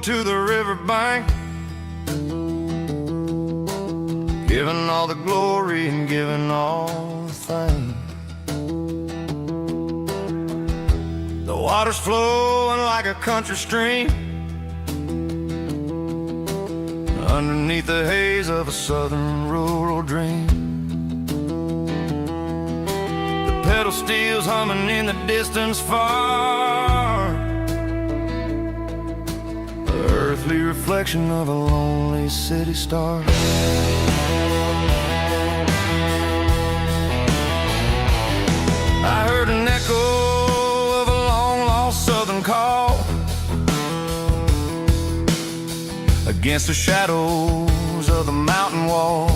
to the riverbank, giving all the glory and giving all the thanks. The water's flowing like a country stream underneath the haze of a southern rural dream. The pedal steel's humming in the distance far, the earthly reflection of a lonely city star. I heard an echo of a long-lost southern call against the shadows of the mountain wall,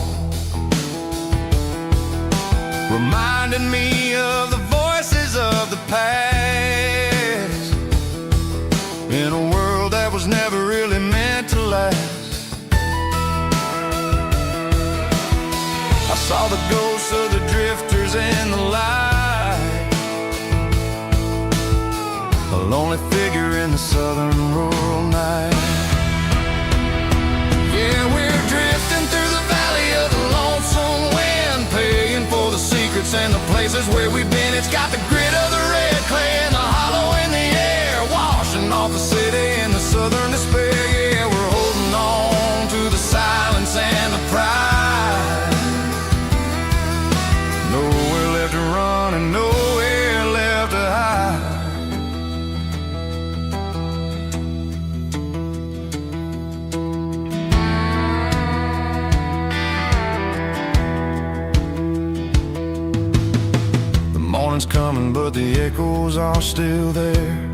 reminding me of the voices of the past in a world that was never really meant to last. I saw the ghosts of the drifters in the light, a lonely figure in the southern rural night. Yeah, we're drifting through the valley of the lonesome wind, paying for the secrets and the places where we've been. It's got the grit of the red clay and the hollow in the air, washing off the city and the southern despair. Yeah, we're holding on to the silence and the pride. Nowhere left to run and nowhere left to hide. Morning's coming, but the echoes are still there.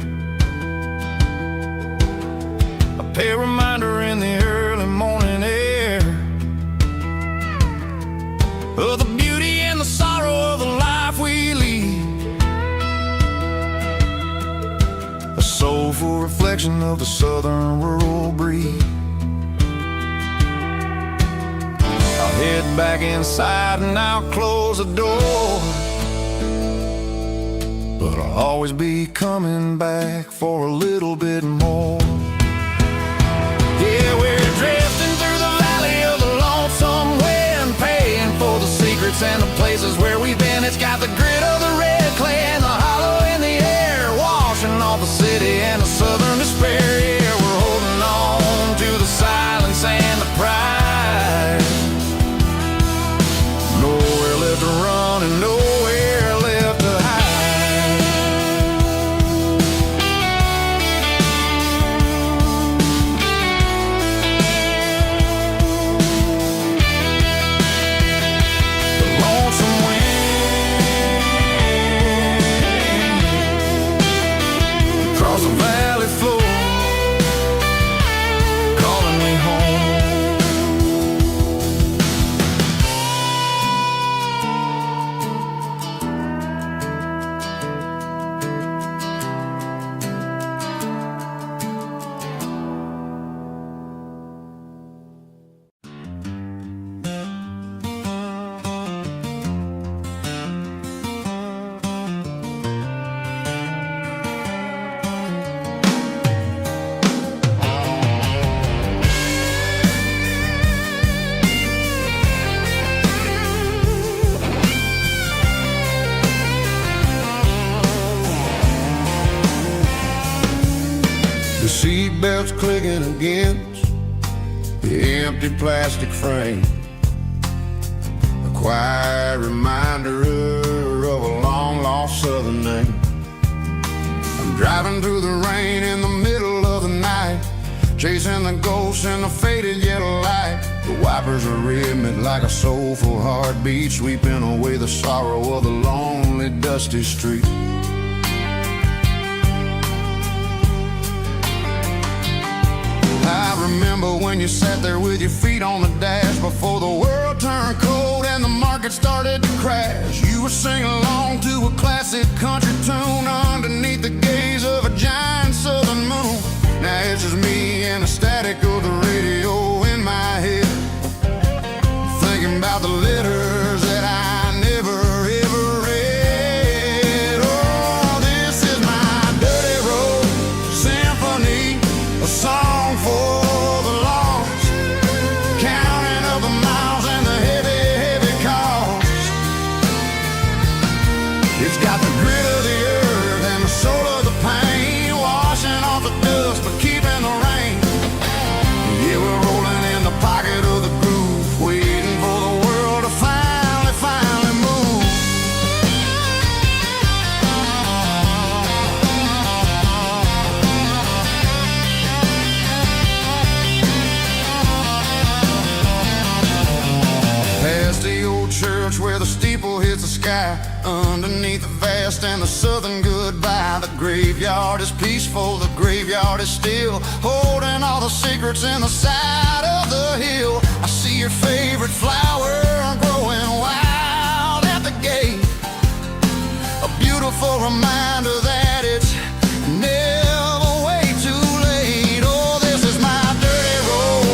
A pale reminder in the early morning air of the beauty and the sorrow of the life we lead, a soulful reflection of the southern rural breed. I'll head back inside and I'll close the door, but I'll always be coming back for a little bit more. Yeah, we're drifting through the valley of the lonesome wind, paying for the secrets and the places where we've been. It's got the grit of the red clay and the hollow in the air, washing off the city and the southern despair. Yeah, we're holding on to the silence and the pride. Nowhere left to run and nowhere left to hide. The valley floor calling me home. The seatbelt's clicking against the empty plastic frame, a quiet reminder of a long-lost southern name. I'm driving through the rain in the middle of the night, chasing the ghosts in the faded yellow light. The wipers are rhythmic like a soulful heartbeat, sweeping away the sorrow of the lonely, dusty street. I remember when you sat there with your feet on the dash before the world turned cold and the market started to crash. You were singing along to a classic country tune underneath the gaze of a giant southern moon. Now it's just me and the static of the radio in my head, thinking about the letters that I never ever read. Oh, this is my dirty road symphony, a song for sky, underneath the vast and the southern goodbye. The graveyard is peaceful, the graveyard is still, holding all the secrets in the side of the hill. I see your favorite flower growing wild at the gate, a beautiful reminder that it's never way too late. Oh, this is my dirty road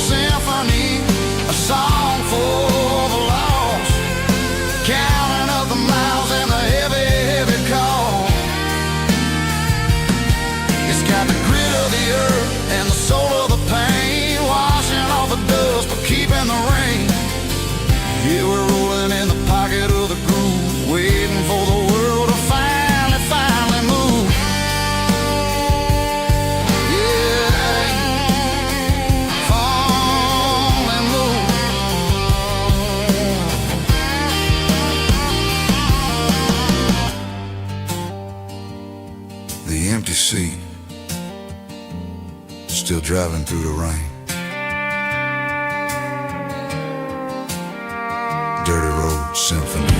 symphony, a song for the lost, counting up the miles and the heavy, heavy call. It's got the grit of the earth and the soul of the pain, washing off the dust but keeping the rain. Yeah, we're rolling in the pocket of the groove, waiting for the world to finally move. Yeah, finally move. The empty seat, still driving through the rain. Dirty Road Symphony.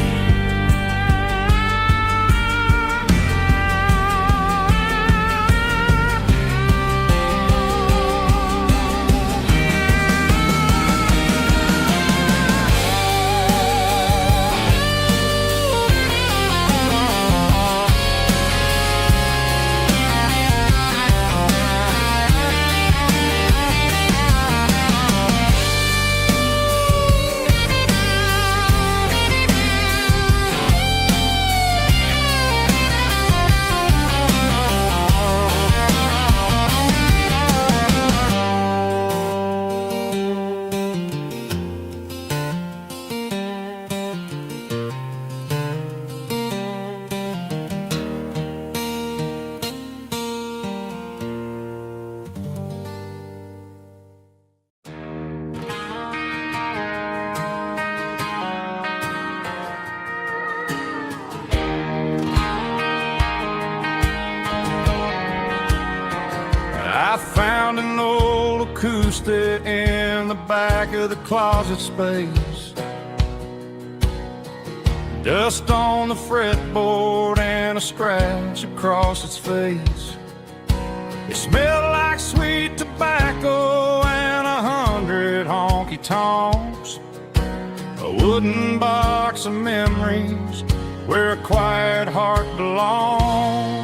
I found an old acoustic in the back of the closet space, dust on the fretboard and a scratch across its face. It smelled like sweet tobacco and 100 honky-tonks, a wooden box of memories where a quiet heart belongs.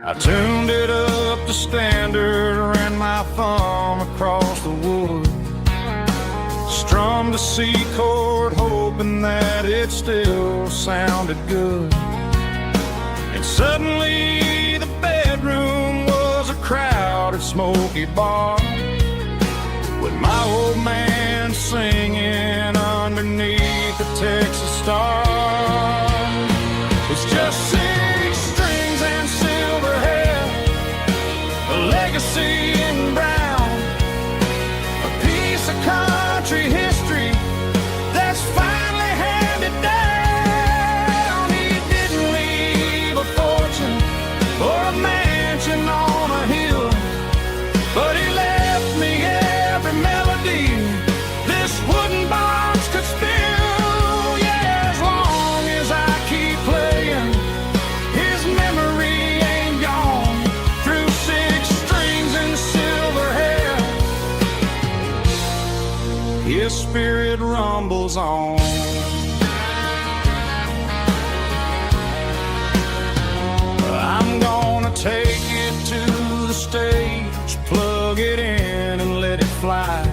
I tuned it up to standard, ran my thumb across the wood, strummed a C chord hoping that it still sounded good. And suddenly the bedroom was a crowded smoky bar, with my old man singing underneath the Texas star. It's just 6 strings and silver hair, a legacy in brown, a piece of country history that's finally handed down. He didn't leave a fortune or a mansion on a hill, but he left me every melody this wooden box could spill. Yeah, as long as I keep playing, his memory ain't gone. Through 6 strings and silver hair, his spirit rumbles on. I'm gonna take it to the stage, plug it in and let it fly,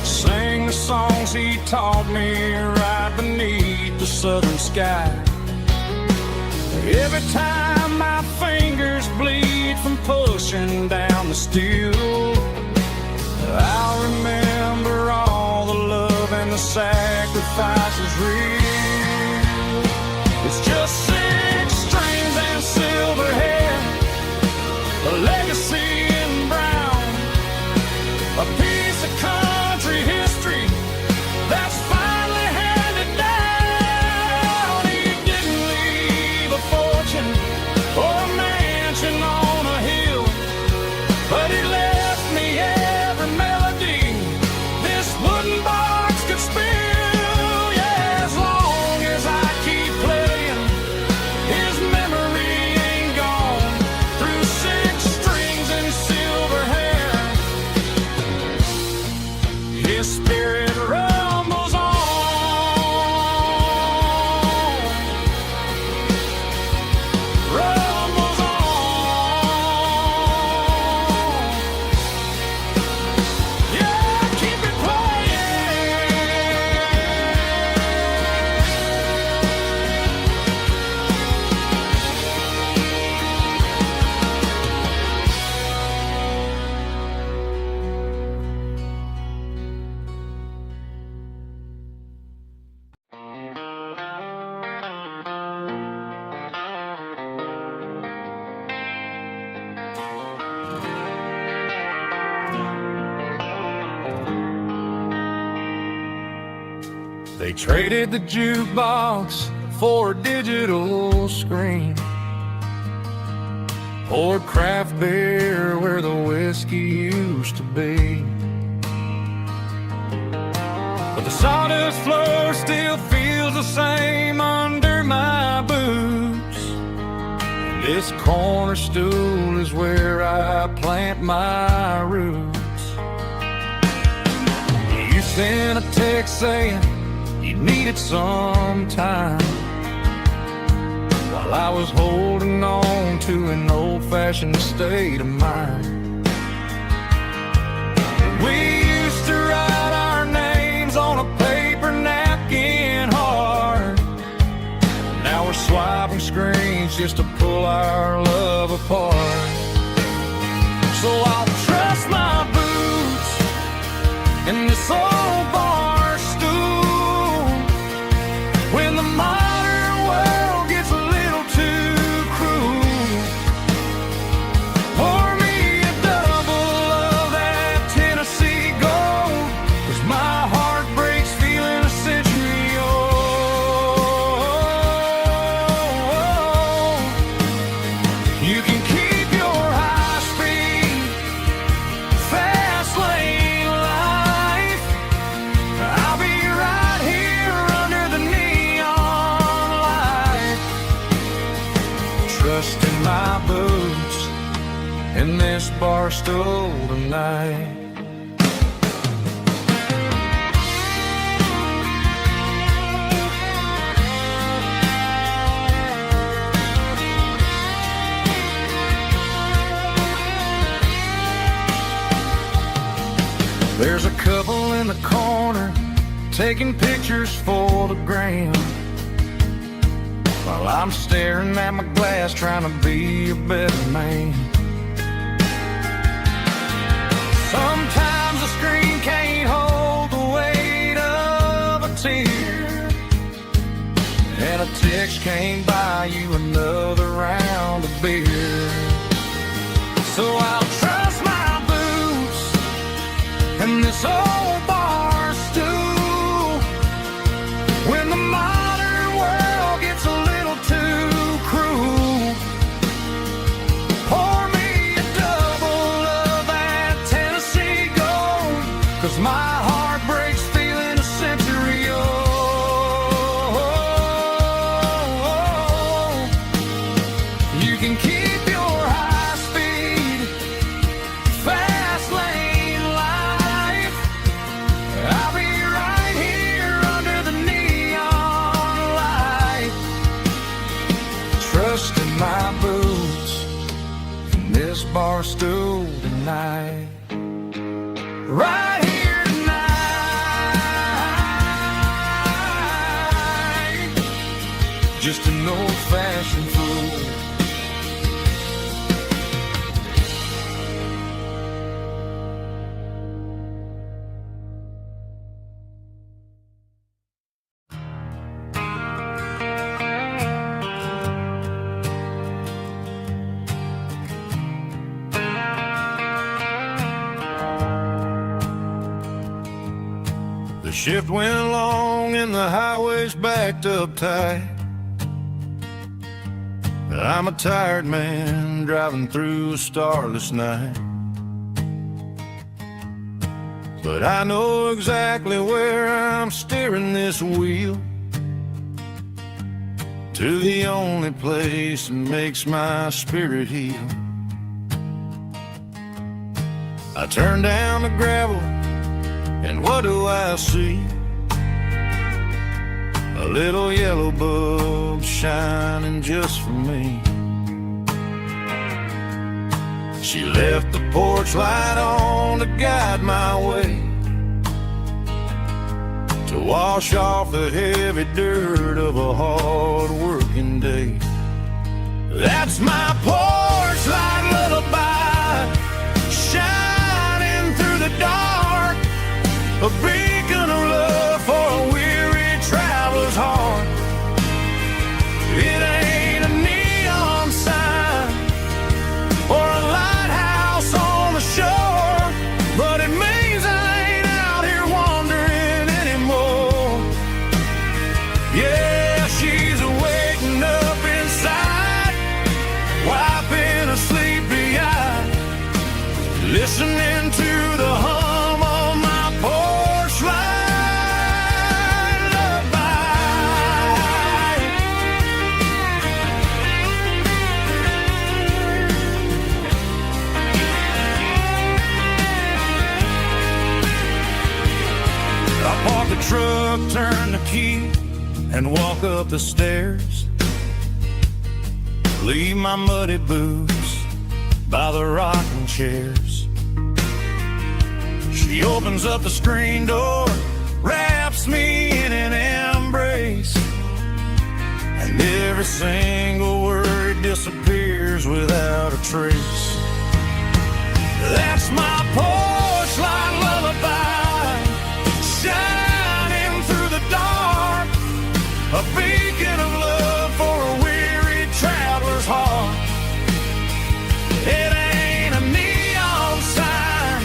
sing the songs he taught me right beneath the southern sky. Every time my fingers bleed from pushing down the steel, I'll remember all the love and the sacrifices real. It's just 6 strings and silver hair, a legacy in brown, a piece of country history that's finally handed down. He didn't leave a fortune or a mansion on a hill, but he left me every melody this wooden box could spill. They traded the jukebox for a digital screen, poured craft beer where the whiskey used to be. But the sawdust floor still feels the same under my boots. This corner stool is where I plant my roots. You sent a text saying you needed some time, while I was holding on to an old-fashioned state of mind. We used to write our names on a paper napkin hard. Now we're swiping screens just to pull our love apart. So I'll trust my boots in this old bar stool when the modern world gets a little too cruel. Pour me a double of that Tennessee Gold, 'cause my heart breaks feeling a century old. You can keep your high-speed, fast lane life. I'll be right here under the neon light, trusting my boots in this bar stool tonight. There's a couple in the corner taking pictures for the gram, while I'm staring at my glass trying to be a better man. Sometimes the screen can't hold the weight of a tear, and a text can't buy you another round of beer. So I'll trust my boots and this old bar stool when the modern world gets a little too cruel. Pour me a double of that Tennessee Gold, 'cause my heart breaks feeling a century old. You can keep your high-speed, fast lane life. I'll be right here under the neon light, trusting my boots in this bar stool tonight. Right here tonight, just an old-fashioned fool. The shift went long and the highway's backed up tight. I'm a tired man driving through a starless night, but I know exactly where I'm steering this wheel, to the only place that makes my spirit heal. I turn down the gravel, and what do I see? A little yellow bulb shining just for me. She left the porch light on to guide my way, to wash off the heavy dirt of a hard-working day. That's my porch light lullaby, shining through the dark, a beacon of love for a weary traveler's heart. It ain't a neon sign or a lighthouse on the shore, but it means I ain't out here wandering anymore. and walk up the stairs. Leave my muddy boots by the rocking chairs. She opens up the screen door, wraps me in an embrace, and every single word disappears without a trace. That's my porch light lullaby, shining through the dark, a beacon of love for a weary traveler's heart. It ain't a neon sign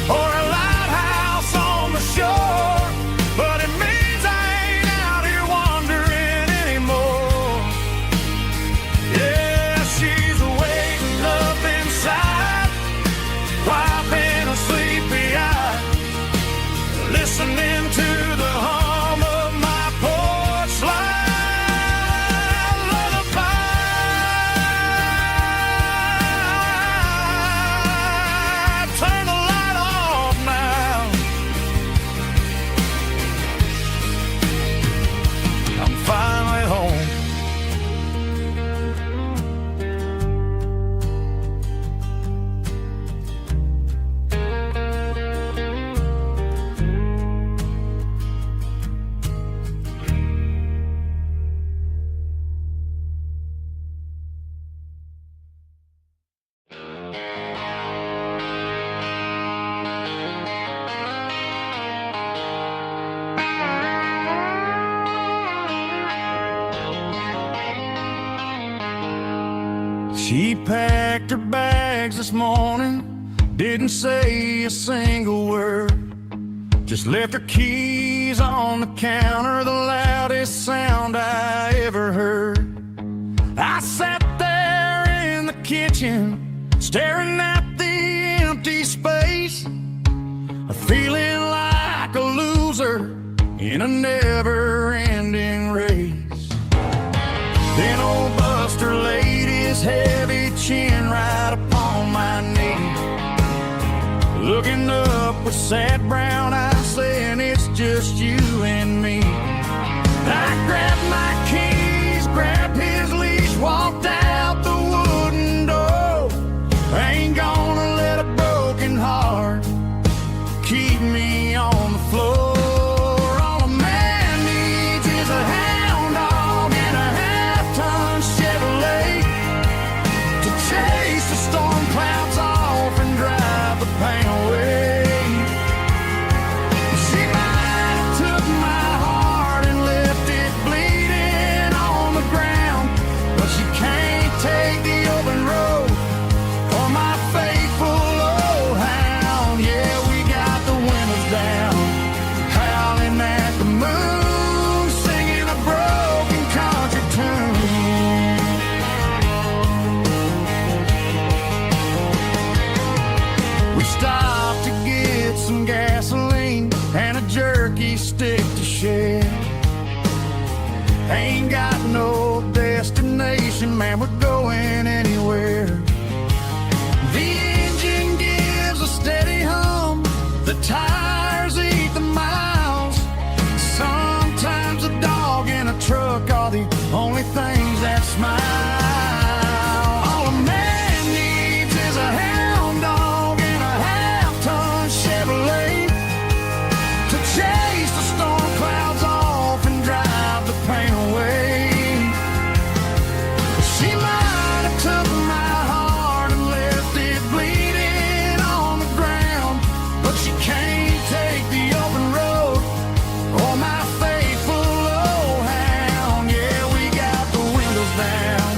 or a lighthouse on the shore, but it means I ain't out here wandering anymore. Yeah, she's waiting up inside, wiping a sleepy eye, listening to the hum of my porch light lullaby. Turn the light off now. I'm finally home. She packed her bags this morning, didn't say a single word, just left her keys on the counter, the loudest sound I ever heard. I sat there in the kitchen, staring at the empty space, feeling like a loser in a never-ending race. Then old Buster laid his heavy chin right upon my knee, looking up with sad brown eyes, saying it's just you and me. I grabbed my keys, grabbed his leash, walked out the wooden door. I ain't gonna let a broken heart keep me on the floor. All a man needs is a hound dog and a half-ton Chevrolet to chase the storm clouds off and drive the pain away. She might have took my heart and left it bleeding on the ground, but she can't take the open road for my faithful old hound. Yeah, we got the windows down, howling at the moon, singing a broken country tune. We stopped to get some gasoline and a jerky stick to share. Ain't got no destination, man, we're going anywhere. The engine gives a steady hum, the tires eat the miles. Sometimes a dog and a truck are the only things that smile. All a man needs is a hound dog and a half-ton Chevrolet to chase the storm clouds off and drive the pain away. She might have took my heart and left it bleeding on the ground, but she can't take the open road or my faithful old hound. Yeah, we got the windows down,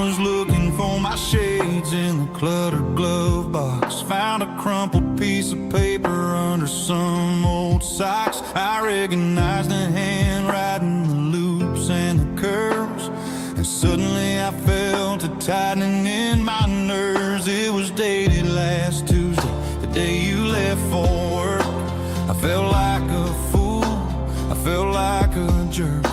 was looking for my shades in the cluttered glove box. Found a crumpled piece of paper under some old socks. I recognized the handwriting, the loops and the curves, and suddenly I felt a tightening in my nerves. It was dated last Tuesday, the day you left for work. I felt like a fool, I felt like a jerk.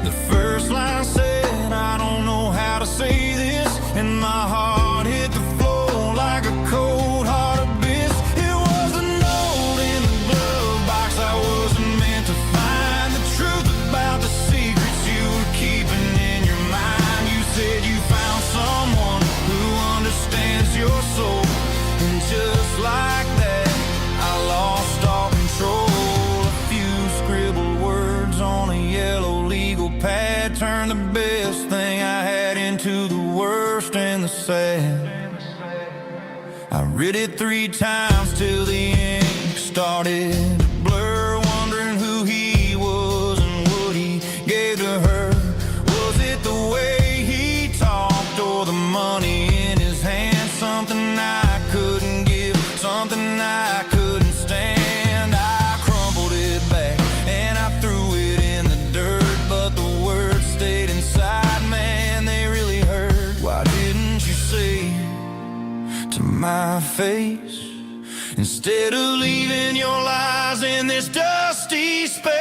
The first line said, I don't know how to say this, and my heart hit the floor like a cold heart abyss. It was a note in the glove box I wasn't meant to find. The truth about the secrets you were keeping in your mind. You said you found someone who understands your soul, and just like that, I lost all control. A few scribbled words on a yellow legal pad turned the best thing I had into the worst and the sad. I read it 3 times till the ink started to blur, wondering who he was and what he gave to her. Was it the way he talked or the money in his hand? Something I couldn't give, something I couldn't stand. I crumpled it back and I threw it in the dirt, but the words stayed inside, man, they really hurt. Why didn't you say to my face, instead of leaving your lies in this dusty space?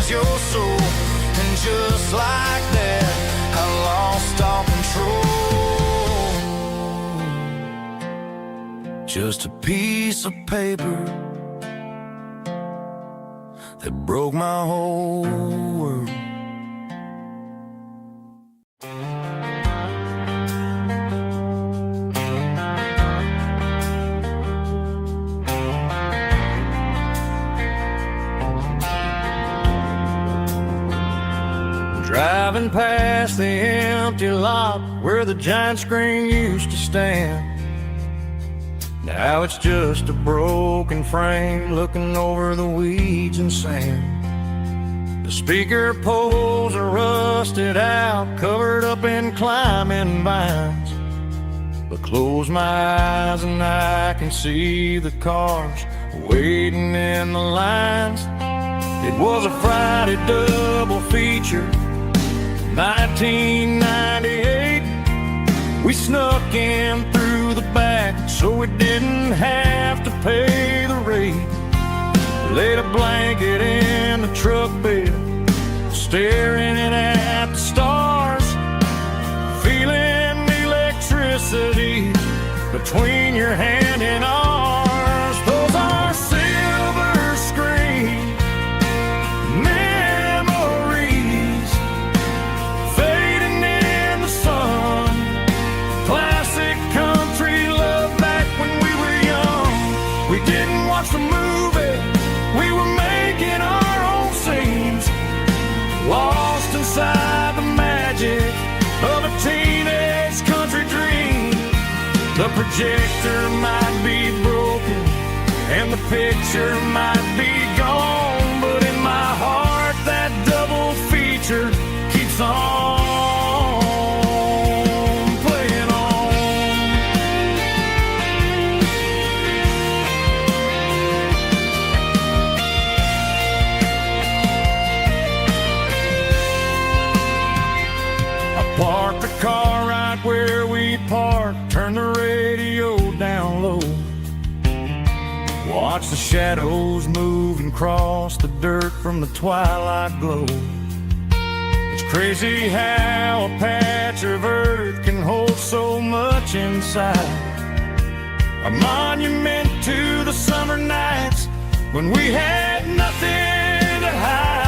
Your soul, and just like that, I lost all control. Just a piece of paper that broke my whole world. Driving past the empty lot where the giant screen used to stand. Now it's just a broken frame looking over the weeds and sand. The speaker poles are rusted out, covered up in climbing vines. But close my eyes and I can see the cars waiting in the lines. It was a Friday double feature, 1998. We snuck in through the back so we didn't have to pay the rate. Laid a blanket in the truck bed, staring at the stars, feeling the electricity between your hand and ours. Those are silver screen memories fading in the sun. Classic country love back when we were young. We didn't watch the movie, we were making our own scenes, lost inside the magic of a teenage country dream. The projector might be broken and the picture might be gone, but in my heart that double feature keeps on playing on. I parked the car right where we parked, turned the radio down low, watch the shadows move and cross the dirt from the twilight glow. It's crazy how a patch of earth can hold so much inside. A monument to the summer nights when we had nothing to hide.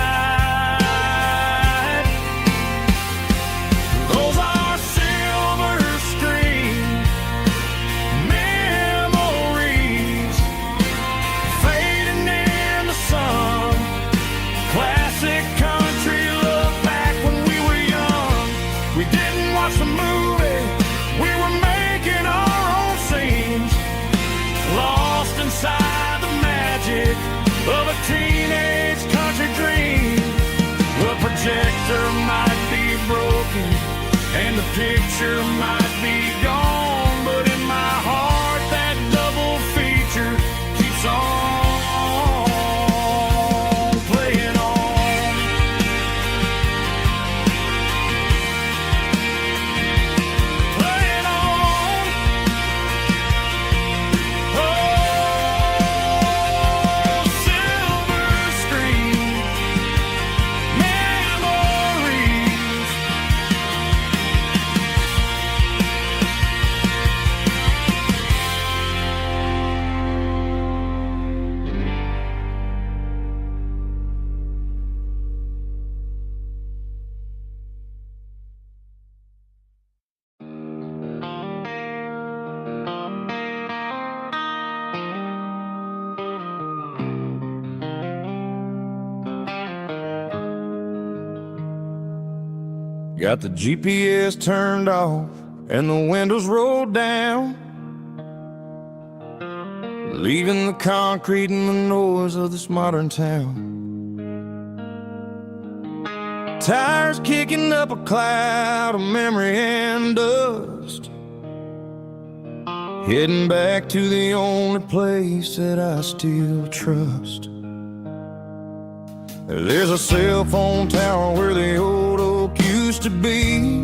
picture might be gone, but in my heart that double feature keeps on playing on. Playing on. Oh, silver screen memories. Got the GPS turned off and the windows rolled down, leaving the concrete and the noise of this modern town. Tires kicking up a cloud of memory and dust, heading back to the only place that I still trust. There's a cell phone tower where the old oak used to be,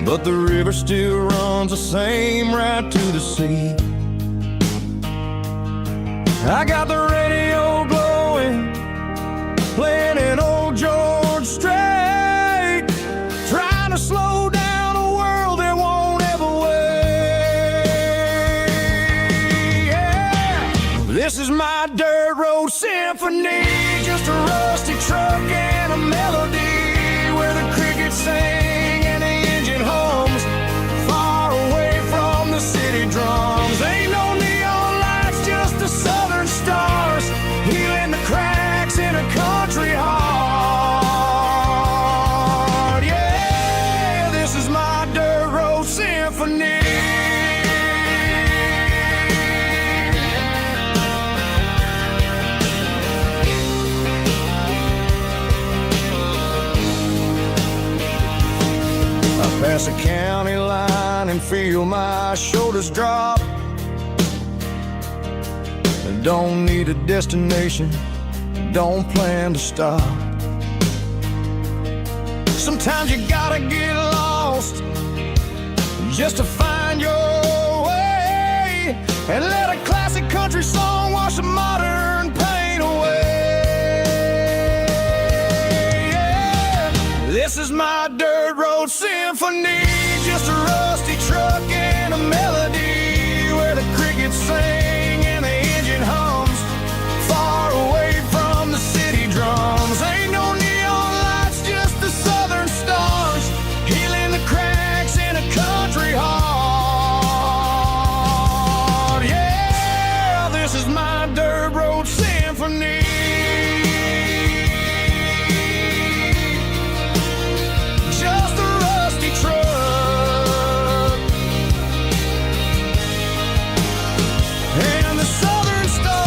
but the river still runs the same right to the sea. I got the radio glowing, playing an old George Strait, trying to slow down a world that won't ever wait. Yeah. This is my dirt road symphony, just a rusty truck and a melody where the crickets sing and the engine hums, far away from the city drums. Ain't no neon lights, just the southern stars, healing the cracks in a country heart. Yeah, this is my dirt road symphony. Pass a county line and feel my shoulders drop. Don't need a destination, don't plan to stop. Sometimes you gotta get lost just to find your way, and let a classic country song wash the modern pain away. Yeah. This is my dirt road symphony, just a rusty truck and a melody where the crickets sing and the engine hums, far away from the city drums. Ain't no neon lights, just the southern stars, healing the cracks in a country heart. Yeah, this is my dirt road symphony. Just a rusty truck and the southern stars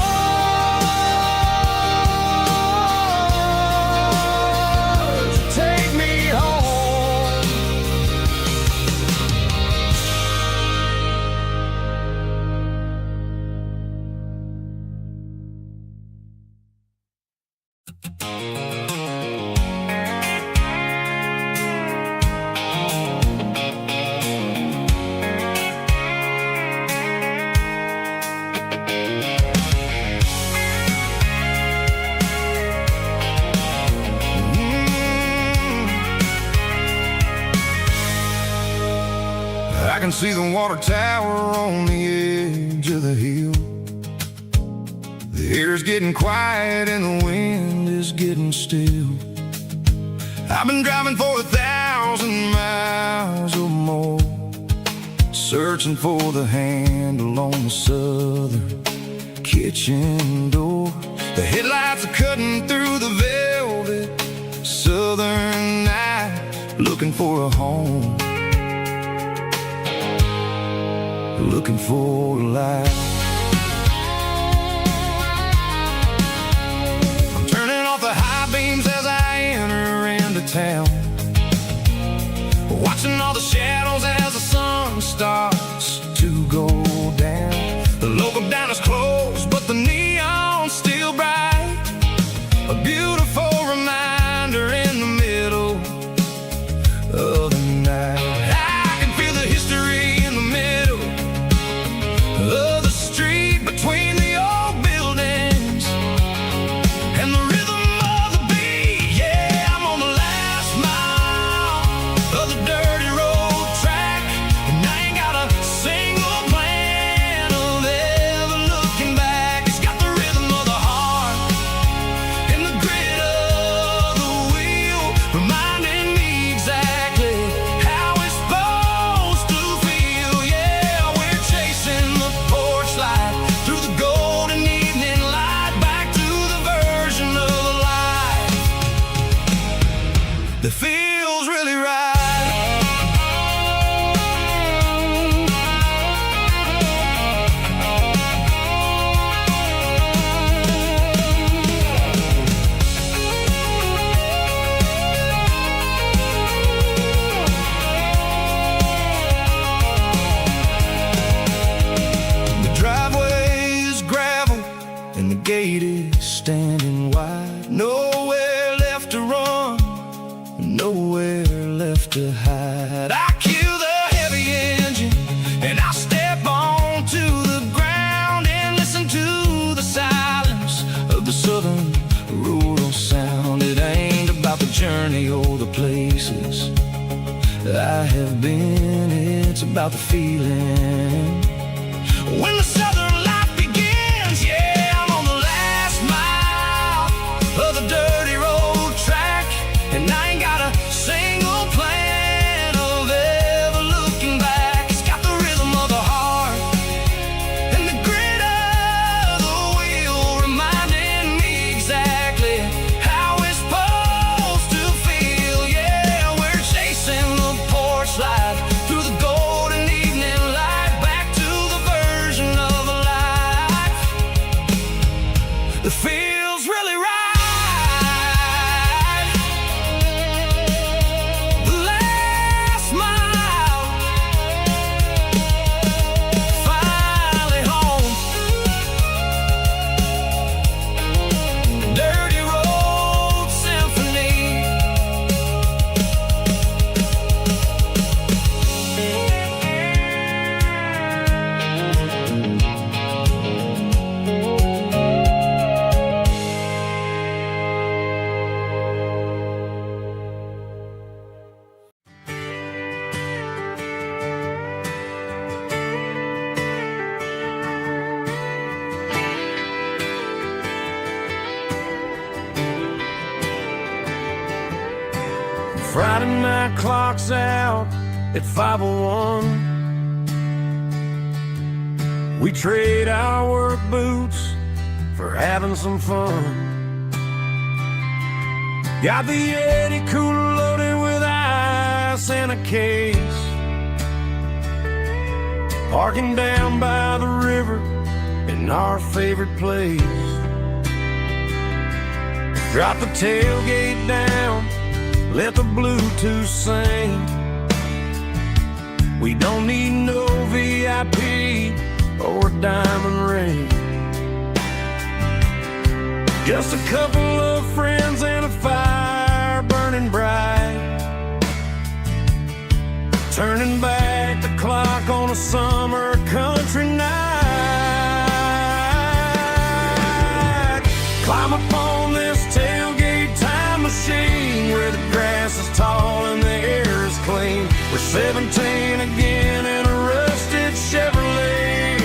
take me home. I can see the water tower on the edge of the hill. The air's getting quiet and the wind is getting still. I've been driving for 1,000 miles or more, searching for the handle on the southern kitchen door. The headlights are cutting through the velvet southern night, looking for a home, looking for a life. I'm turning off the high beams as I enter into town, a beautiful reminder in the middle of the night. I can feel the history in the middle of the street between the old buildings and the rhythm of the beat. Yeah, I'm on the last mile of the dirty road track, and I ain't got a single plan of ever looking back. It's got the rhythm of the heart and the grit of the wheel, reminding me exactly how it's supposed to feel. Yeah, we're chasing the porch light through the golden evening light, back to the version of life that feels really right. The driveway is gravel and the gate is standing wide. Nowhere left to run, nowhere left to hide. I kill the heavy engine and I step onto the ground and listen to the silence of the southern rural sound. It ain't about the journey or the places I have been, it's about the feeling when the southern life begins. Yeah, I'm on the last mile of the dirty road track, and I ain't got a single plan of ever looking back. It's got the rhythm of the heart and the grit of the wheel, reminding me exactly how it's supposed to feel. Yeah, we're chasing the porch light through the golden evening light, back to the version of life that feels really right. The last mile, finally home. Dirty road symphony. Friday night clock's out at 5:01. We trade our work boots for having some fun. Got the Yeti cooler loaded with ice and a case, parking down by the river in our favorite place. Drop the tailgate down, let the Bluetooth sing. We don't need no VIP or diamond ring. Just a couple of friends and a fire burning bright, turning back the clock on a summer country night. Climb up on this tailgate time machine where the grass is tall and the air is clean. We're 17 again in a rusted Chevrolet,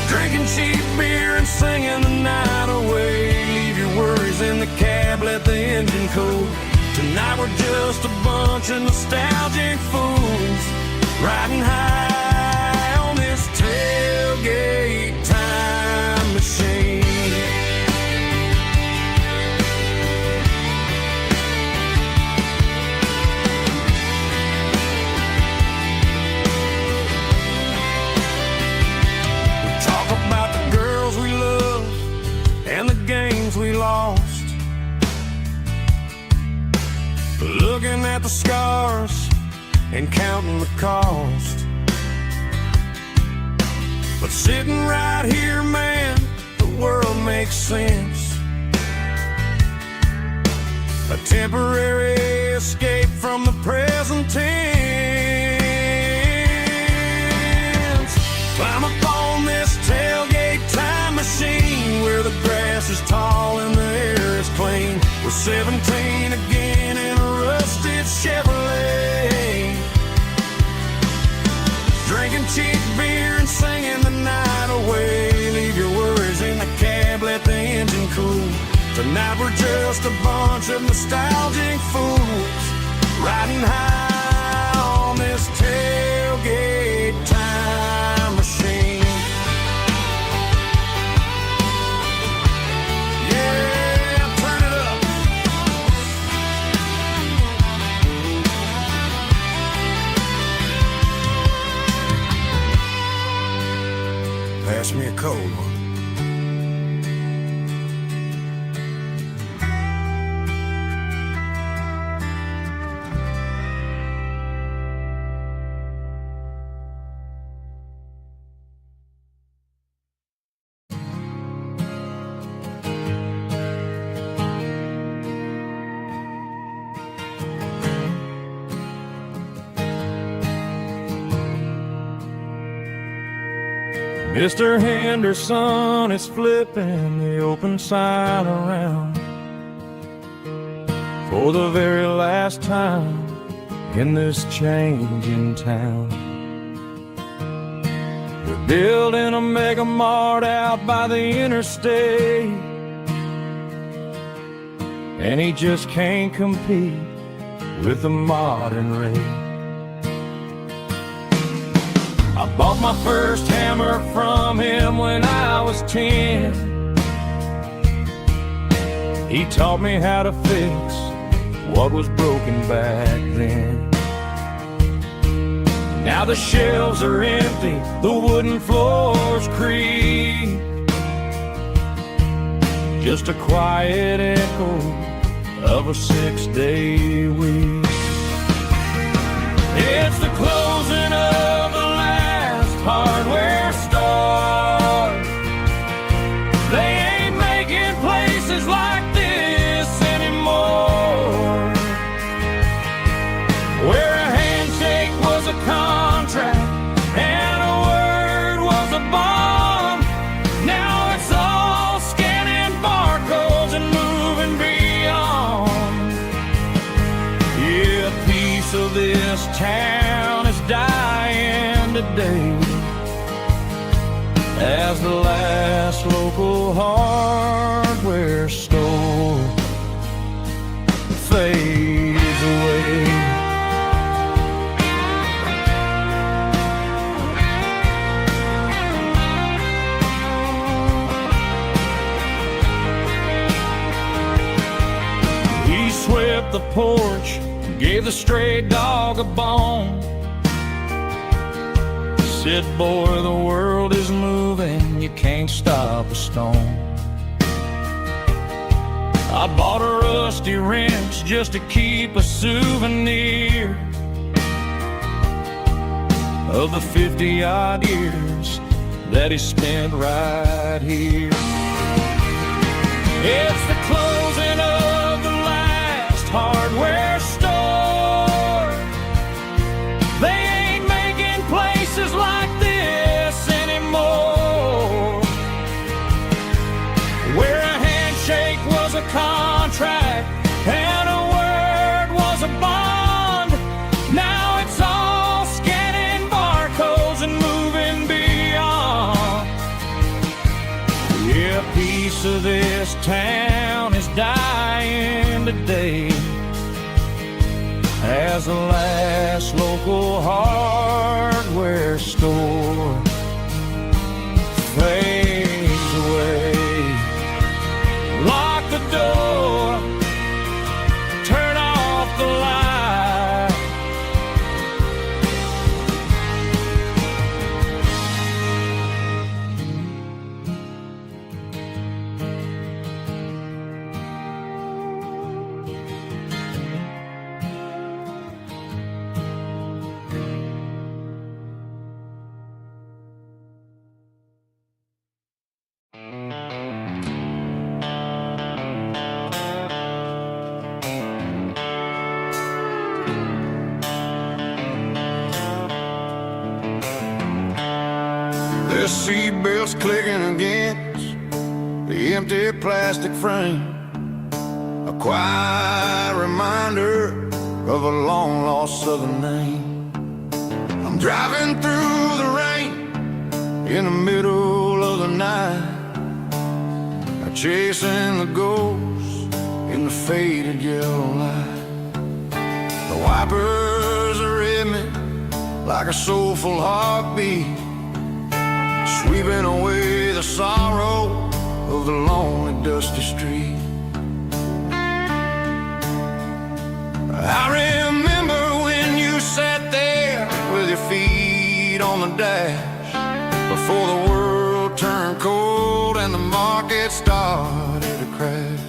drinking cheap beer and singing the night away. Leave your worries in the cab, let the engine cool. Tonight we're just a bunch of nostalgic fools, riding high on this tailgate time machine. We talk about the girls we love and the games we lost, looking at the scars and counting the cost. But sitting right here, man, world makes sense. A temporary escape from the present tense. Climb up on this tailgate time machine where the grass is tall and the air is clean. We're 17 again in a rusted Chevrolet, drinking cheap beer and singing the night away. Leave your worries in the cab, let the engine cool. Tonight we're just a bunch of nostalgic fools, riding high on this tailgate time machine. Yeah, turn it up. Pass me a cold one. Mr. Henderson is flipping the open sign around for the very last time in this changing town. They're building a mega mart out by the interstate, and he just can't compete with the modern rate. I bought my first hammer from him when I was 10. He taught me how to fix what was broken back then. Now the shelves are empty, the wooden floors creak, just a quiet echo of a 6-day week. It's the closing of the hardware store. They ain't making places like this anymore, where a handshake was a contract and a word was a bond. Now it's all scanning barcodes and moving beyond. Yeah, a piece of this town is dying today as the last local hardware store fades away. He swept the porch, gave the stray dog a bone, said, boy, the world is moving, you can't stop a stone. I bought a rusty wrench just to keep a souvenir of the 50-odd years that he spent right here. It's the closing of the last hardware store. They ain't making places like this anymore, where a handshake was a contract and a word was a bond. Now it's all scanning barcodes and moving beyond. Yeah, a piece of this town is dying today as the last local hardware store fades away. Lock the door, turn off the light. seatbelts clicking against the empty plastic frame, a quiet reminder of a long-lost southern name. I'm driving through the rain in the middle of the night, chasing the ghosts in the faded yellow light. The wipers are in me like a soulful heartbeat, sweeping away the sorrow of the lonely dusty street. I remember when you sat there with your feet on the dash, before the world turned cold and the market started to crash.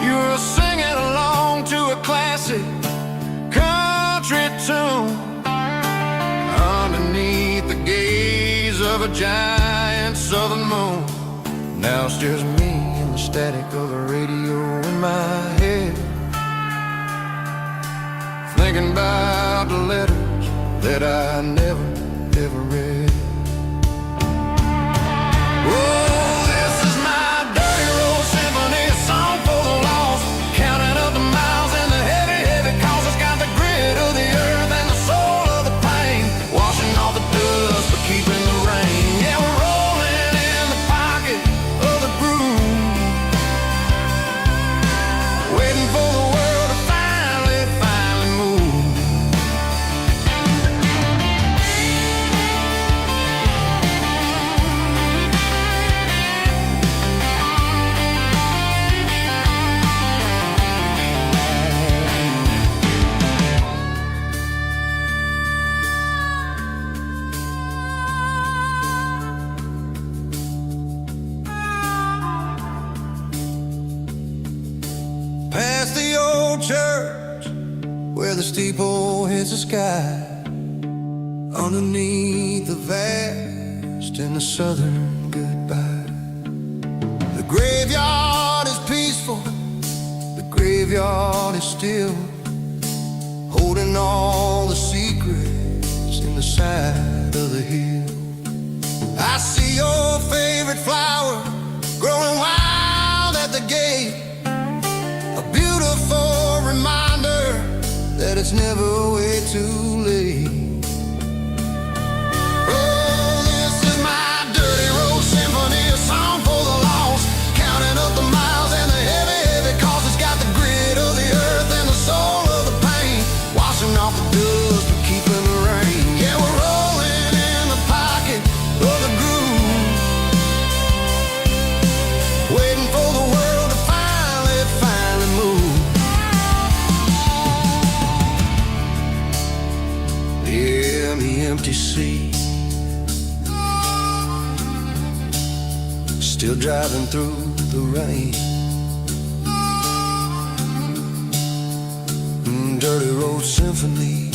You were singing along to a classic country tune underneath the gaze of a giant southern moon. Now it's just me and the static of the radio in my head, thinking about the letters that I never, ever read. Oh, this is my dirty road symphony, a song for the lost, counting up the miles and the heavy, heavy calls. It's got the grit of the earth and the soul of the pain, washing off the dust but keeping the rain. Yeah, we're rolling in the pocket of the groove, waiting for the world to finally move. Past the old church where the steeple hits the sky, underneath the vast and the southern goodbye. The graveyard is peaceful, the graveyard is still, holding all the secrets in the side of the hill. I see your favorite flower growing wild at the gate, a beautiful reminder that it's never way too late. Oh, this is my dirty road symphony, a song for the lost, counting up the miles and the heavy, heavy calls. It's got the grit of the earth and the soul of the pain, washing off the dust but keeping the rain. Yeah, we're rolling in the pocket of the groove, waiting for the world to finally move. Yeah, the empty seat, still driving through the rain. Dirty road symphony.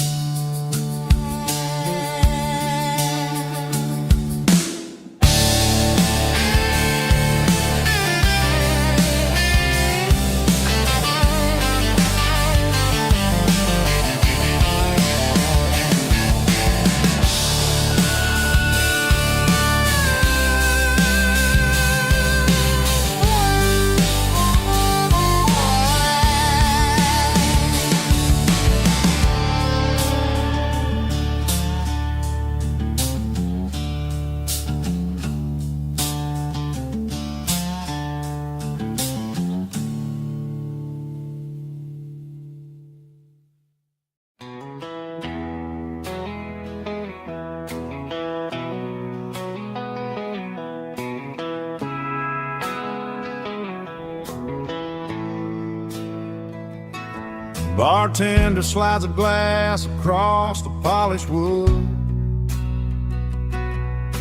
Bartender slides a glass across the polished wood,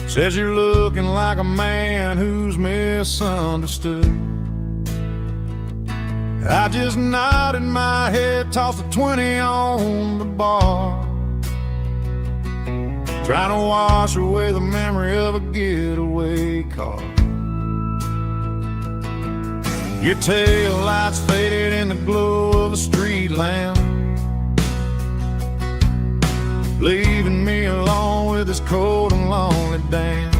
says you're looking like a man who's misunderstood. I just nodded my head, tossed a 20 on the bar, trying to wash away the memory of a getaway car. Your tail lights faded in the glow of a street lamp, leaving me alone with this cold and lonely damn.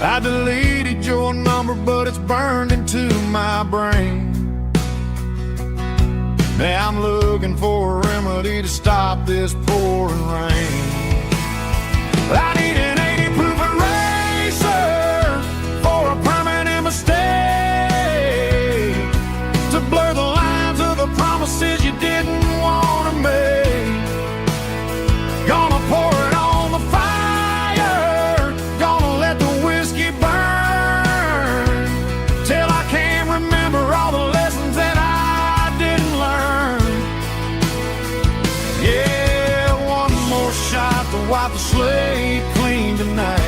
I deleted your number, but it's burned into my brain. Now I'm looking for a remedy to stop this pouring rain. I need an 80 proof eraser for a permanent mistake, to blur the lines of the promises you didn't want to make. Gonna pour it on the fire, gonna let the whiskey burn, till I can't remember all the lessons that I didn't learn. Yeah, one more shot to wipe the slate clean tonight.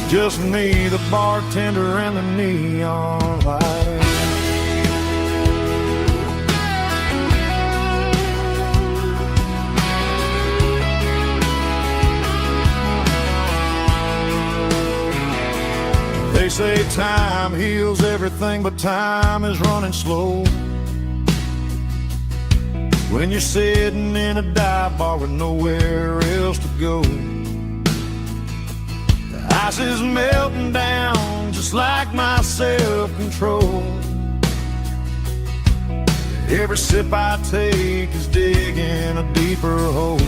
Just me, the bartender, and the neon light. They say time heals everything, but time is running slow when you're sitting in a dive bar with nowhere else to go. The ice is melting down just like my self-control. Every sip I take is digging a deeper hole.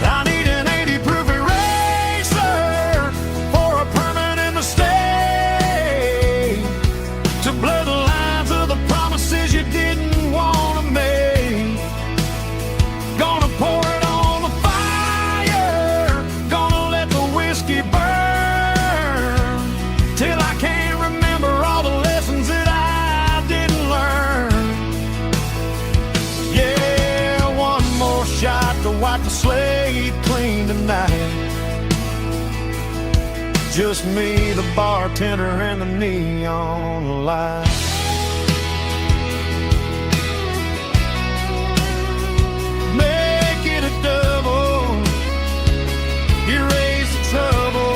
I need an 80 proof eraser for a permanent mistake, to blur the lines of the promises you didn't want to make. Gonna pour it on the fire, gonna let the whiskey burn, till I can't remember all the lessons that I didn't learn. Yeah, one more shot to wipe the slate clean tonight. Just me, the bartender, and the neon light. Make it a double, erase the trouble.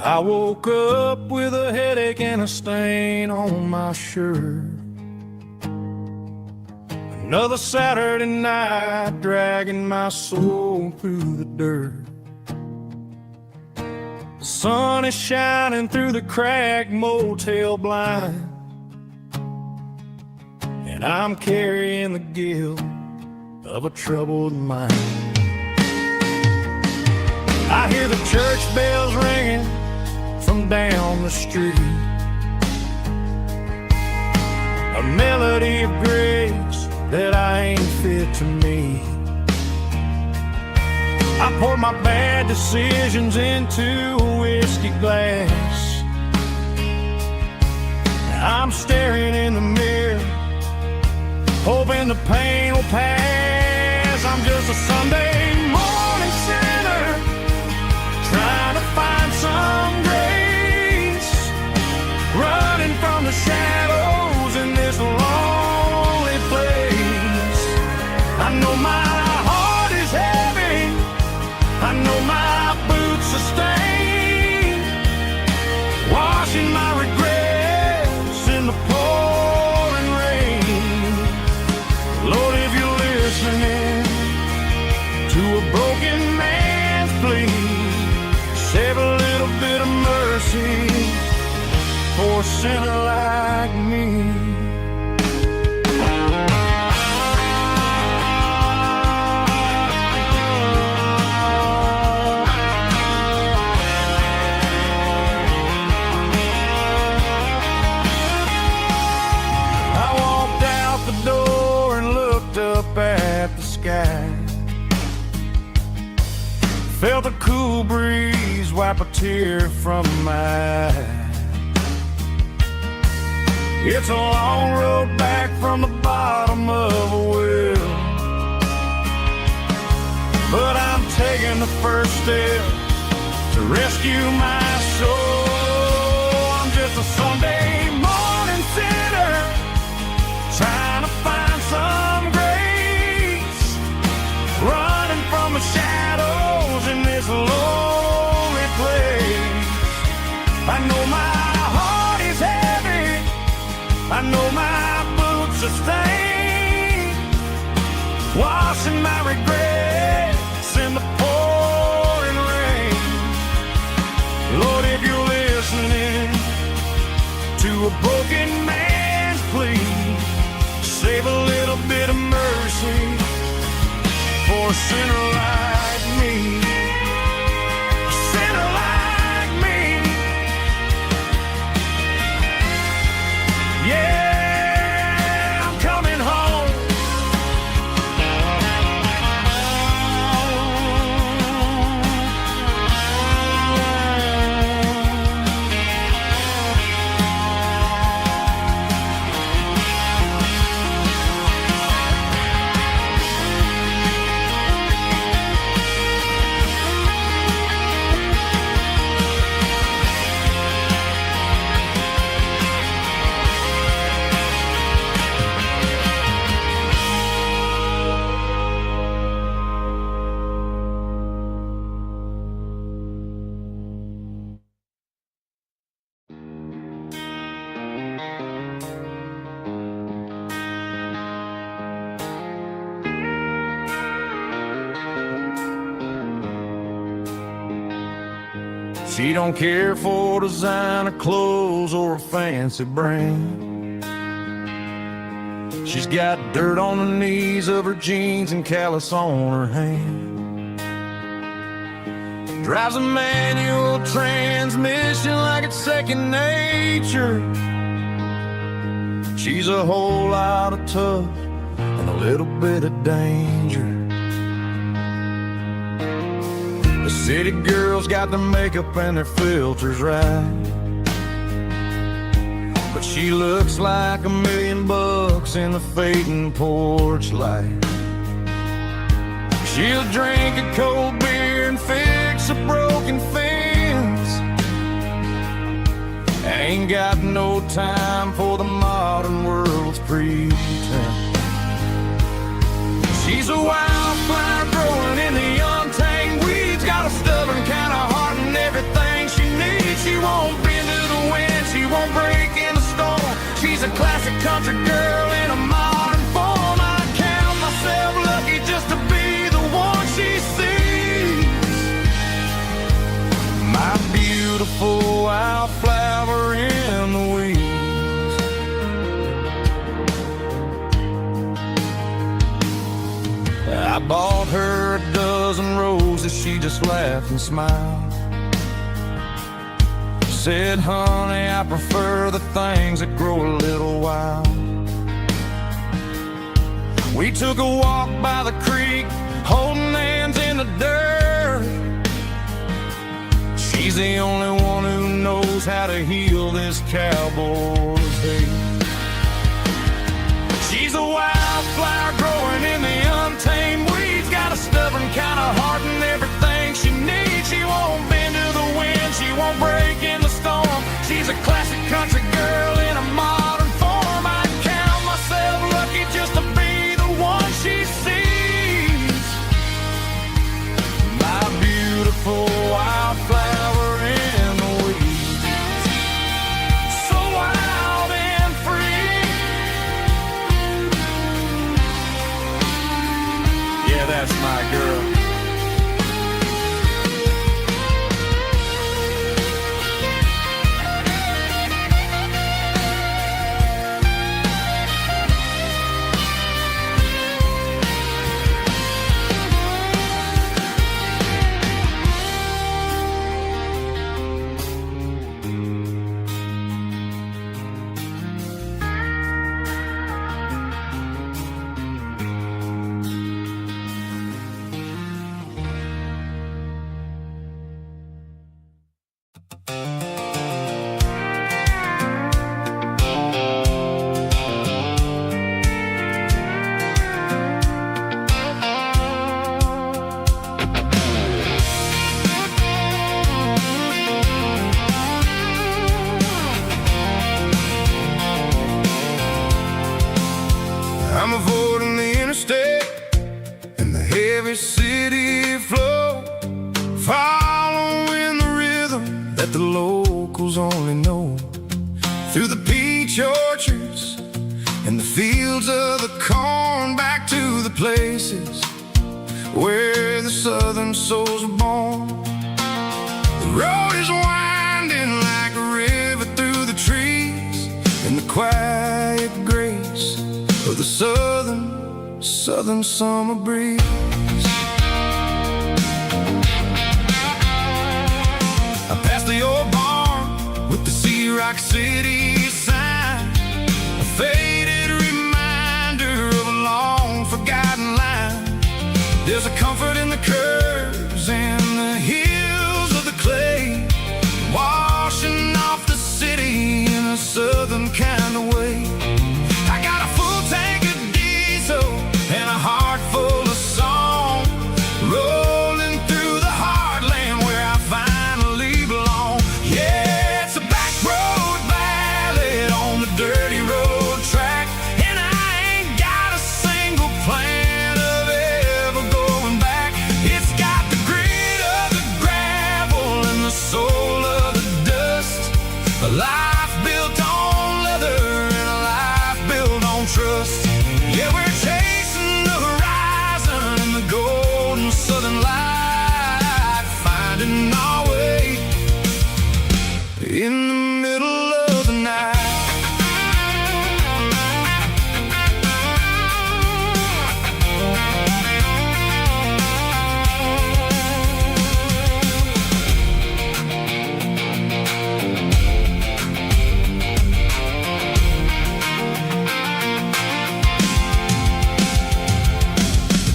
I woke up with a headache and a stain on my shirt. Another Saturday night dragging my soul through the dirt. The sun is shining through the cracked motel blind, and I'm carrying the guilt of a troubled mind. I hear the church bells ringing from down the street, a melody of grace that I ain't fit to meet. I poured my bad decisions into a whiskey glass. I'm staring in the mirror, hoping the pain will pass. I'm just a Sunday morning sinner, trying to find some grace, running from the shadows in this lonely place. I know my heart is heavy, I know my boots are stained, washing my regrets in the pouring rain. Lord, if you're listening to a broken man's plea, save a little bit of mercy for a sinner like me. I walked out the door and looked up at the sky, felt a cool breeze wipe a tear from my eye. It's a long road back from the bottom of a well, but I'm taking the first step to rescue my soul. I'm just a Sunday morning sinner trying to find some grace, running from the shadows in this lonely place. I know my heart is heavy, I know my boots are stained, washing my regrets in the pouring rain. Lord, if you're listening to a broken man's plea, save a little bit of mercy for a sinner like me. A sinner like me. Yeah, I'm coming home. She don't care for designer clothes or a fancy brand. She's got dirt on the knees of her jeans and callus on her hand. Drives a manual transmission like it's second nature. She's a whole lot of tough and a little bit of danger. The city girls got their makeup and their filters right, but she looks like $1 million in the fading porch light. She'll drink a cold beer and fix a broken fence. Ain't got no time for the modern world's pretense. She's a wildflower growing in the untamed weeds, got a stubborn kind of heart and everything she needs. She won't bend to the wind, she won't break in the storm. She's a classic country girl in a modern form. I count myself lucky just to be the one she sees. My beautiful wildflower in the weeds. I bought her a dozen roses, she just laughed and smiled. Said, honey, I prefer the things that grow a little wild. We took a walk by the creek, holding hands in the dirt. She's the only one who knows how to heal this cowboy's hate. She's a wildflower growing in the untamed weeds, got a stubborn kind of heart and everything she needs. She won't bend to the wind, she won't break in the storm. She's a classic country girl in a modern form. I count myself lucky just to be the one she sees. My beautiful wildflower in the weeds, so wild and free. Yeah, that's my girl. road and the interstate and the heavy city flow, following the rhythm that the locals only know. Through the peach orchards and the fields of the corn, back to the places where the southern souls are born. The road is winding like a river through the trees, in the quiet grace of the southern summer breeze. I passed the old barn with the Rock City sign, a faded reminder of a long forgotten line. There's a comfort in the curves and the hills of the clay, washing off the city in a southern kind of way. I got a full tank of diesel and a heart full of song, rolling through the heartland where I finally belong. Yeah, it's a back road ballad on the dirty road track, and I ain't got a single plan of ever going back. It's got the grit of the gravel and the soul of the dust, a life built on leather and a life built on trust. Yeah, we're chasing the horizon in the golden southern light, finding our way in the middle of the night.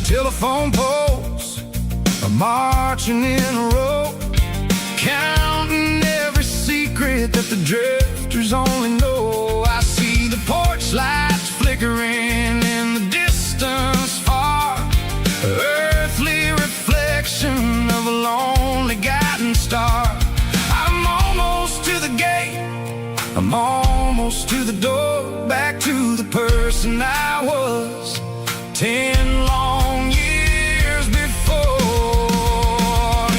Telephone poles are marching in a row, counting every secret that the drifters only know. I see the porch lights flickering in the distance far, earthly reflection of a lonely guiding star. I'm almost to the gate, I'm almost to the door, back to the person I was 10 long years before.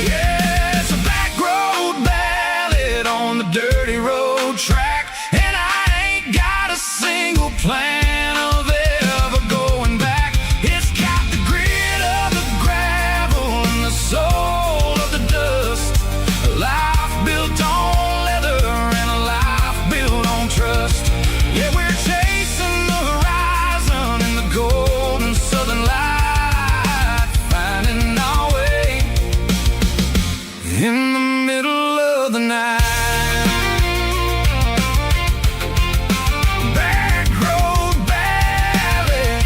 Yeah, it's a back road ballad on the dirty road track, and I ain't got a single plan of ever going back. It's got the grit of the gravel and the soul of the dust, a life built on leather and a life built on trust. Yeah, we're chasing the horizon in the golden southern light, finding our way in the middle of the night. Back road ballad,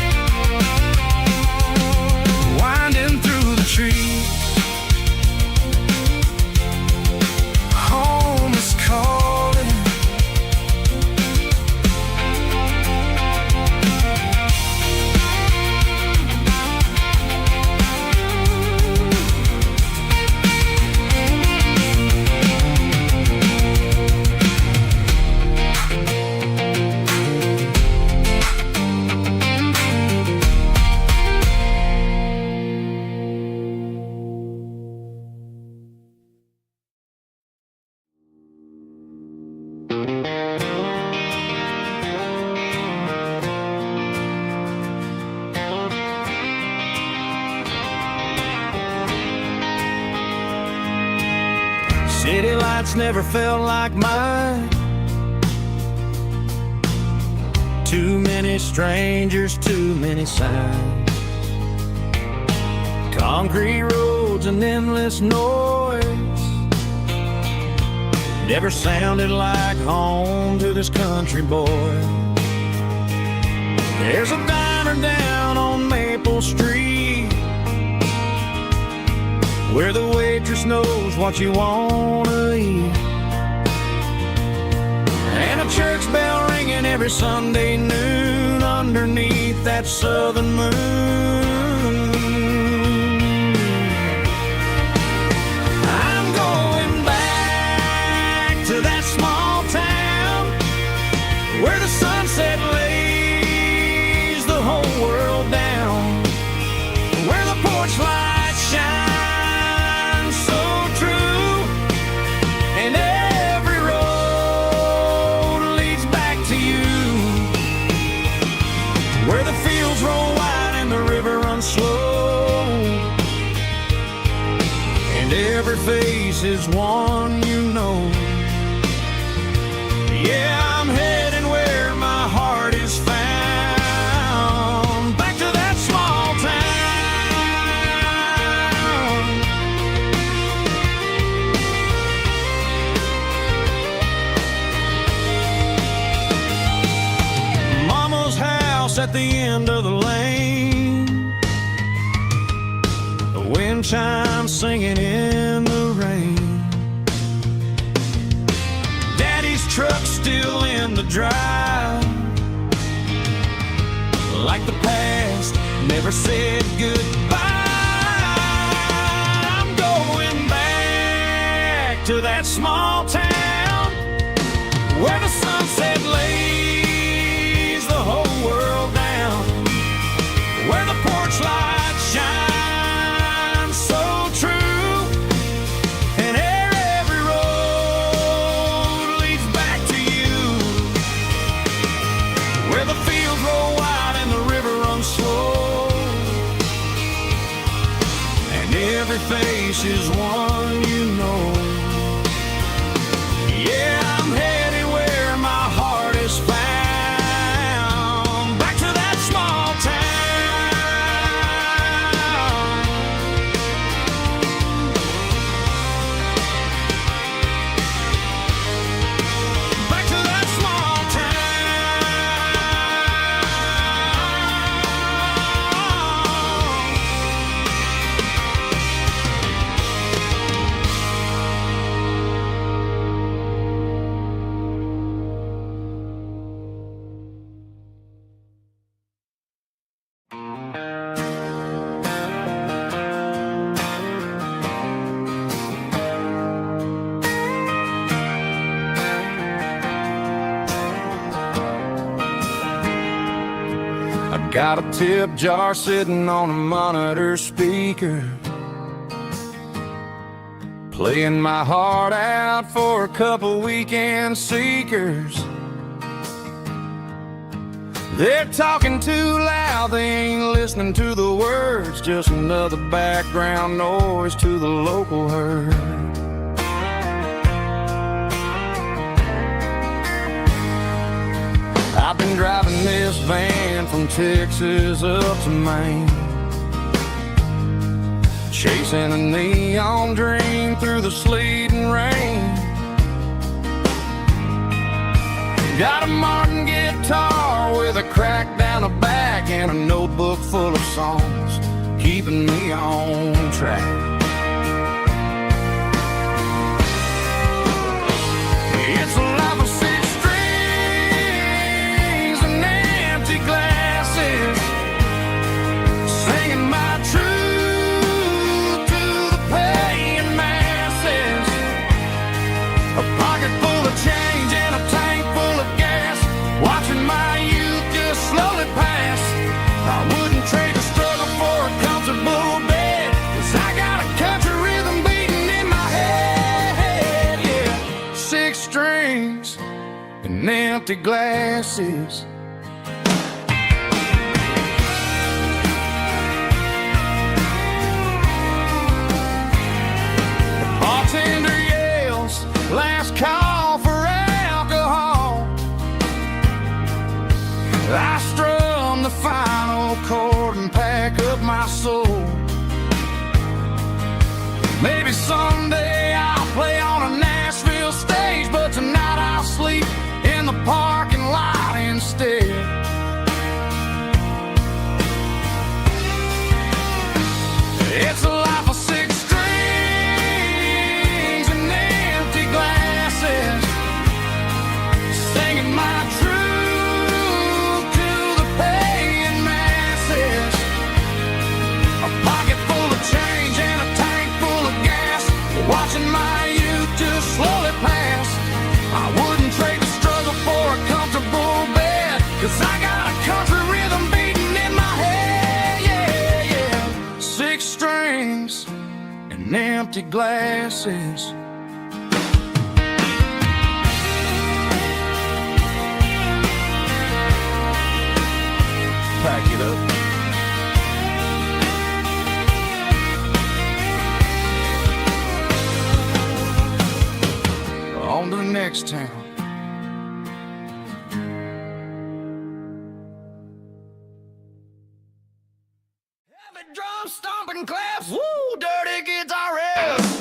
winding through the trees. Home is calling. City lights never felt like mine. Too many strangers, too many signs. Concrete roads and endless noise never sounded like home to this country boy. There's a diner down on Maple Street where the waitress knows what you wanna eat, and a church bell ringing every Sunday noon underneath that southern moon. I'm going back to that small town where the sunset lays the whole world face is one you know. Yeah, I'm heading where my heart is found, back to that small town. Mama's house at the end of the lane, the wind chimes singing in the rain. Daddy's truck still in the drive, like the past never said goodbye. I'm going back to that small town where the sunset lays the whole world down, where the porch lights shine so true, and every road leads back to you, where the fields roll wide and the river runs slow, and every face is one you know. Yeah, I'm headed where my heart is found, back to that small town. Back to that small Got a tip jar sitting on a monitor speaker, playing my heart out for a couple weekend seekers. They're talking too loud, they ain't listening to the words, just another background noise to the local herd. I've been driving this van from Texas up to Maine, chasing a neon dream through the sleet and rain. Got a Martin guitar with a crack down the back and a notebook full of songs, keeping me on track. It's a life of six strings and empty glasses, singing my truth to the paying masses. A pocket full of change and a tank full of gas, watching my youth just slowly pass. I wouldn't trade the struggle for a comfortable bed, 'cause I got a country rhythm beating in my head, yeah. Six strings and empty glasses. The bartender yells, last call for alcohol. I strum the final chord and pack up my soul. Maybe someday I'll play on a Nashville stage, but tonight I'll sleep in the parking lot instead. It's a life of six strings and empty glasses, singing my truth to the paying masses. A pocket full of change and a tank full of gas, watching my youth just slowly pass. I wouldn't trade the struggle for a comfortable bed, 'cause I got a country rhythm beating in my head, yeah, yeah. Six strings and empty glasses. Pack it up. drum stomping claps, woo, dirty guitar riffs.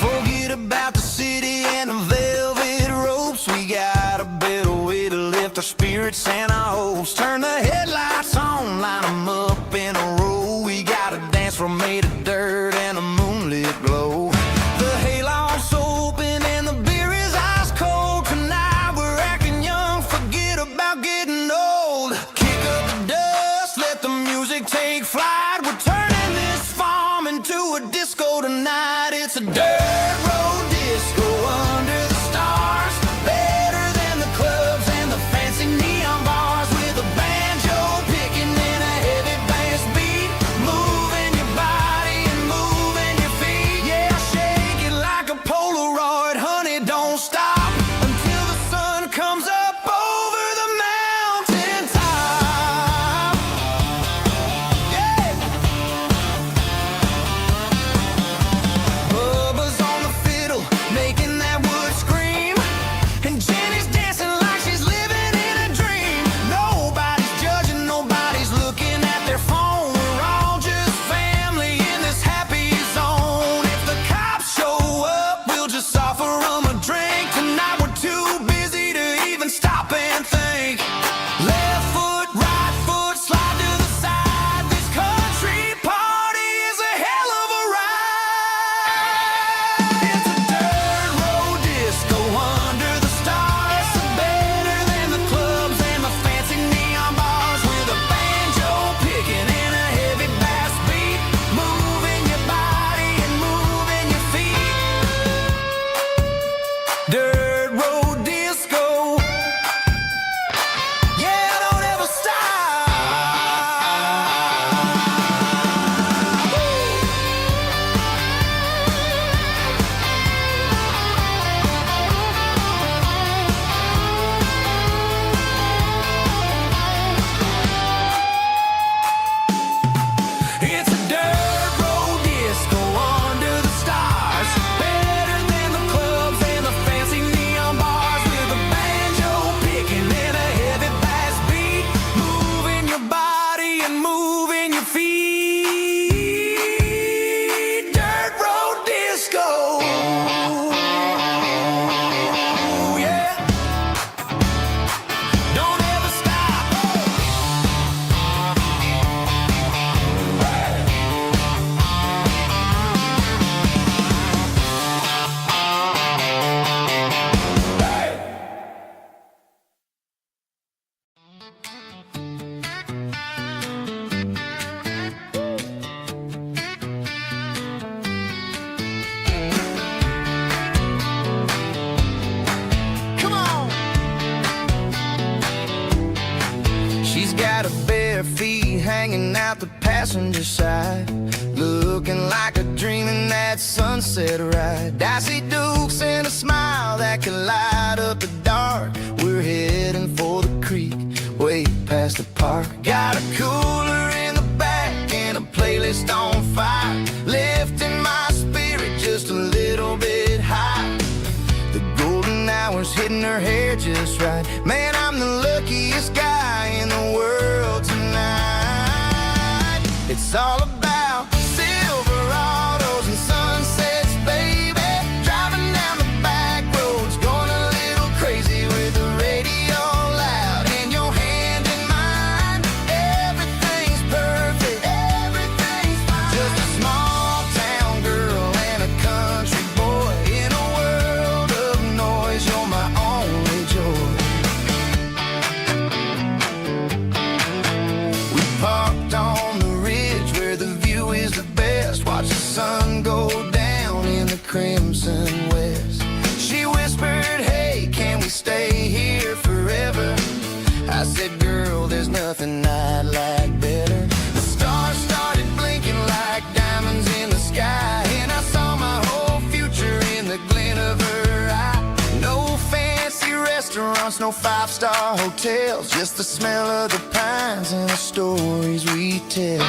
Forget about the city and the velvet ropes. We got a better way to lift our spirits and our hopes. Turn the headlights on, line them up in a row. We got a dance floor made of dirt and a moonlit glow. The hayloft's open and the beer is ice cold. Tonight we're acting young, forget about getting old. Kick up the dust, let the music take flight. We're turning this farm into a disco tonight. It's a dirt road disco under the stars. Better than the clubs and the fancy neon bars. With a banjo picking and a heavy bass beat. Moving your body and moving your feet. Yeah, shake it like a Polaroid, honey, don't stop until the sun comes up over the mountain top. Yeah. Bubba's on the fiddle, making that wood scream. And Jenny's dancing like she's living in a dream. Nobody's judging, nobody's looking at their phone. We're all just family in this happy zone. If the cops show up, we'll just offer them a drink. Tonight we're too busy to even stop and think. Left foot, right foot, slide to the side. This country party is a hell of a ride. It's a dirt road disco under the stars. Better than the clubs and the fancy neon bars. With a banjo picking and a heavy bass beat. Moving your body and moving your feet. Dirt road disco. Yeah, don't ever stop. It's a dirt road disco under the stars. Better than the clubs and the fancy neon bars. With a banjo picking and a heavy bass beat. Moving your body and moving your feet. Dirt road disco. Yeah. Don't ever stop. Come on. She's got her bare feet hanging out the passenger side, looking like a dream in that sunset ride. Dicey dukes and a smile that can light up the dark. We're heading for the creek, way past the park. Got a cooler in the back and a playlist on fire, lifting my spirit just a little bit high. The golden hours hitting her hair just right. Man, I'm the luckiest guy in the world tonight. It's all about Silverados and sunsets, baby. Driving down the back roads, going a little crazy with the radio loud. And your hand in mine, everything's perfect, everything's fine. Just a small town girl and a country boy in a world of noise. You're my only joy. We parked on the ridge where the view is the best. Watch the sun go down in the crimson west. She whispered, hey, can we stay here forever? I said, girl, there's nothing I'd like better. The stars started blinking like diamonds in the sky, and I saw my whole future in the glint of her eye. No fancy restaurants, no five-star hotels, just the smell of the pines and the stories we tell.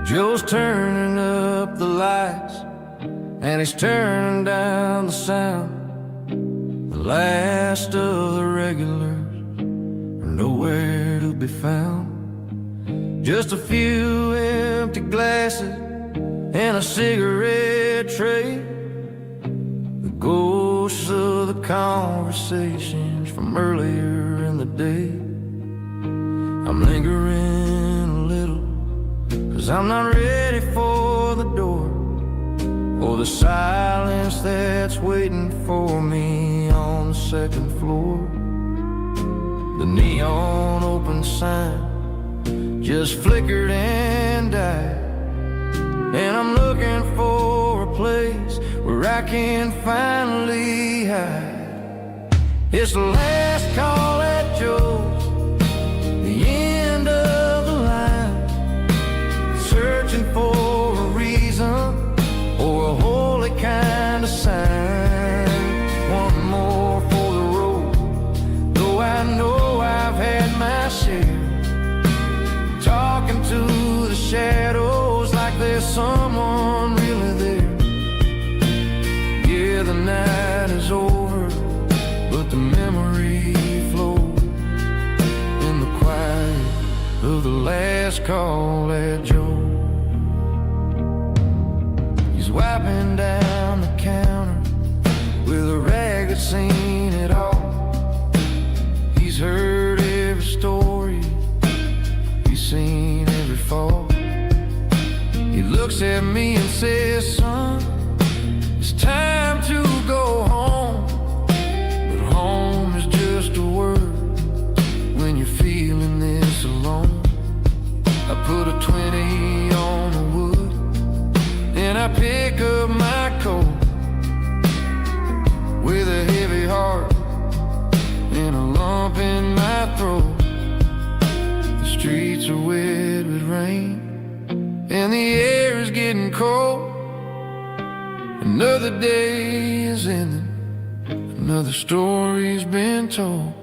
Joe's turning up the lights, and he's turning down the sound. The last of the regulars are nowhere to be found. Just a few empty glasses and a cigarette tray, the ghosts of the conversations from earlier in the day. I'm lingering a little, 'cause I'm not ready for the door, or the silence that's waiting for me on the second floor. The neon open sign just flickered and died, and I'm looking for a place where I can finally hide. It's the last call at Joe's, the end of the line, searching for a reason or a holy kind of sign. One more for the road, though I know I've had my share. Talking to the shadows like there's someone really there. Yeah, the night is over, but the memory flows in the quiet of the last call at Joe. He's wiping down the counter with a rag that's seen it all. He's heard every story, he's seen every fall. He looks at me and says, son, it's time to go home. But home is just a word when you're feeling this alone. I put a 20 on the wood, and I pick up my coat with a heavy heart and a lump in my throat. The streets are wet with rain, and the air is getting cold. Another day is ending, another story's been told.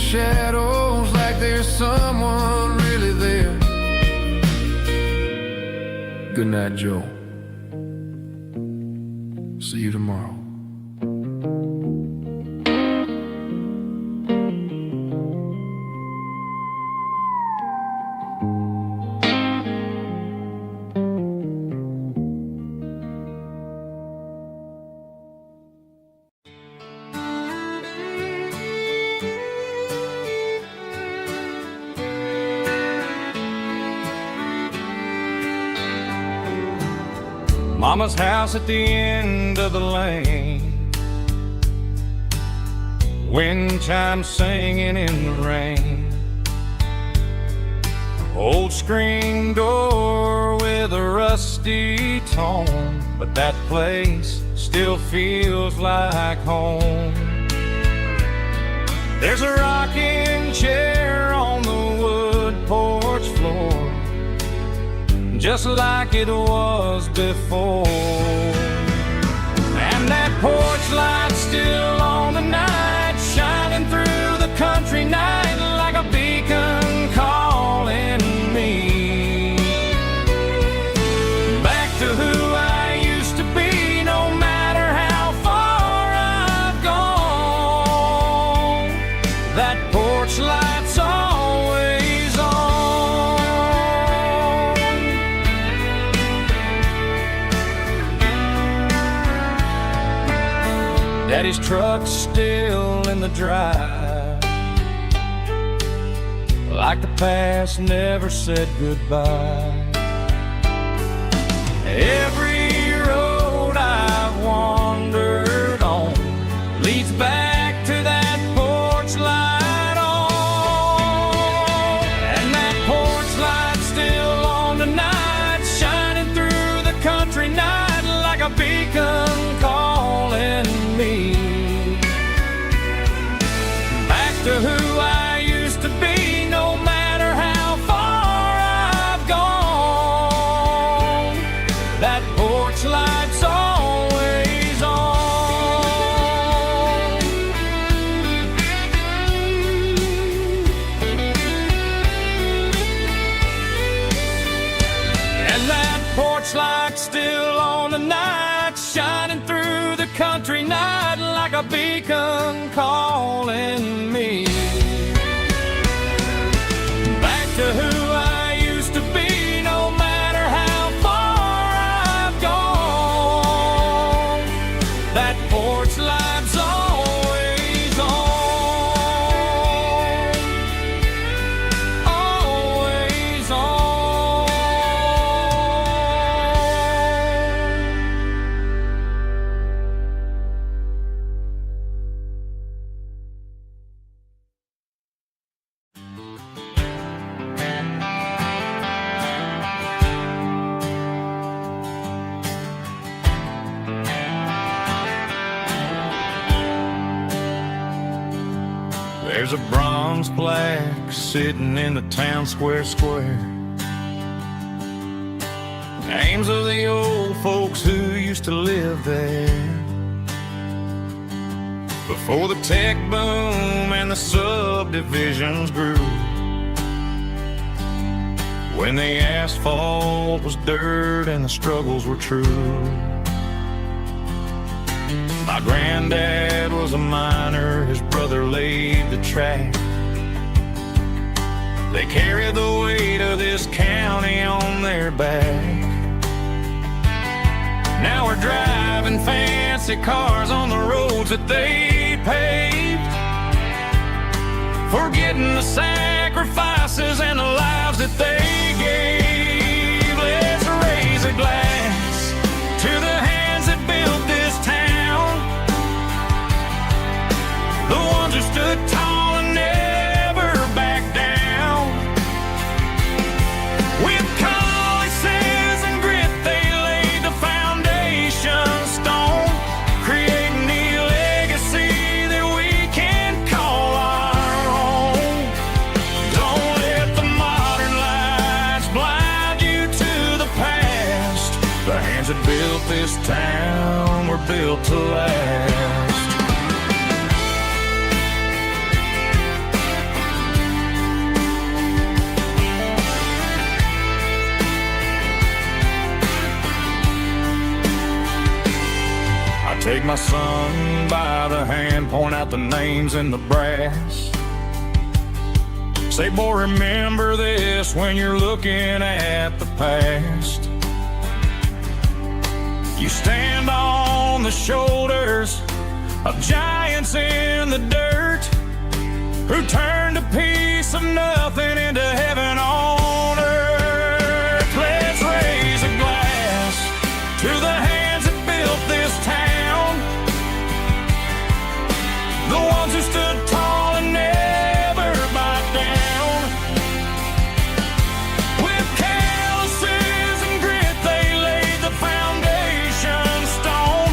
Shadows like there's someone really there. Good night, Joe. See you tomorrow. Mama's house at the end of the lane, wind chimes singing in the rain. Old screen door with a rusty tone, but that place still feels like home. There's a rocking chair on the wood porch floor, just like it was before. And that porch light's still on the night, shining through the country night like a beacon calling me back to who I used to be. No matter how far I've gone, that porch light's always on. Daddy's truck's still in the drive. like the past never said goodbye. Every road I've wandered on leads back to that porch light on. And that porch light's still on tonight, shining through the country night like a beacon calling me back to who I used to be, no matter how far I've gone. That porch light's always on. And that porch light's still on tonight, shining through the country night like a beacon calling me back to who I used to be, no matter how far I've gone. That porch light's always on, always on. There's a bronze plaque sitting in the town square. Names of the old folks who used to live there before the tech boom and the subdivisions grew, when the asphalt was dirt and the struggles were true. My granddad was a miner, his brother laid the track. They carried the weight of this county on their back. Now we're driving fancy cars on the roads that they paved, forgetting the sacrifices and the lives that they gave. Let's raise a glass to the hands that built this town, the ones who stood tall and never backed down. With calluses and grit, they laid the foundation stone, creating the legacy that we can call our own. Don't let the modern lights blind you to the past. The hands that built this town were built to last. Take my son by the hand, point out the names in the brass. Say, boy, remember this when you're looking at the past. You stand on the shoulders of giants in the dirt, who turned a piece of nothing into heaven on earth. Let's raise a glass to the hands that built this town, the ones who stood tall and never backed down. With calluses and grit, they laid the foundation stone,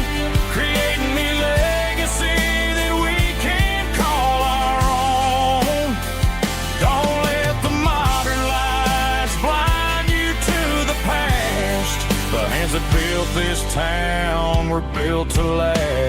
creating the legacy that we can call our own. Don't let the modern lights blind you to the past. The hands that built this town were built to last.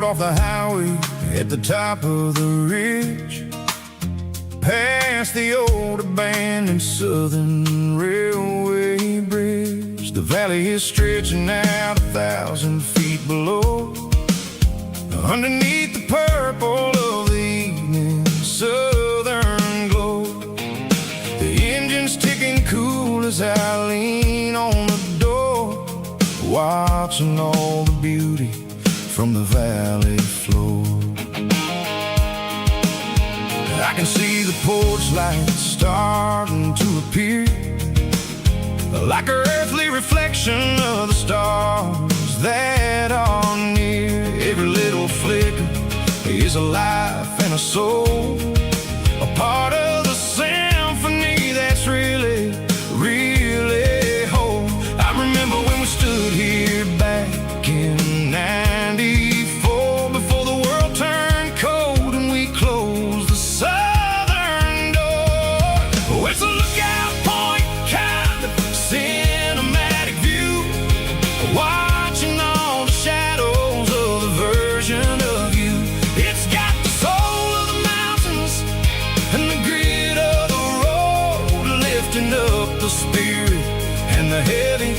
off the highway at the top of the ridge, past the old abandoned Southern Railway bridge. The valley is stretching out 1,000 feet below, underneath the purple of the evening southern glow. The engine's ticking cool as I lean on the door, watching all the beauty from the valley floor. I can see the porch lights starting to appear, like an earthly reflection of the stars that are near. Every little flicker is a life and a soul, a part of the symphony that's really, really whole. I remember when we stood here back in '94, before the world turned cold and we closed the southern door. Oh, it's a lookout point, kind of cinematic view, watching all the shadows of the version of you. It's got the soul of the mountains and the grit of the road, lifting up the spirit and the heavy,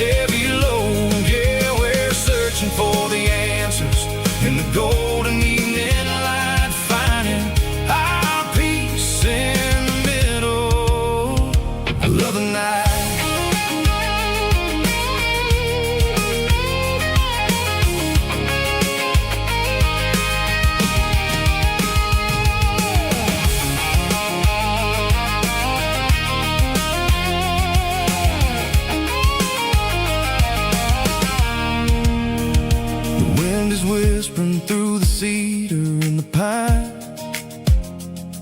heavy load. Yeah, we're searching for the answers in the golden evening light, finding our peace in the middle of the night. The wind is whispering through the cedar and the pine,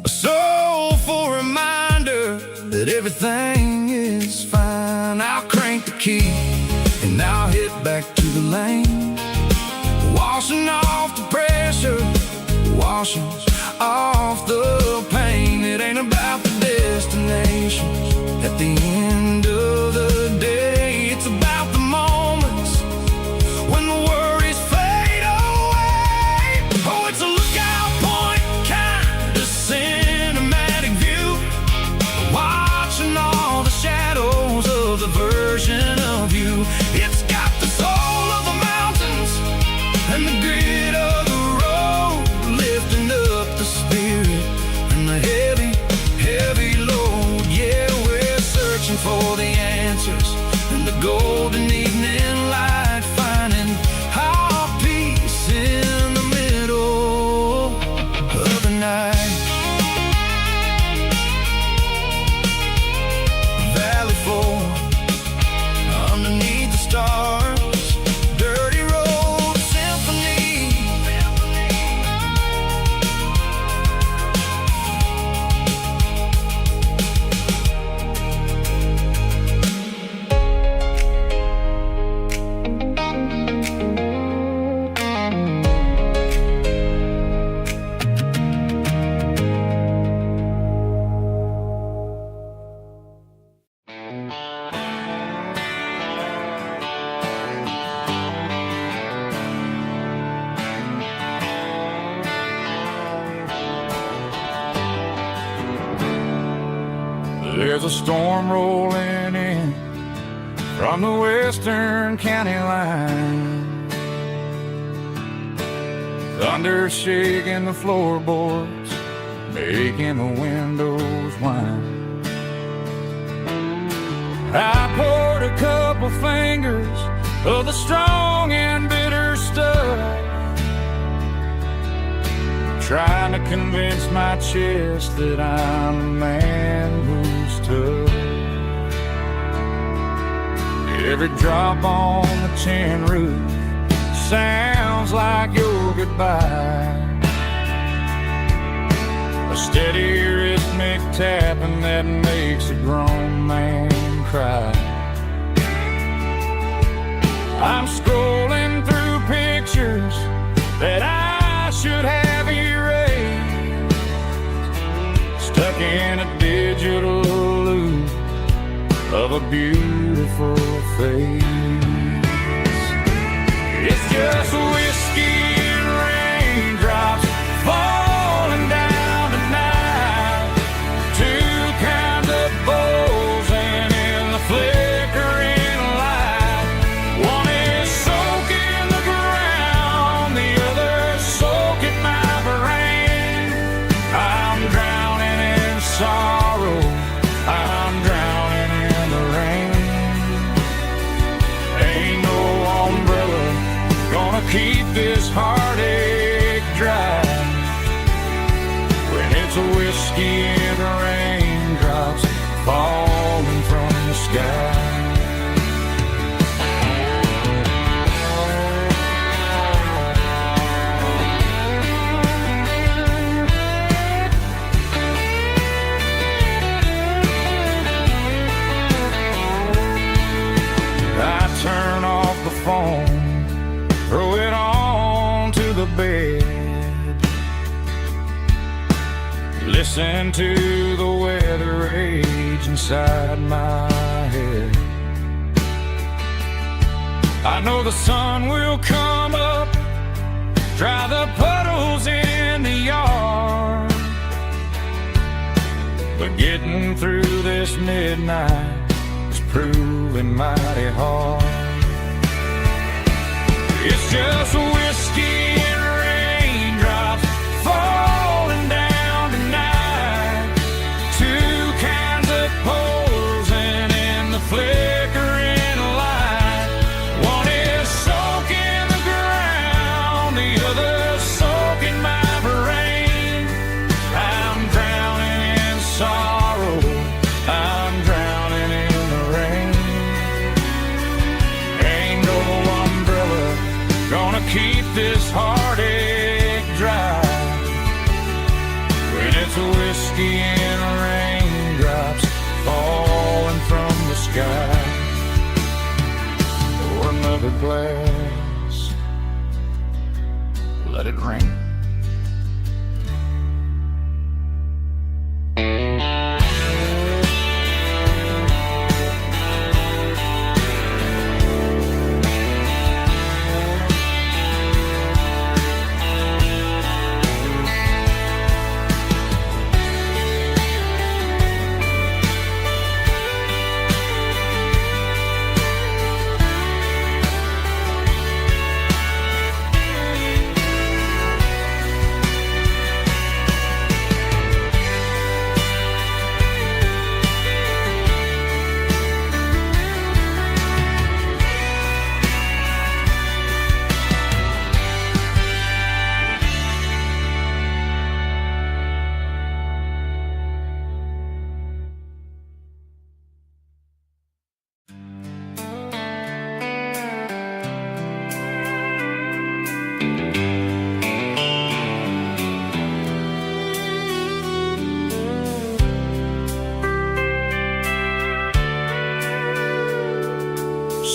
a soulful reminder that everything is fine. I'll crank the key and I'll hit back to the lane, washing off the pressure, washing off the pain. It ain't about the destinations at the end of the day, it's about the moments when the worries fade away. Oh, it's a lookout point, kind of cinematic view, watching all the shadows of the version of you. It's got the soul of the mountains and the grit of the road, lifting up the spirit and the heavy, heavy load. Yeah, we're searching for the answers in the golden evening light, finding our peace in the middle of the night. Valley floor, underneath the stars, dirty road symphony. There's a storm rolling in from the western county line, thunder shaking the floorboards, making the windows whine. I poured a couple fingers of the strong and bitter stuff, trying to convince my chest that I'm a man who's tough. Every drop on the tin roof sounds like your goodbye, a steady rhythmic tapping that makes a grown man cry. I'm scrolling through pictures that I should have erased, stuck in a digital loop of a beautiful face. It's just whiskey and listen to the weather rage inside my head. I know the sun will come up, dry the puddles in the yard, but getting through this midnight is proving mighty hard. It's just whiskey and raindrops falling down tonight, two cans of poison in the flickering light. One is soaking the ground, the other soaking my brain. I'm drowning in sorrow, I'm drowning in the rain. Ain't no umbrella gonna keep this heartache dry when it's whiskey and raindrops falling from the sky. Pour another glass, let it rain.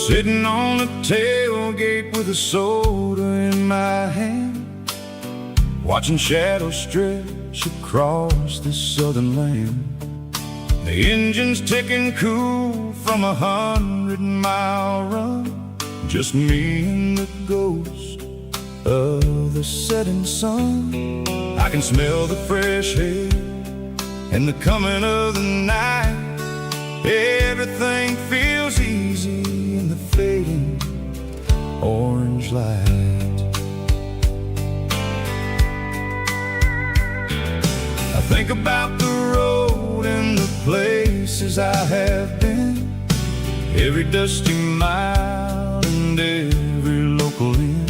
Sitting on the tailgate with a soda in my hand, watching shadows stretch across this southern land. The engine's ticking cool from 100-mile run, just me and the ghost of the setting sun. I can smell the fresh air and the coming of the night. Everything feels easy in the fading orange light. I think about the road and the places I have been, every dusty mile and every local inn.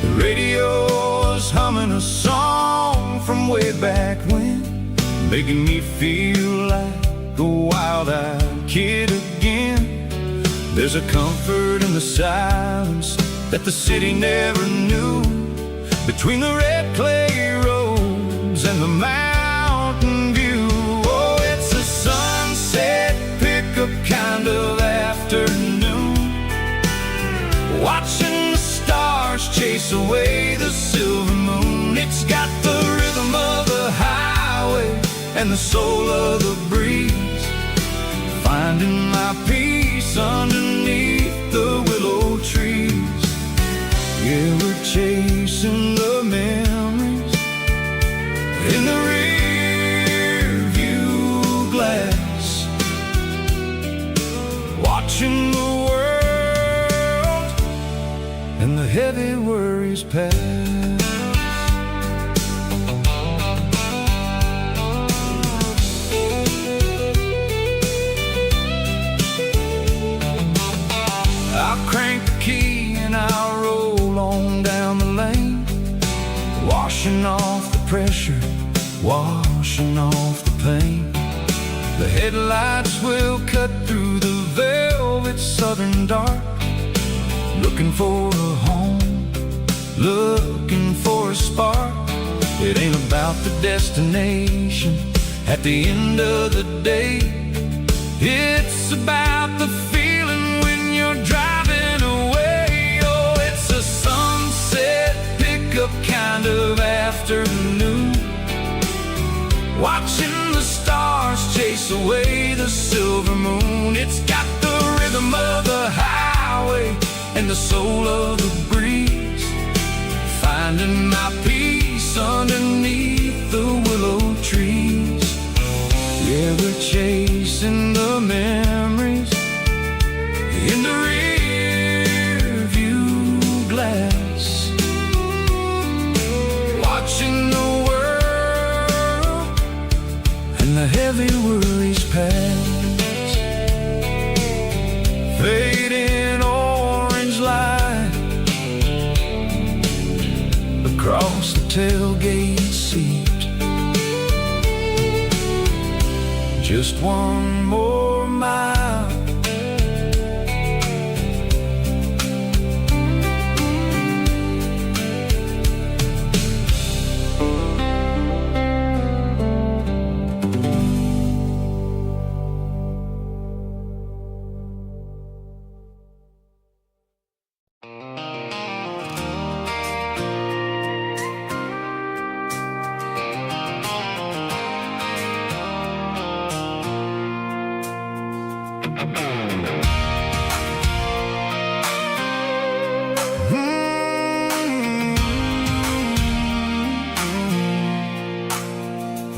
The radio is humming a song from way back when, making me feel like a wild-eyed kid again. There's a comfort in the silence that the city never knew, between the red clay roads and the mountain view. Oh, it's a sunset pickup kind of afternoon, watching the stars chase away the silver moon. It's got the rhythm of the highway and the soul of the breeze, finding my peace underneath the willow trees. Yeah, we're chasing the memories in the rear view glass, watching the world and the heavy worries pass. I'll crank the key and I'll roll on down the lane, washing off the pressure, washing off the pain. The headlights will cut through the velvet southern dark, looking for a home, looking for a spark. It ain't about the destination at the end of the day, it's about the feeling when you're driving away. Oh, it's a sunset pickup kind of afternoon, watching the stars chase away the silver moon. It's got the rhythm of the highway and the soul of the breeze, finding my peace underneath the willow trees. Yeah, we're chasing the memories in the rear view glass, watching the world and the heavy worries pass. Fading orange light across the tailgate seat. Just one more mile,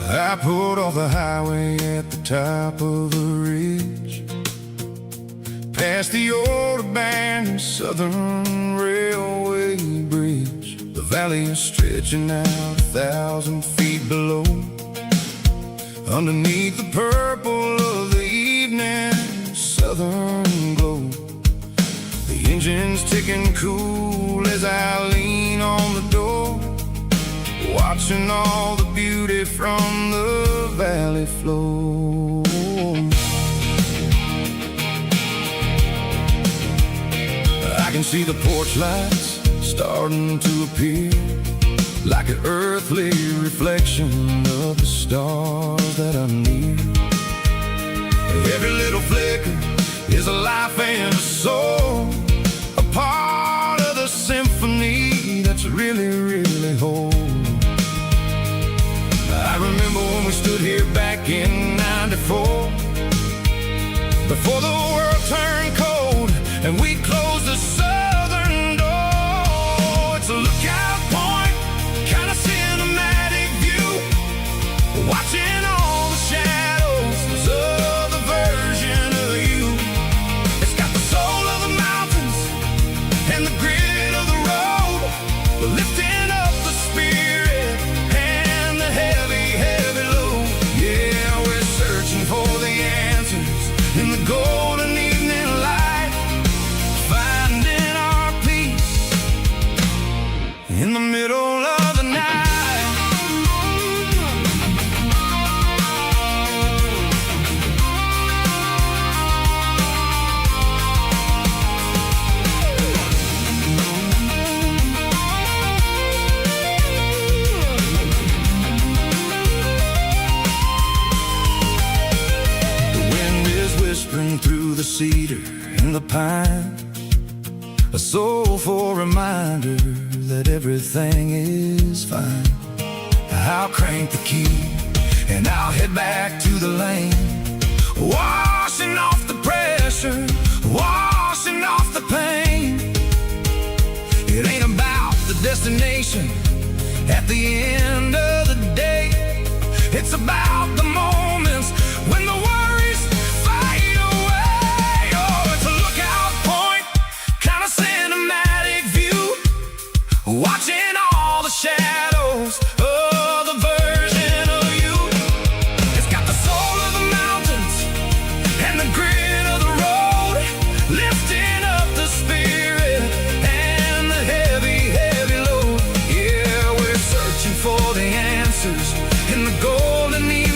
I pulled off the highway at the top of a ridge, past the old abandoned Southern Railway bridge. The valley is stretching out 1,000 feet below, underneath the purple of the evening southern glow. The engine's ticking cool as I lean on the door, watching all the beauty from the valley flow. I can see the porch lights starting to appear, like an earthly reflection of the stars that are near. Every little flicker is a life and a soul, a part of the symphony that's really, really whole. I remember when we stood here back in '94, before the world turned cold and we closed the southern door. It's a lookout point, kind of cinematic view, watching all the shadows of the version of you. It's got the soul of the mountains and the grit of the road, lifting up the spirit and the heavy, heavy load. Yeah, we're searching for the answers in the golden evening light, finding our peace in the middle of the night. Whispering through the cedar and the pine, a soulful reminder that everything is fine. I'll crank the key and I'll head back to the lane, washing off the pressure, washing off the pain. It ain't about the destination at the end of the day, it's about the moments when the worries fade away. Oh, it's a lookout point, kind of cinematic view, watching all the shadows of the version of you. It's got the soul of the mountains and the grit of the road, lifting up the spirit and the heavy, heavy load. Yeah, we're searching for the answers in the golden evening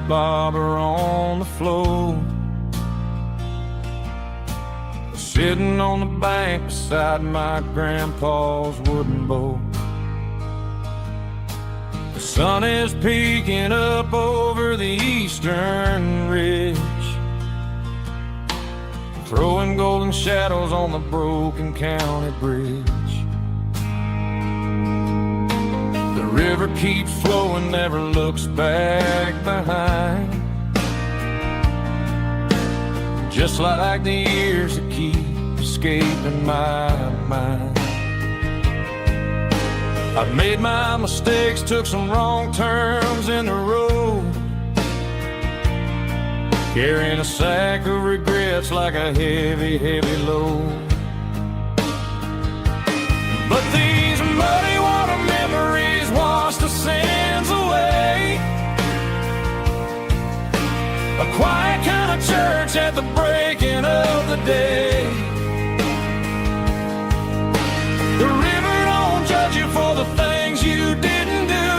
bobber on the floor, sitting on the bank beside my grandpa's wooden boat. The sun is peeking up over the eastern ridge, throwing golden shadows on the broken county bridge. The river keeps flowing, never looks back behind, just like the years that keep escaping my mind. I've made my mistakes, took some wrong turns in the road, carrying a sack of regrets like a heavy, heavy load. But these muddy water memories wash the sins away. A quiet kind of church at the breaking of the day. The river don't judge you for the things you didn't do.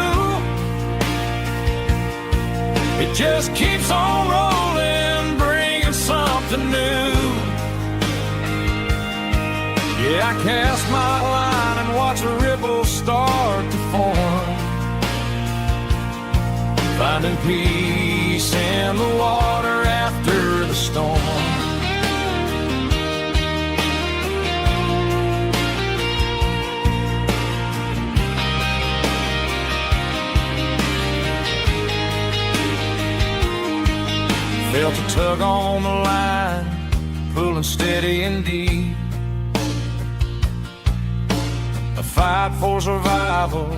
It just keeps on rolling, bringing something new. Yeah, I cast my line and watch the ripples start to form, finding peace in the water after the storm. Felt a tug on the line, pulling steady and deep. A fight for survival,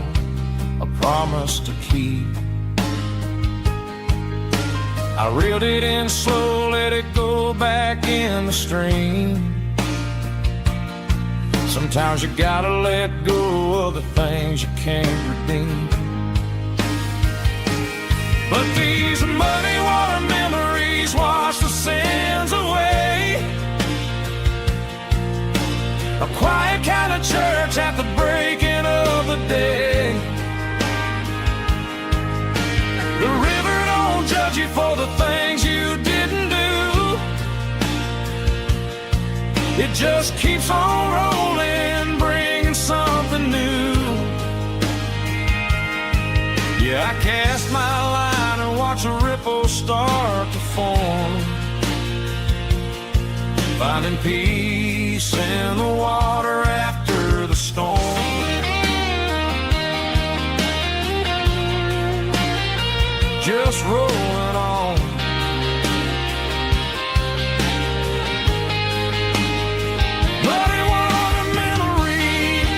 a promise to keep. I reeled it in slow, let it go back in the stream. Sometimes you gotta let go of the things you can't redeem. But these muddy water memories wash the sins away. A quiet kind of church at the breaking of the day. The river don't judge you for the things you didn't do. It just keeps on rolling, bringing something new. Yeah, I cast my line and watch the ripples start to form, finding peace in the water after the storm. Just rolling on. Muddy water memories.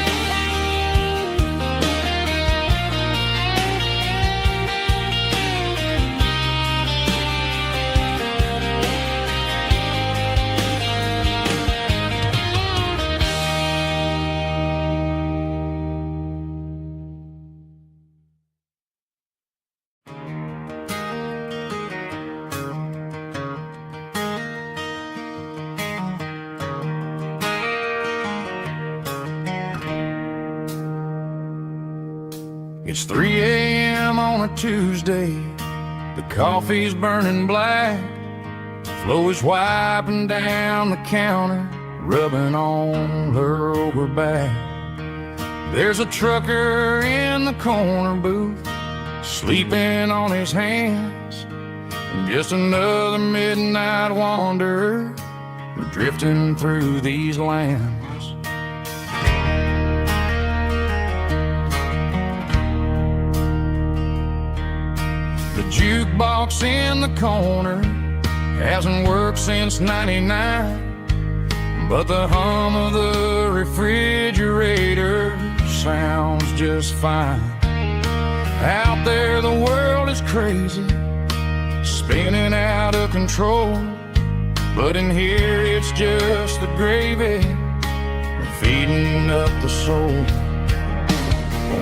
It's 3 a.m. on a Tuesday. The coffee's burning black. Flo is wiping down the counter, rubbing on her over back. There's a trucker in the corner booth, sleeping on his hands. And just another midnight wanderer, drifting through these lands. The jukebox in the corner hasn't worked since '99, but the hum of the refrigerator sounds just fine. Out there the world is crazy, spinning out of control, but in here it's just the gravy feeding up the soul.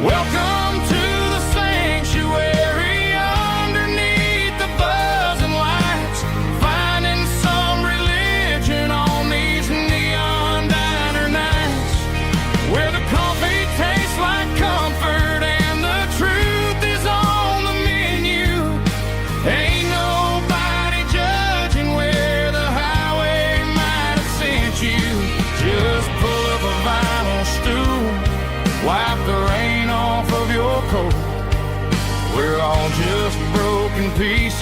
Welcome to the sanctuary underneath the buzzing lights, finding some religion on these neon diner nights, where the coffee tastes like comfort and the truth is on the menu. Ain't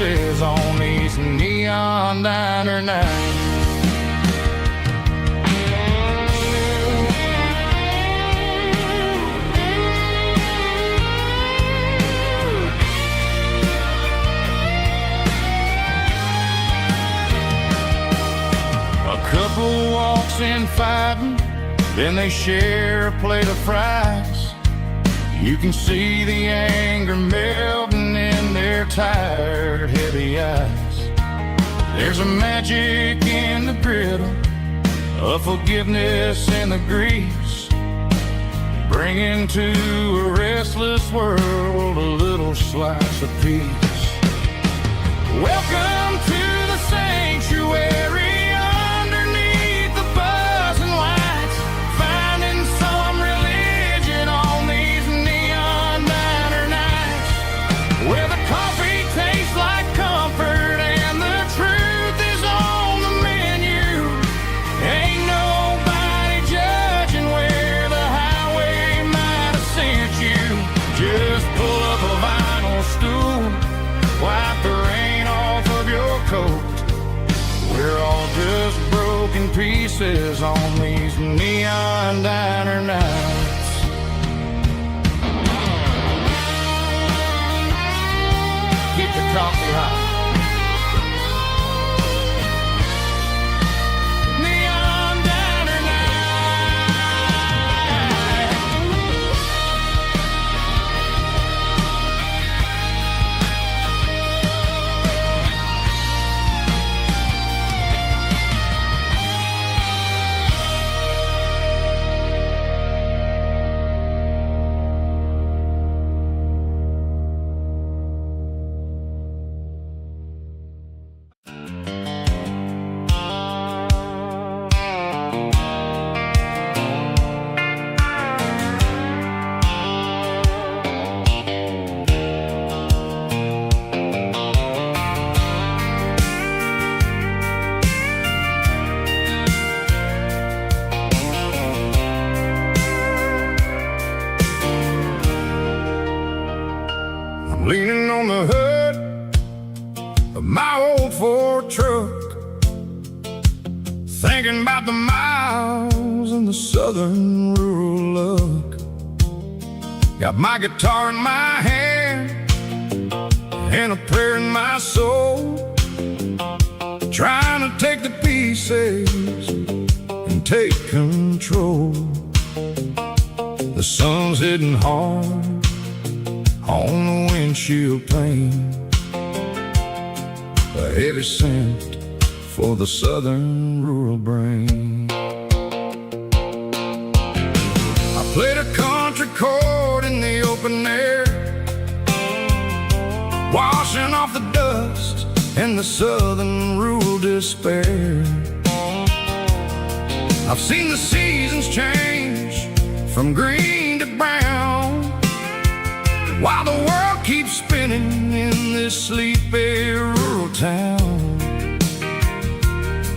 pieces on these neon diner nights. Couple walks in fighting, then they share a plate of fries. You can see the anger melting in their tired, heavy eyes. There's a magic in the griddle, a forgiveness in the grease, bringing to a restless world a little slice of peace. Welcome to the sanctuary. We're all just broken pieces on these neon diner nights. Keep the coffee hot. Leaning on the hood of my old Ford truck, thinking about the miles and the southern rural look. Got my guitar in my hand and a prayer in my soul, trying to take the pieces and take control. The sun's hitting hard on the windshield pane, a heavy scent for the southern rural brain. I played a country chord in the open air, washing off the dust and the southern rural despair. I've seen the seasons change from green to brown, while the world keeps spinning in this sleepy rural town.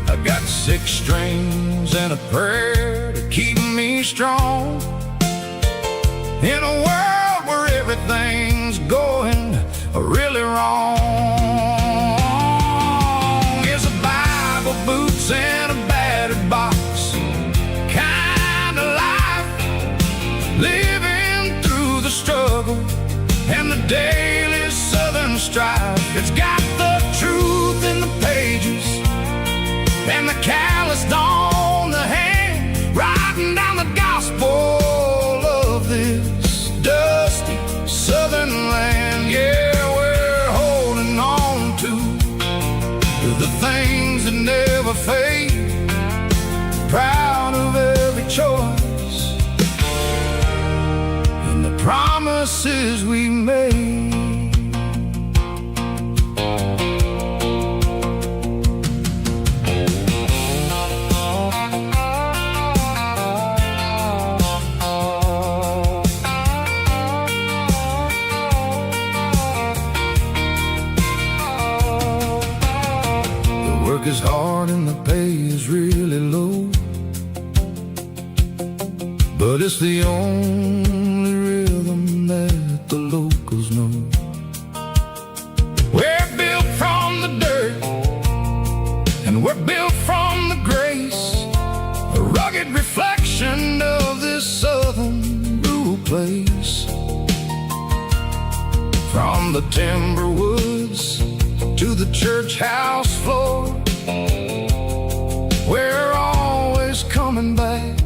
I got 6 strings and a prayer to keep me strong, in a world where everything's going really wrong. Is a Bible, boots, and a battered box kind of life, living through the struggle and the daily southern strife. It's got the truth in the pages and the calloused on the hand, writing down the gospel of this dusty southern land. Yeah, we're holding on to the things that never fade, proud of every choice and the promises we made. The work is hard and the pay is really low, but it's the only rhythm that the locals know. We're built tradition of this southern rural place. From the timber woods to the church house floor, we're always coming back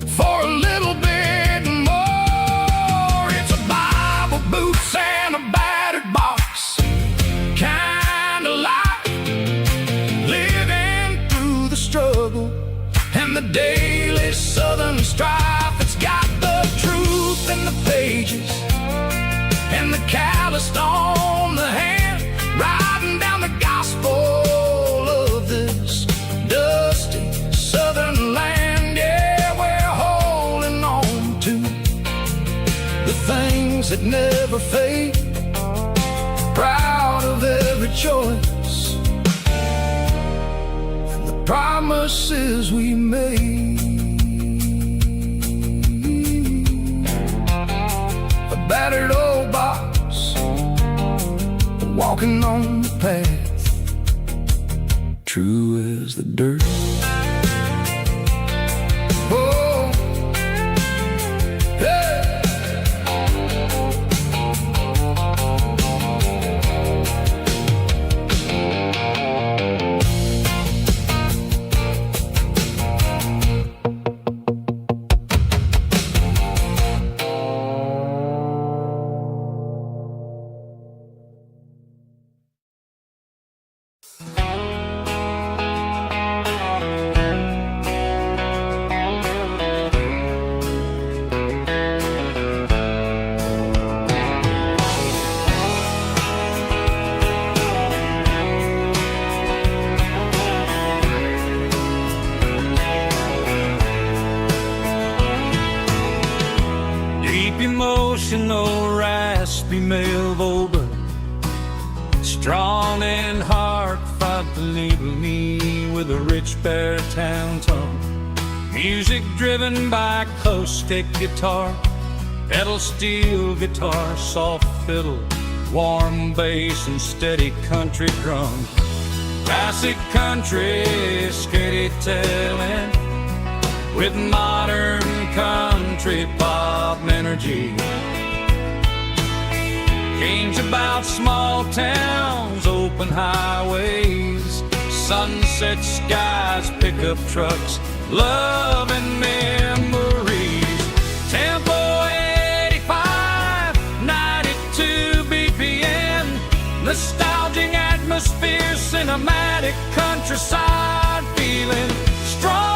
for a little bit more. It's a Bible, boots, and a battered box kind of life, living through the struggle and the daily southern strife. It's got the truth in the pages and the calloused on the hand, riding down the gospel of this dusty southern land. Yeah, we're holding on to the things that never fade, proud of every choice and the promises we made. A battered old box, walking on the path, true as the dirt. Oh, yeah. Emotional, raspy male vulgar, strong and heartfelt, believe me, with a rich baritone tone. Music driven by acoustic guitar, pedal steel guitar, soft fiddle, warm bass, and steady country drums. Classic country, skitty telling, with modern country pop energy. Games about small towns, open highways, sunset skies, pickup trucks, love and memories. Tempo 85, 92 BPM, nostalgic atmosphere, cinematic countryside feeling, strong.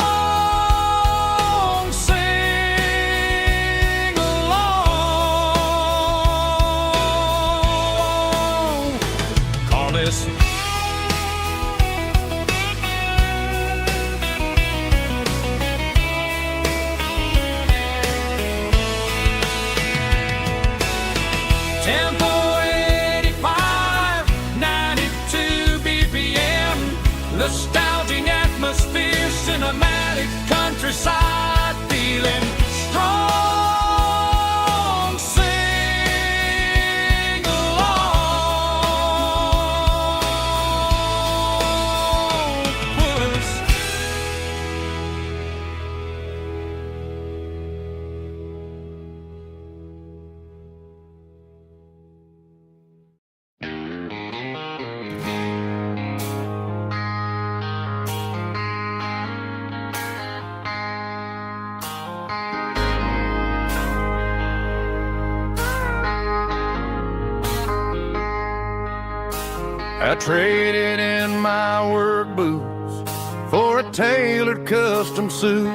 Tempo 85, 92 BPM, nostalgic atmosphere, cinematic countryside feeling, strong, sing along with us. I traded in my work boots for a tailored custom suit.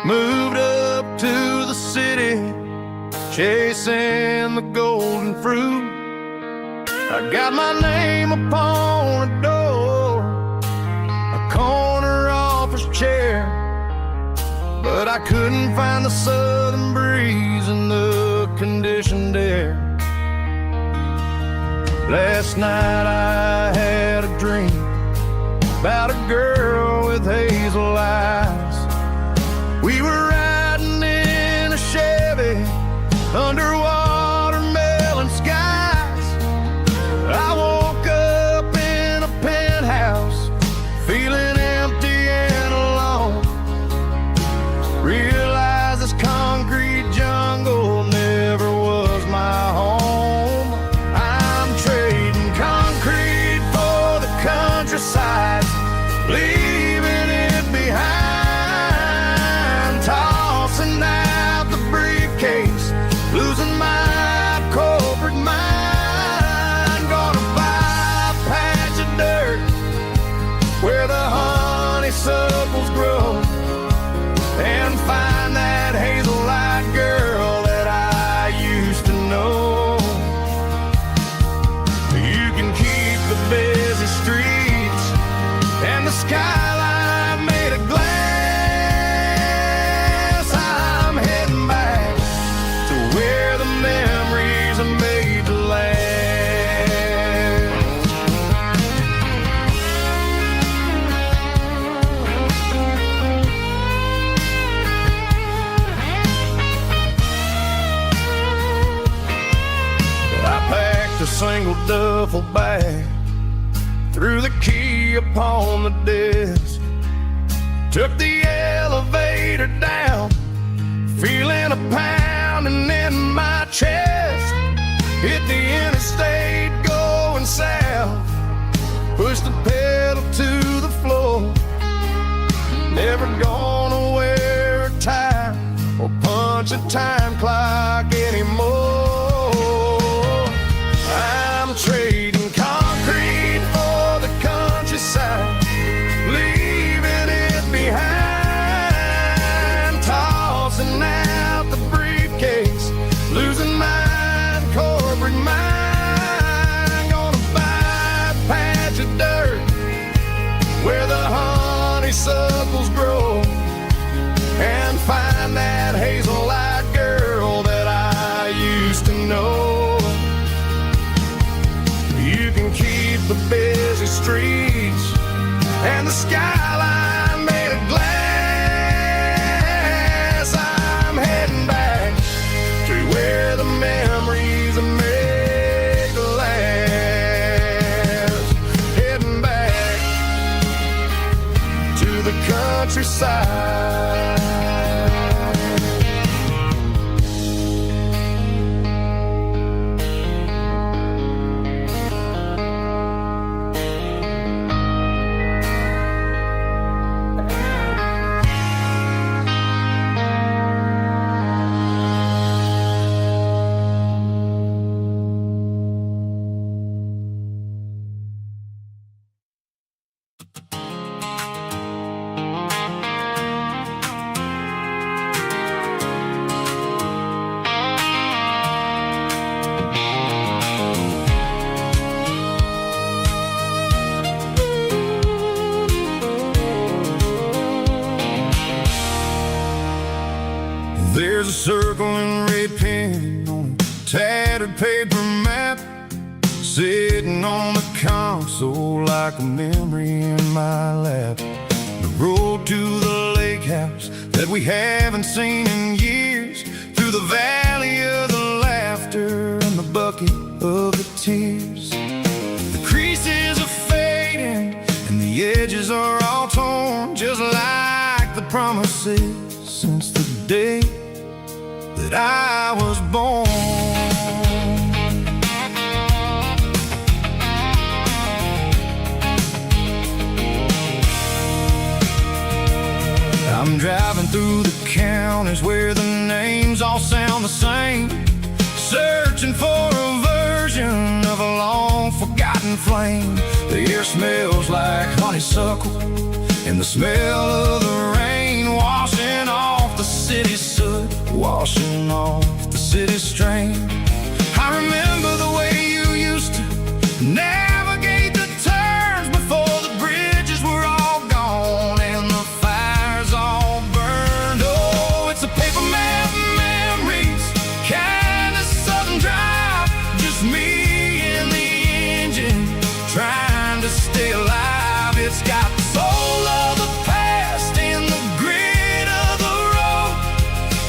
Moved up to the city, chasing the golden fruit. I got my name upon a door, a corner office chair, but I couldn't find the southern breeze in the conditioned air. Last night I had a dream about a girl with hazel eyes. We were riding in a Chevy under watermelon skies. I woke up in a penthouse feeling empty and alone. little duffel bag, threw the key upon the desk, took the elevator down, feeling a pounding in my chest. Hit the interstate going south, pushed the pedal to the floor. Never gonna wear a tie or punch a time clock anymore. I'm trading concrete for the countryside, leaving it behind, tossing out the briefcase, losing my corporate mind. Gonna buy a patch of dirt where the honeysuckles grow, and find that hazel-eyed girl that I used to know. You can keep the busy streets and the skyline made of glass. I'm heading back to where the memories are made to last. Heading back to the countryside. There's a circle in red pen on a tattered paper map, sitting on the console like a memory in my lap. The road to the lake house that we haven't seen in years, through the valley of the laughter and the bucket of the tears. The creases are fading and the edges are all torn, just like the promises since the day that I was born. I'm driving through the counties where the names all sound the same, searching for a version of a long forgotten flame. The air smells like honeysuckle and the smell of the rain washing off the city's soot, washing off the city's strain. I remember the way you used to navigate the turns before the bridges were all gone and the fires all burned. Oh, it's a paper map memories, kind of southern drive, just me and the engine trying to stay alive. It's got the soul of the past and the grit of the road,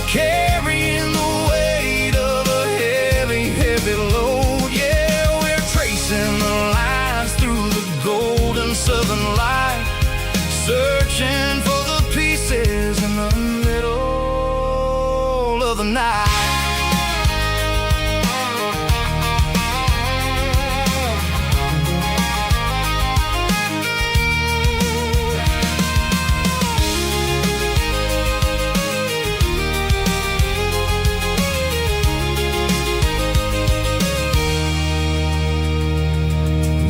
carrying the weight of a heavy, heavy load. Yeah, we're tracing the lines through the golden southern light, searching for the pieces in the middle of the night.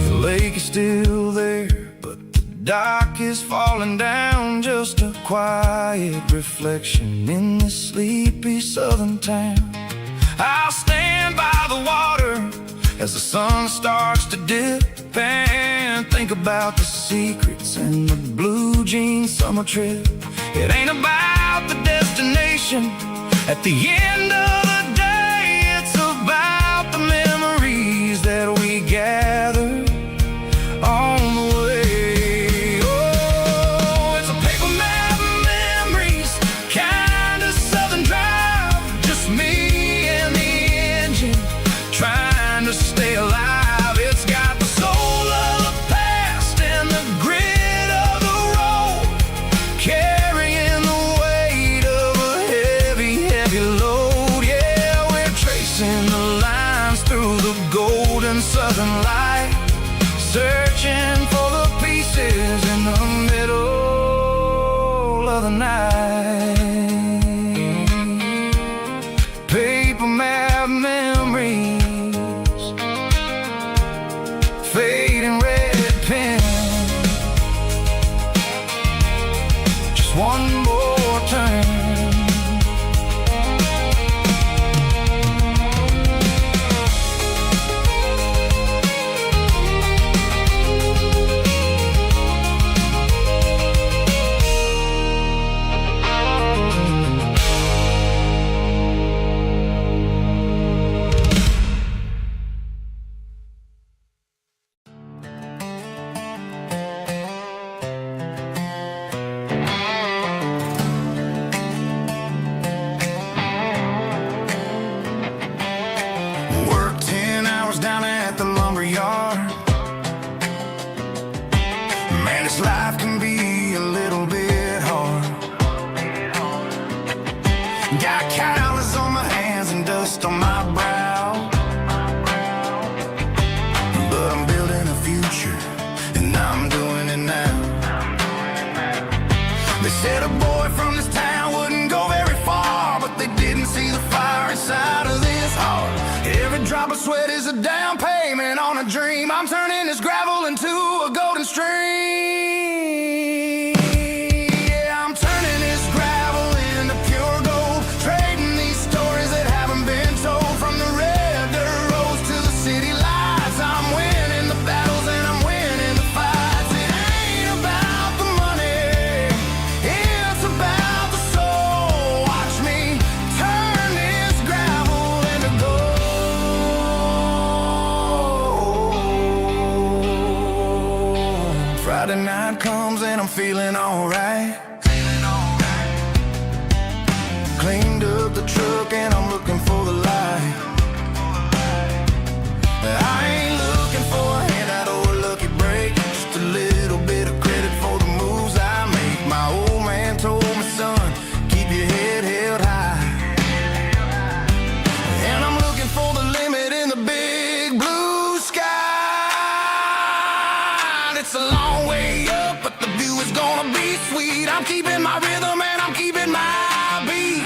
The lake is still there, but the dock is falling down, just a quiet reflection in this sleepy southern town. I'll stand by the water as the sun starts to dip and think about the secrets and the blue jean summer trip. It ain't about the destination at the end of the day, it's about the memories that we gather on the way. Oh, it's a paper map memories, kind of southern drive, just me and the engine trying to stay alive. the night. Paper map memories, fading red pen. Just one more turn. Life can be a little bit hard. Got calluses on my hands and dust on my brow, but I'm building a future and I'm doing it now. They said a boy from this town wouldn't go very far, but they didn't see the fire inside of this heart. Every drop of sweat is a down payment on a dream. I'm turning this gravel into a golden stream. Friday night comes and I'm feeling alright. Cleaned up the truck and I'm looking for the light. I ain't looking for a handout or a lucky break, just a little bit of credit for the moves I make. My old man told me, son, keep your head held high. And I'm looking for the limit in the big blue sky. It's a long way up, but the view is gonna be sweet. I'm keeping my rhythm and I'm keeping my beat.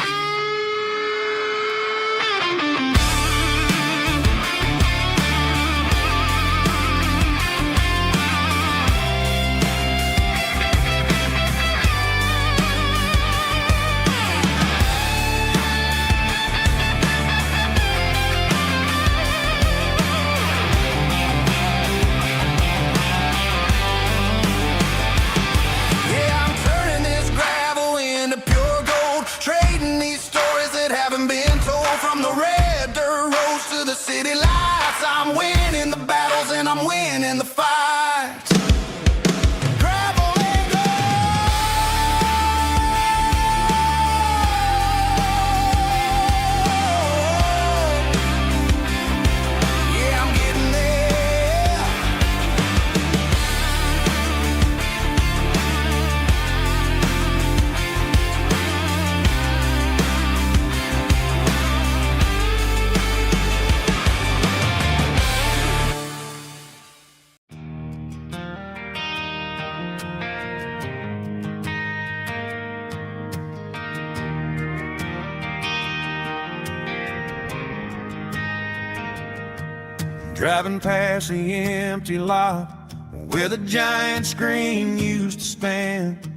From the red dirt roads to the city lights, I'm winning the battles and I'm winning the fights. Gravel and gold. Yeah, I'm getting there. Driving past the empty lot where the giant screen used to stand.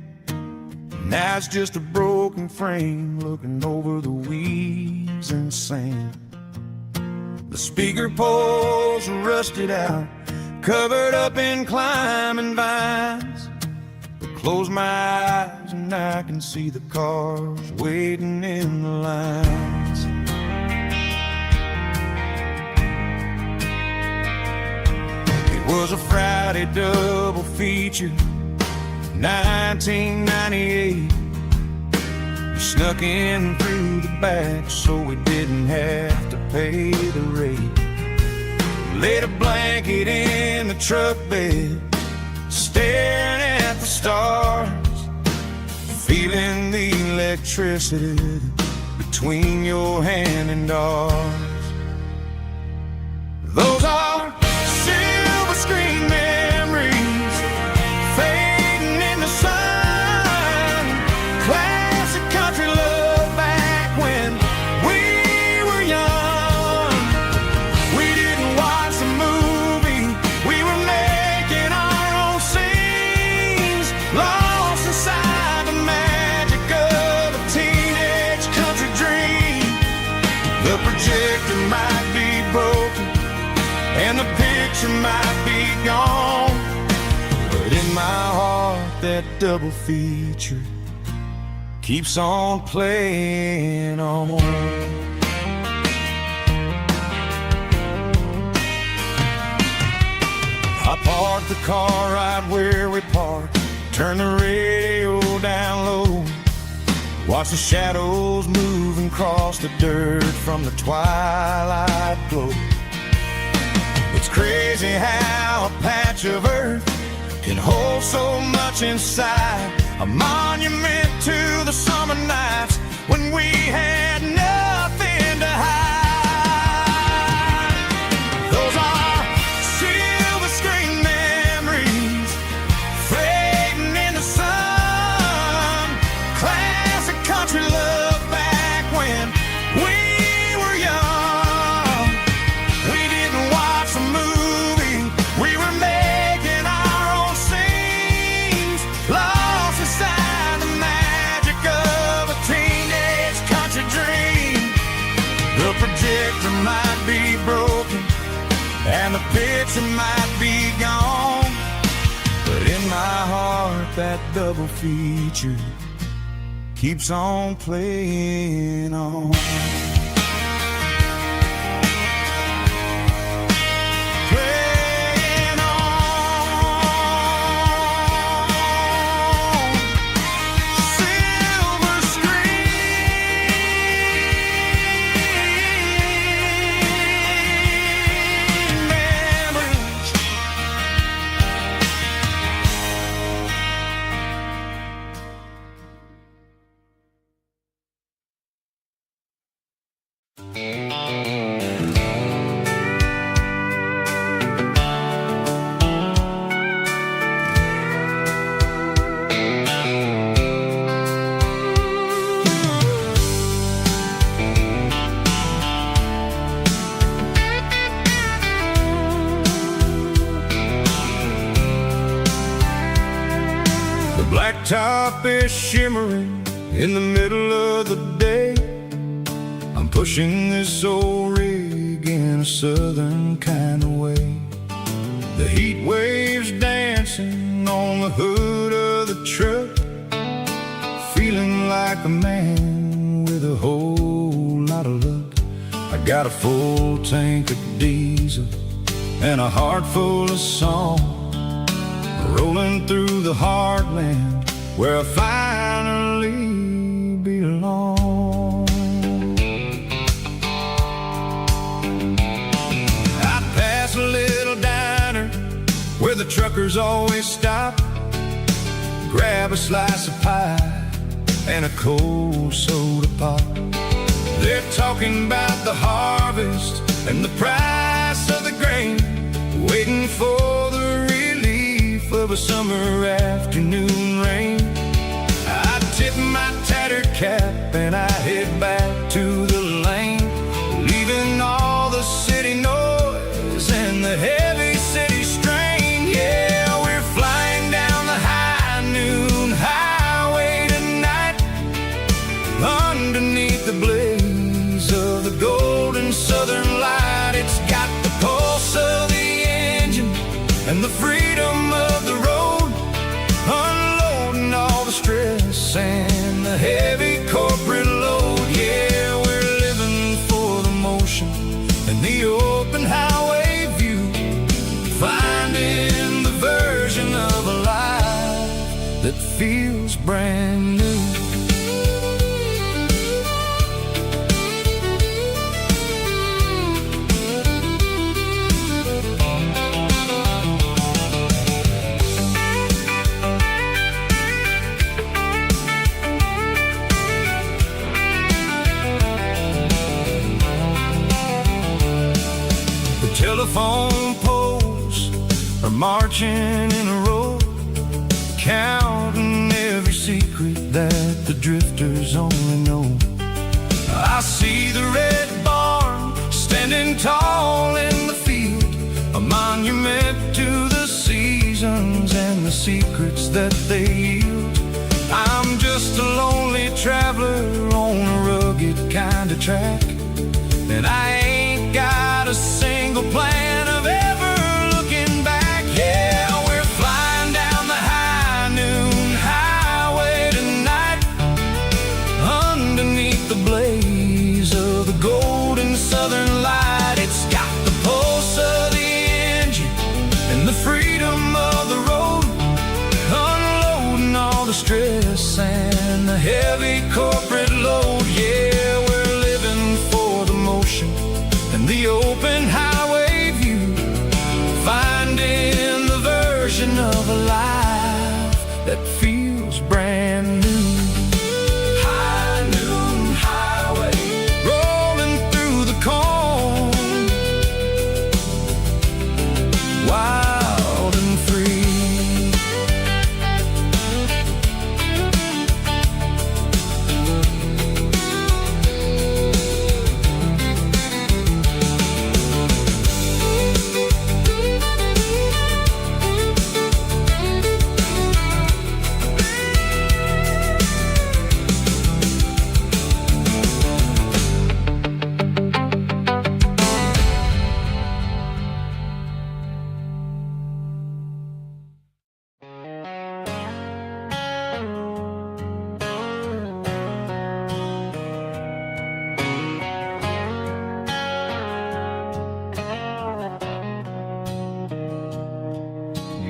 Now it's just a broken frame looking over the weeds and sand. The speaker poles are rusted out, covered up in climbing vines. I close my eyes and I can see the cars waiting in the lines. Was a Friday double feature, 1998. We snuck in through the back so we didn't have to pay the rate. Laid a blanket in the truck bed, staring at the stars, feeling the electricity between your hand and ours. Those are screen memories fading in the sun. The projector might be broken and the picture might be gone, but in my heart that double feature keeps on playing on. I parked the car right where we parked, turn the radio down low, watch the shadows moving across the dirt from the twilight glow. It's crazy how a patch of earth can hold so much inside, a monument to the summer nights when we had nothing to hide. Those are silver screen memories fading in the sun, classic country love back when we were young. We didn't watch a movie, we were making our own scenes, lost inside the magic of a teenage country dream. The projector might be broken and the picture might be gone, but in my heart that double feature keeps on playing on. Playing on. Silver screen memories. The blacktop is shimmering in the middle of the day. I'm pushing this old rig in a southern kind of way. The heat waves dancing on the hood of the truck, feeling like a man with a whole lot of luck. I got a full tank of diesel and a heart full of song, rolling through the heartland where I finally belong. I pass a little diner where the truckers always stop, grab a slice of pie and a cold soda pop. They're talking about the harvest and the price of the grain, waiting for the relief of a summer afternoon rain. I tip my tattered cap and I head back to the lane, leaving all the city noise and the heavy city strain. Yeah, we're flying down the high noon highway tonight, underneath the blaze of the golden southern light. It's got the pulse of the engine and the freedom of the road, unloading all the stress and the heavy corporate load. Yeah, we're living for the motion and the open highway view, finding the version of a life that feels brand new. Telephone poles are marching in a row, counting every secret that the drifters only know. I see the red barn standing tall in the field, a monument to the seasons and the secrets that they yield. I'm just a lonely traveler on a rugged kind of track,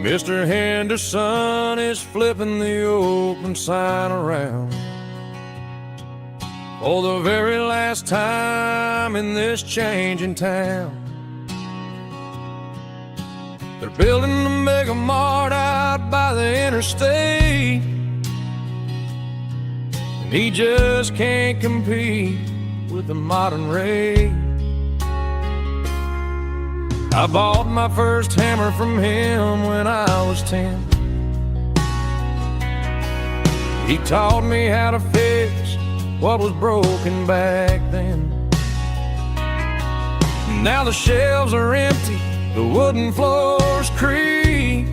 Mr. Henderson is flipping the open sign around for the very last time in this changing town. They're building a mega mart out by the interstate, and he just can't compete with the modern rate. I bought my first hammer from him when I was 10. He taught me how to fix what was broken back then. Now the shelves are empty, the wooden floors creak,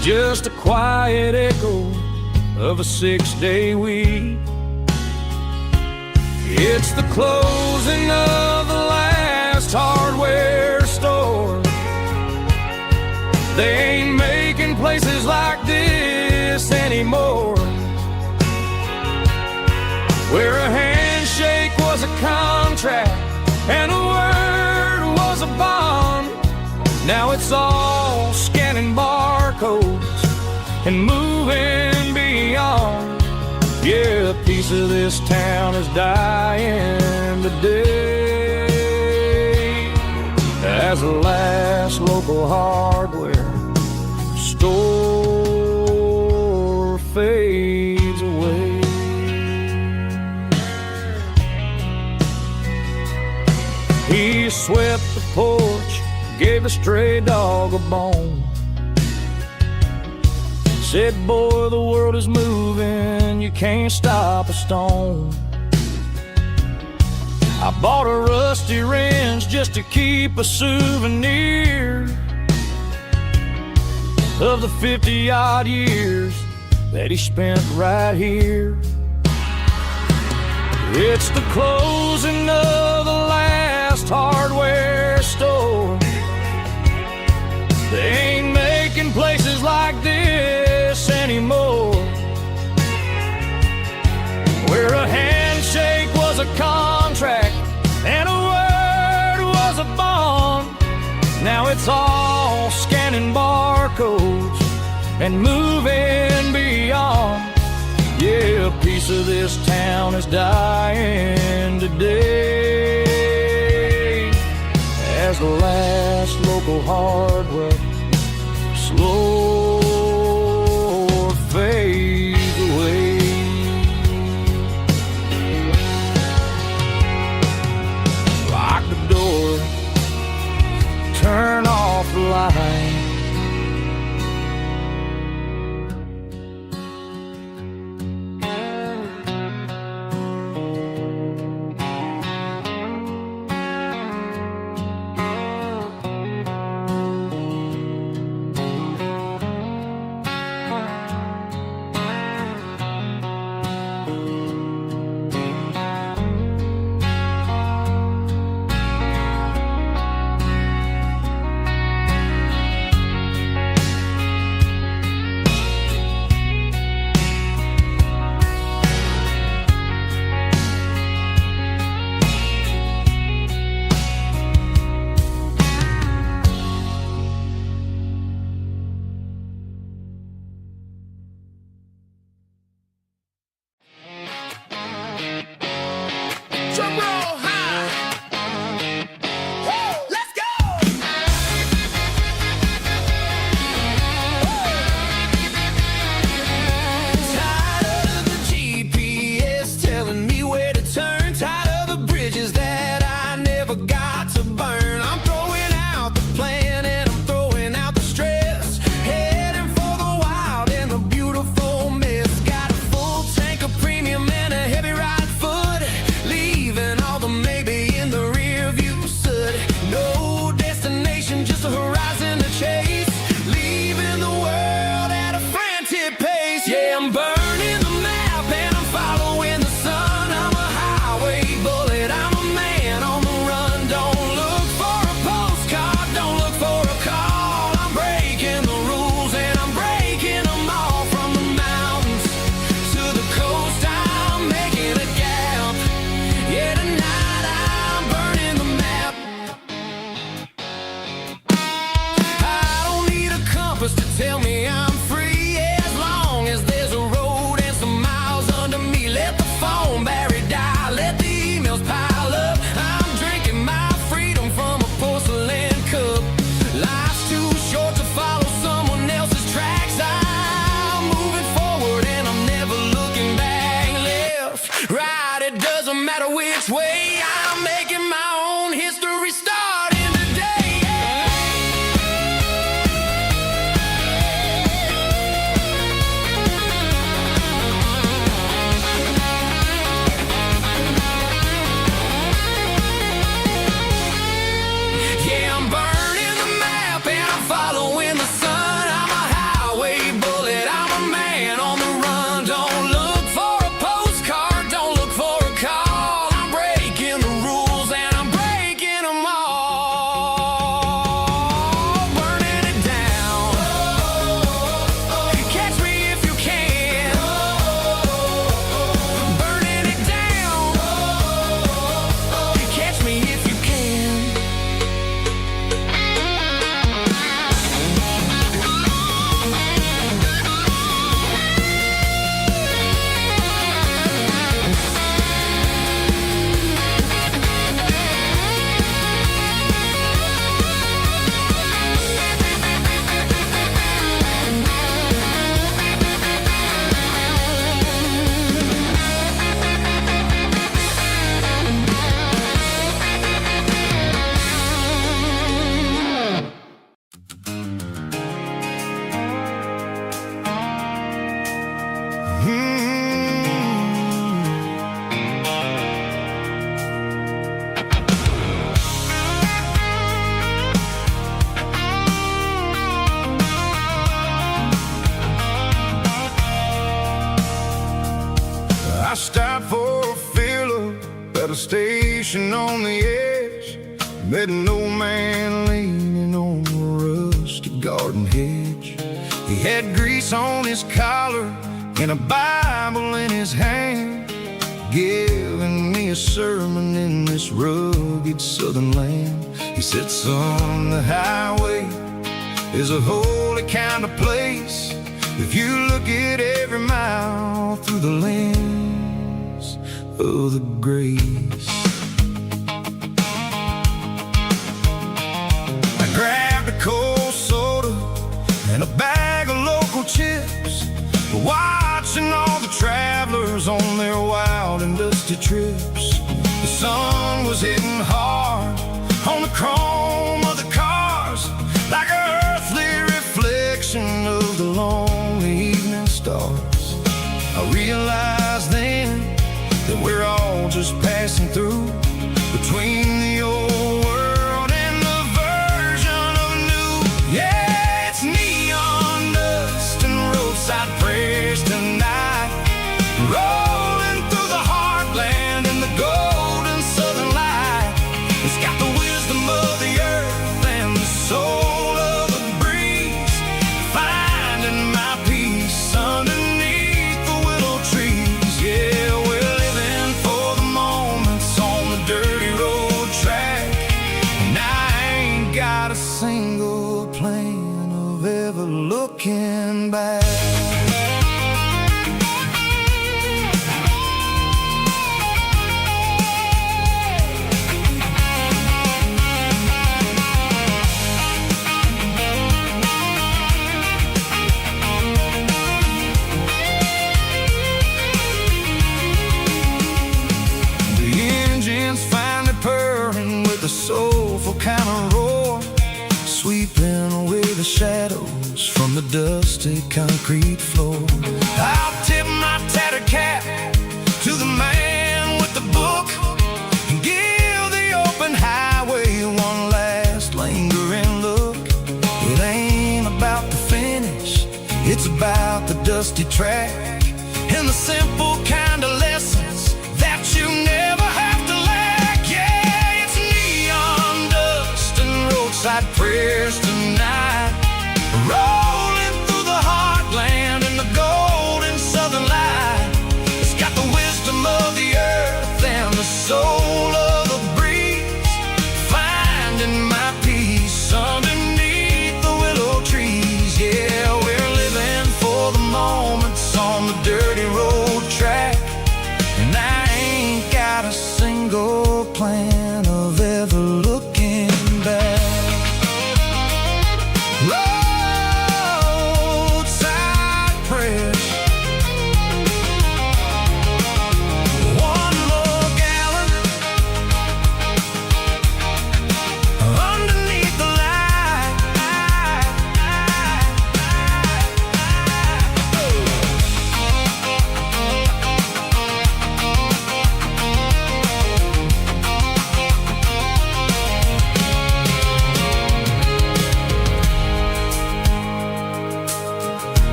just a quiet echo of a 6-day week. It's the closing of the last hardware store. They ain't making places like this anymore, where a handshake was a contract and a word was a bond. Now it's all scanning barcodes and moving beyond. Yeah, a piece of this town is dying today as the last local hardware store fades away. He swept the porch, gave the stray dog a bone, said, boy, the world is moving, you can't stop a stone. I bought a rusty wrench just to keep a souvenir of the 50-odd years that he spent right here. It's the closing of the last hardware store. They ain't making places like this anymore, where a handshake was a contract and a word was a bond. Now it's all scanning barcodes and moving beyond. Yeah, a piece of this town is dying today as the last local hardware slow fades away. Lock the door, turn off the light. Drum roll high. Woo, let's go. Tired of the GPS telling me where to turn. Tired of the bridges that I never got to burn. I'm throwing out the plan and I'm throwing out the stress. Heading for the wild and the beautiful mess. Got a full tank of premium and a heavy right foot. Leaving all the maybe in the rear view soot. No destination, just a horizon to chase. Leaving the world at a frantic pace. Yeah, I'm burning the map and I'm following the sun. I'm a highway bullet, I'm a man on the run. Don't look for a postcard, don't look for a call. I'm breaking the rules and I'm breaking them all. From the mountains to the coast, I'm making a gap. Yeah, tonight I'm burning the map. I I stopped for a fill-up at a station on the edge. Met an old man leaning on a rusty garden hedge. He had grease on his collar and a Bible in his hand, giving me a sermon in this rugged southern land. He said, son, the highway is a holy kind of place if you look at every mile through the lens of the grace. I grabbed a cold soda and a bag of local chips, watching all the travelers on their wild and dusty trips. The sun was hitting hard on the chrome of the cars, like an earthly reflection of the lonely evening stars. I realized then that we're all just passing through, between the old world and the version of new. Yeah, it's neon dust and roadside prayers tonight, rolling through the heartland in the golden southern light. It's got the wisdom of the earth and the soul of the breeze, finding my peace underneath the willow trees. Yeah, we're living for the moments on the dirty road track, and I ain't got a single plan of ever looking back. The soulful kind of roar, sweeping away the shadows from the dusty concrete floor. I'll tip my tattered cap to the man with the book and give the open highway one last lingering look. It ain't about the finish, it's about the dusty track and the simple kind of lessons that you never have to lack. Yeah, it's neon dust and roadside prayers tonight, rolling through the heartland in the golden southern light. It's got the wisdom of the earth and the soul of the breeze, finding my peace underneath the willow trees. Yeah, we're living for the moments on the dirty road track, and I ain't got a single plan of ever looking back. Roadside prayers, one more gallon underneath the light.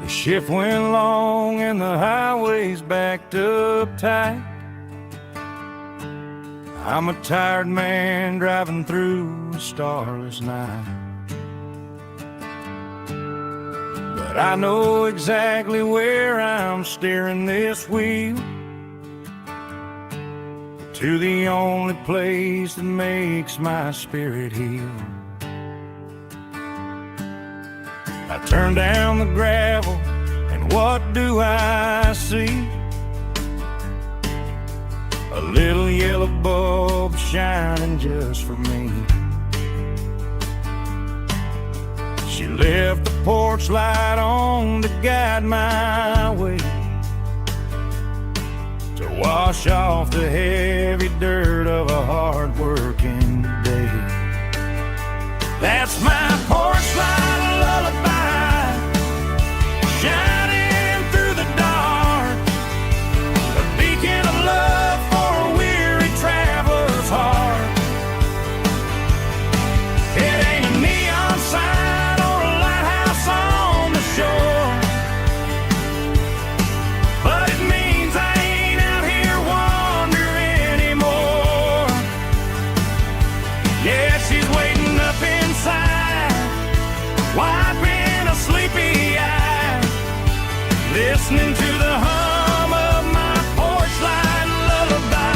The shift went long and the highway's backed up tight. I'm a tired man driving through a starless night, but I know exactly where I'm steering this wheel, to the only place that makes my spirit heal. I turn down the gravel, and what do I see? A little yellow bulb shining just for me. She left the porch light on to guide my way, to wash wash off the heavy dirt of a hard-working day. That's my porch light lullaby, shining through the dark, a beacon of love for a weary traveler's heart. It ain't a neon sign or a lighthouse on the shore, but it means I ain't out here wandering anymore. Yeah, she's waiting up inside, wiping a sleepy eye, listening to the hum of my porch light lullaby.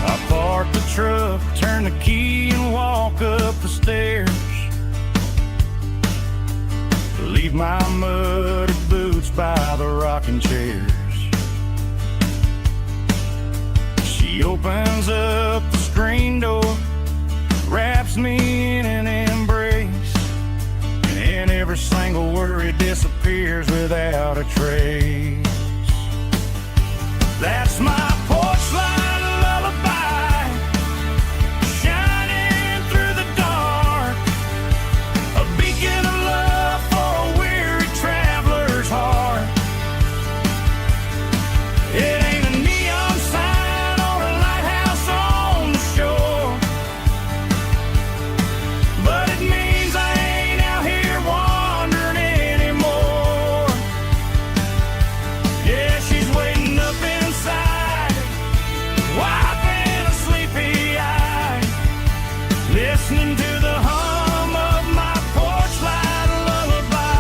I park the truck, turn the key and walk up the stairs, leave my muddy boots by the rocking chairs. She opens up the screen door, wraps me in an embrace, and every single worry disappears without a trace. That's my porch light lullaby, shining through the dark, a beacon of love for a weary traveler's heart. It ain't a neon sign or a lighthouse on the shore, but it means I ain't out here wandering anymore. Yeah, she's waiting up inside, wiping a sleepy eye, listening to the hum of my porch light lullaby.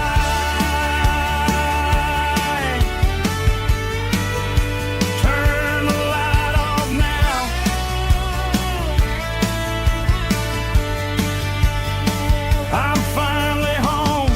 Turn the light off now, I'm finally home.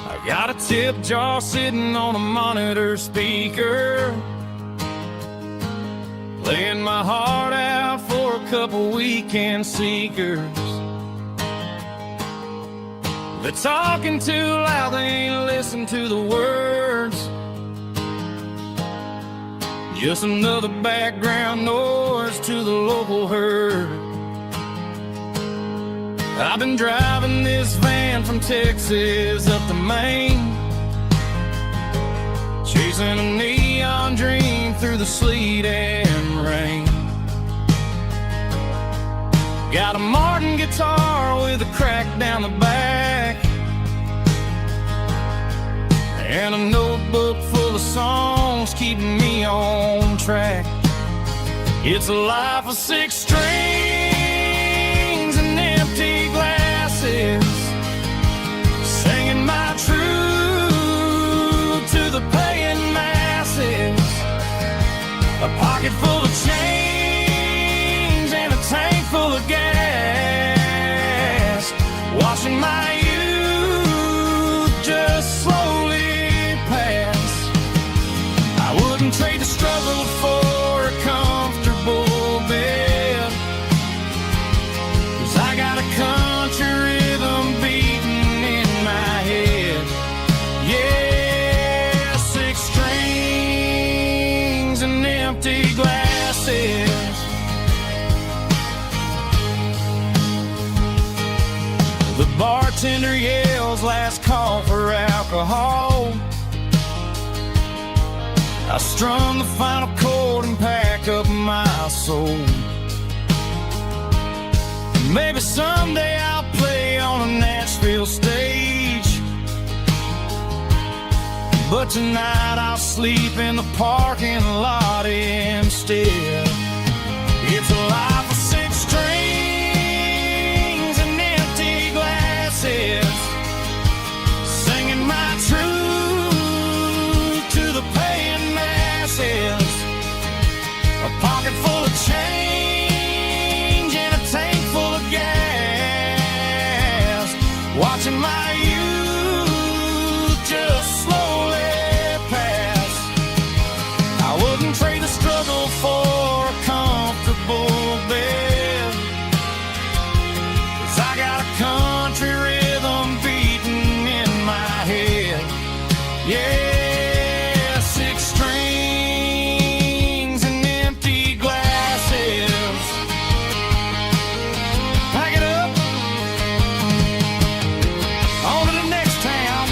I got a tip jar sitting on a monitor speaker, playing my heart out for a couple weekend seekers. They're talking too loud, they ain't listen to the words, just another background noise to the local herd. I've been driving this van from Texas up to Maine, chasing a neon dream through the sleet and rain. Got a Martin guitar with a crack down the back, and a notebook full of songs keeping me on track. It's a life of 6 strings and empty glasses, singing my truth to the paying masses. A pocket full of change and a tank full of gas, watching my youth just slowly pass. I wouldn't trade the struggle for a comfortable bed, 'cause I got a country rhythm beating in my head. Yeah, 6 strings and empty glasses. The bartender yells last call for alcohol. I strum the final chord and pack up my soul. Maybe someday I'll play on a Nashville stage, but tonight I'll sleep in the parking lot instead. It's a life of six strings and empty glasses, singing my truth to the paying masses. A pocket full of change and a tank full of gas, watching my youth just slowly pass. I wouldn't trade the struggle for a comfortable bed, 'cause I got a country rhythm beating in my head. Yeah, six strings and empty glasses. Pack it up, on to the next town.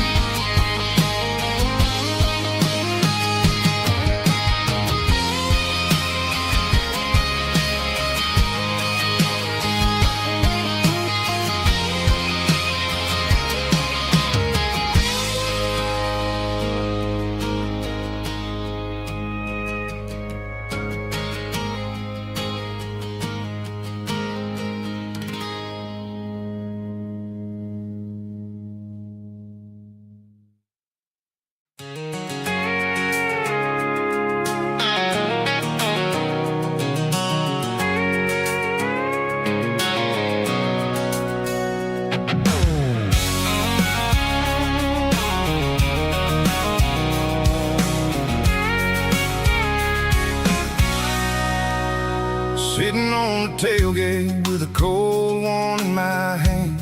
Sitting on the tailgate with a cold one in my hand,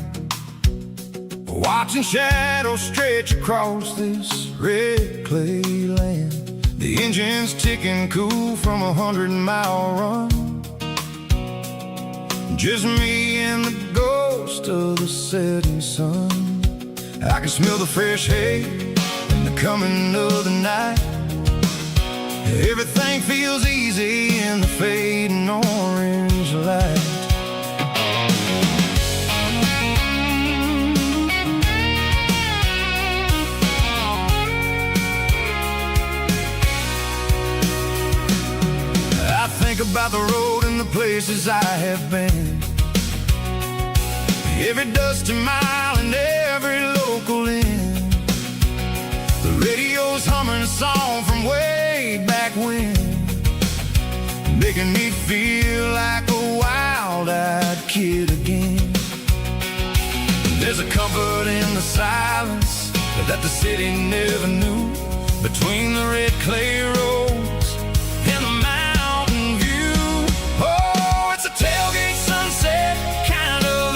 watching shadows stretch across this red clay land. The engine's ticking cool from a 100-mile run. Just me and the ghost of the setting sun. I can smell the fresh hay and the coming of the night. Everything feels easy in the fading orange light. I think about the road and the places I have been, every dusty mile and every local inn. The radio's humming a song from way back when, making me feel like a wild-eyed kid again. There's a comfort in the silence that the city never knew, between the red clay roads and the mountain view. Oh, it's a tailgate sunset kind of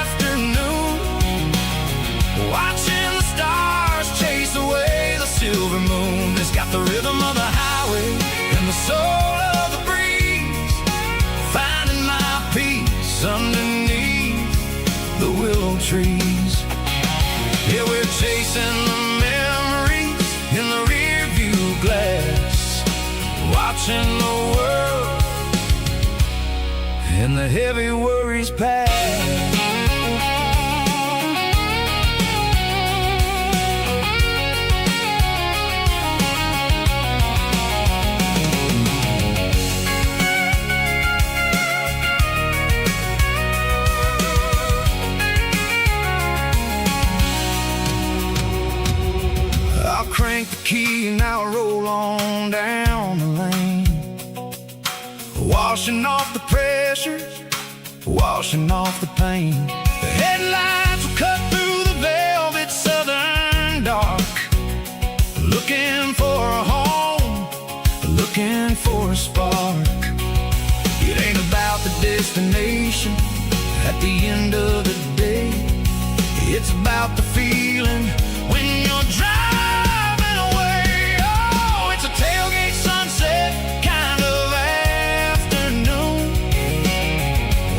afternoon, watching the stars chase away the silver moon. It's got the rhythm of the highway and the soul of the breeze, finding my peace underneath the willow trees. Yeah, we're chasing the memories in the rear view glass, watching the world and the heavy worries pass. Crank the key and I'll roll on down the lane, washing off the pressure, washing off the pain. The headlights will cut through the velvet southern dark, looking for a home, looking for a spark. It ain't about the destination at the end of the day, it's about the feeling when you're driving. Tailgate sunset kind of afternoon,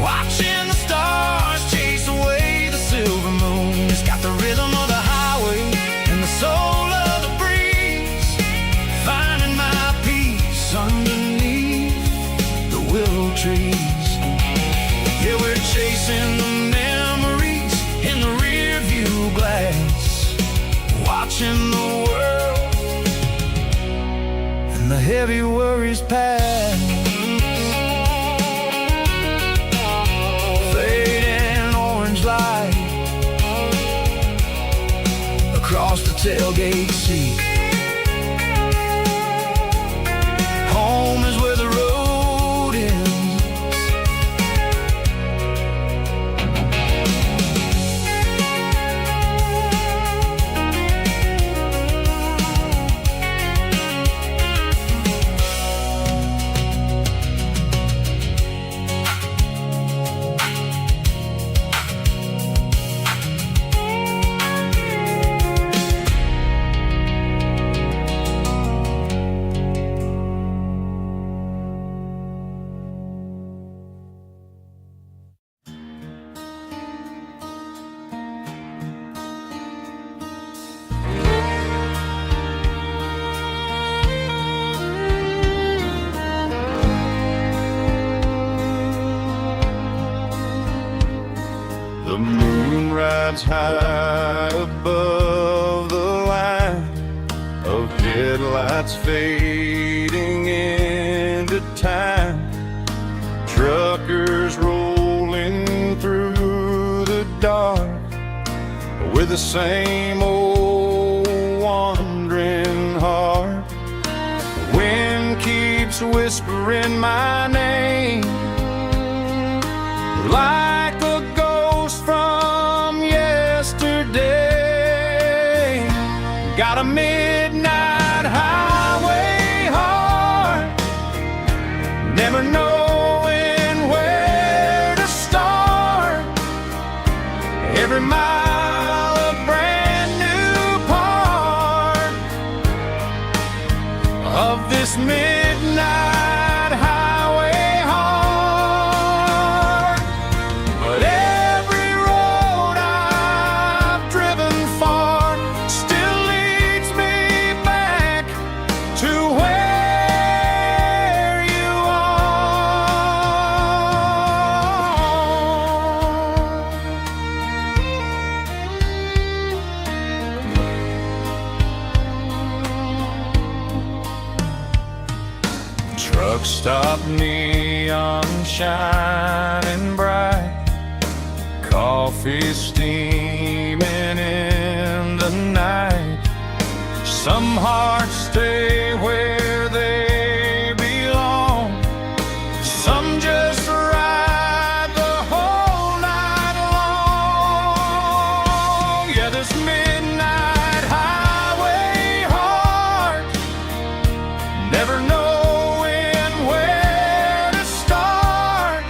watching the stars chase away the silver moon. It's got the rhythm of the highway and the soul of the breeze, finding my peace underneath the willow trees. Yeah, we're chasing the memories in the rear view glass, watching the world and the heavy worries pass. Fading orange light across the tailgate seat. Home is where the road ends. The moon rides high above the line of headlights fading into time. Truckers rolling through the dark with the same old wandering heart. The wind keeps whispering my name like a ghost from yesterday. Got a midnight highway heart, never knowing where to start. Every mile a brand new part of this midnight highway heart. But every road I've driven far still leads me back to where you are. Truck stop, neon shining bright, coffee steaming in the night. Some hearts stay where they belong, some just ride the whole night long. Yeah, this midnight highway heart, never knowing where to start.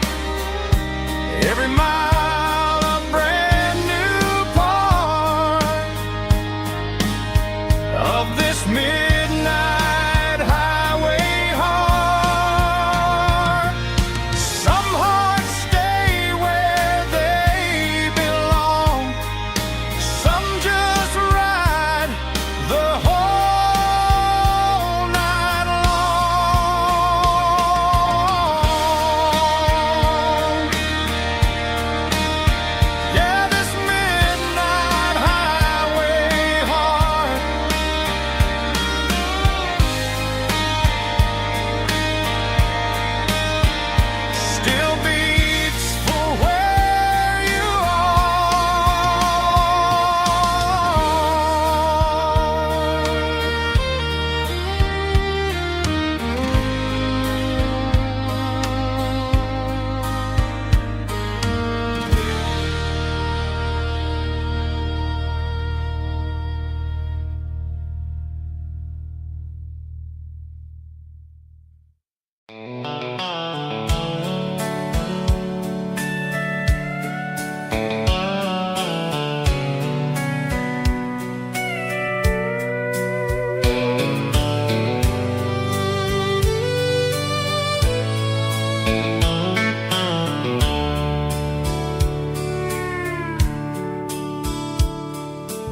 Every mile a brand new part of this midnight highway heart. Some hearts stay where they belong, some just ride the whole night long. Yeah, this midnight highway heart still beats for where you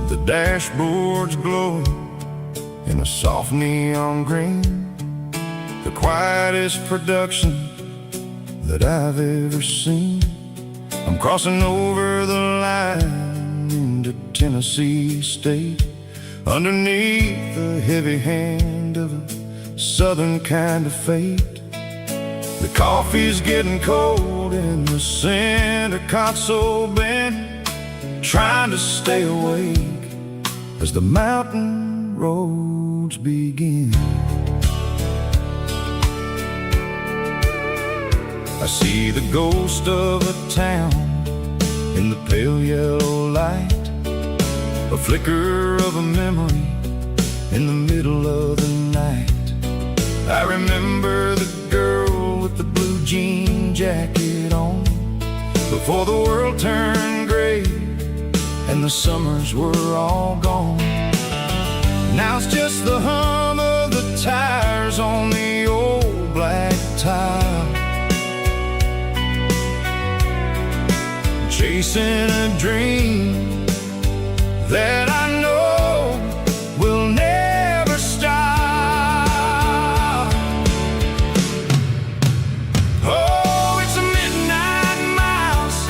The dashboard's glowing in a soft neon green, the quietest production that I've ever seen. I'm crossing over the line into Tennessee State, underneath the heavy hand of a southern kind of fate. The coffee's getting cold in the center console bin, trying to stay awake as the mountain roads begin. I see the ghost of a town in the pale yellow light, a flicker of a memory in the middle of the night. I remember the girl with the blue jean jacket on, before the world turned gray and the summers were all gone. Now it's just the hum of the tires on the old black tile, chasing a dream that I know will never stop. Oh, it's a midnight miles,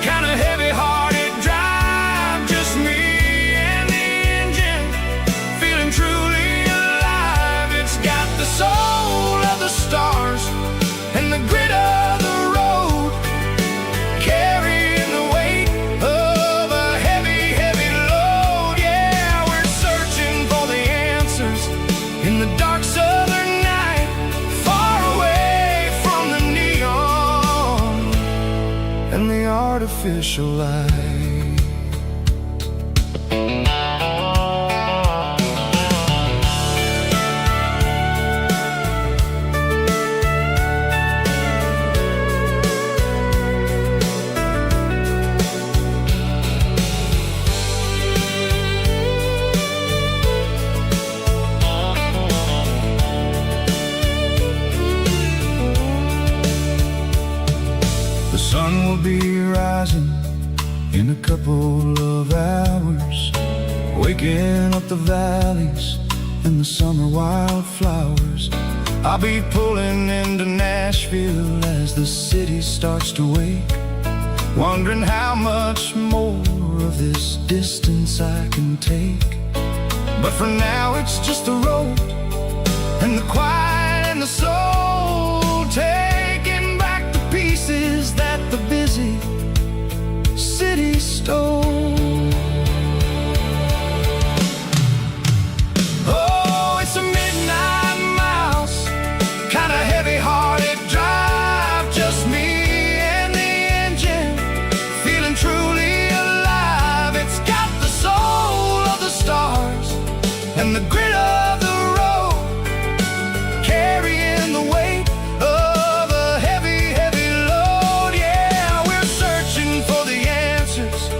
kind of heavy-hearted drive, just me and the engine, feeling truly alive. It's got the soul of the stars and the grit of the road, carrying the weight of a heavy, heavy load. Yeah, we're searching for the answers in the dark southern night, far away from the neon and the artificial light. The sun will be rising in a couple of hours, waking up the valleys and the summer wildflowers. I'll be pulling into Nashville as the city starts to wake, wondering how much more of this distance I can take. But for now it's just the road and the quiet and the soul, taking back the pieces that the busy city stole. Oh, it's a midnight miles, kind of heavy-hearted drive, just me and the engine, feeling truly alive. It's got the soul of the stars and the grit of the road, carrying the weight of a heavy, heavy load. Yeah, we're searching for the answers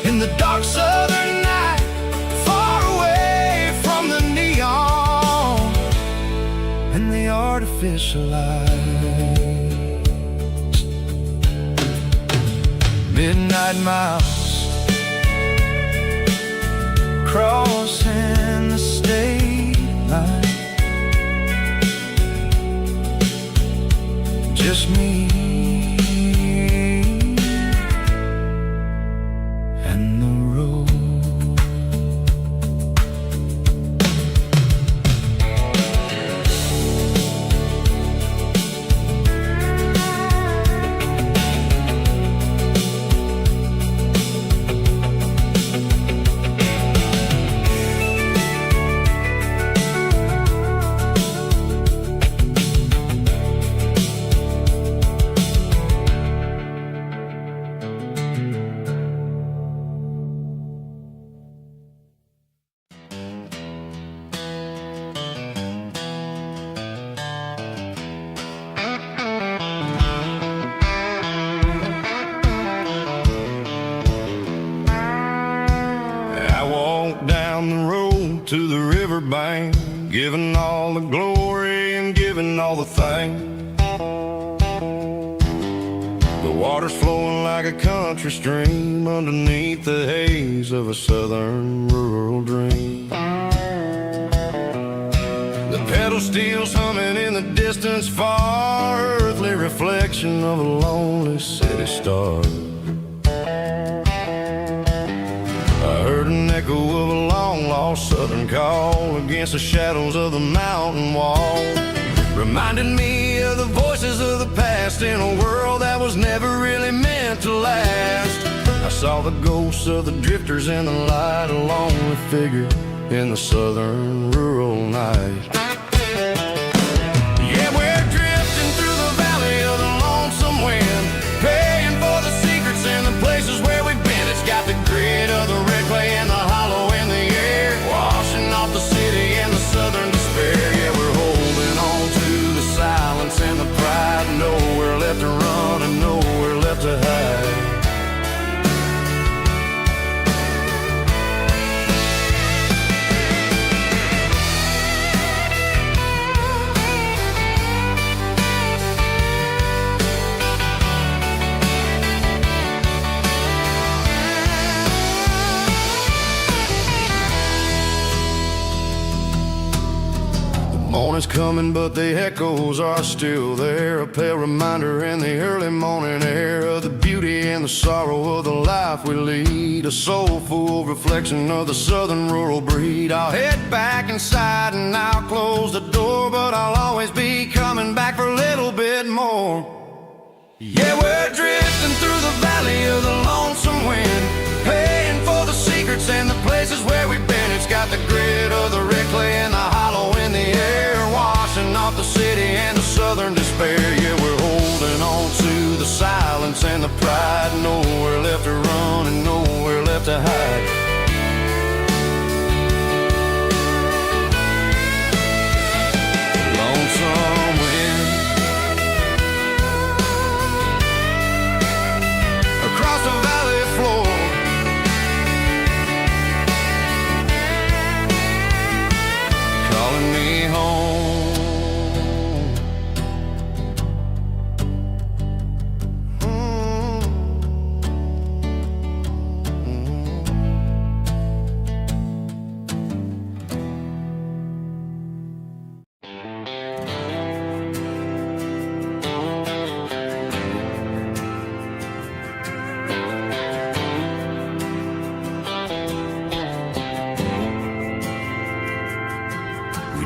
in the dark southern night, far away from the neon and the artificial lights. Midnight miles, crossing the state line, just me and the road. Down the road to the riverbank, giving all the glory and giving all the thanks. The water's flowing like a country stream underneath the haze of a southern rural dream. The pedal steel's humming in the distance far, earthly reflection of a lonely city star. I heard an echo of a long-lost southern call. tall against the shadows of the mountain wall. Reminded me of the voices of the past in a world that was never really meant to last. I saw the ghosts of the drifters in the light, a lonely figure in the southern rural night. Yeah, we're drifting through the valley of the lonesome wind, paying for the secrets and the places where we've been. It's got the grit of the red clay and the hollow in the air, washing off the city and the southern despair. Yeah, we're holding on to the silence and the pride, nowhere left to run and nowhere left to hide. Morning's coming, but the echoes are still there. A pale reminder in the early morning air of the beauty and the sorrow of the life we lead. A soulful reflection of the southern rural breed. I'll head back inside and I'll close the door, but I'll always be coming back for a little bit more. Yeah, we're drifting through the valley of the lonesome wind, paying for the secrets and the places where we've been. It's got the grit of the red clay and the hollow in the air, washing off the city and the southern despair. Yeah, we're holding on to the silence and the pride, nowhere left to run and nowhere left to hide. Lonesome wind across the valley floor, calling me home.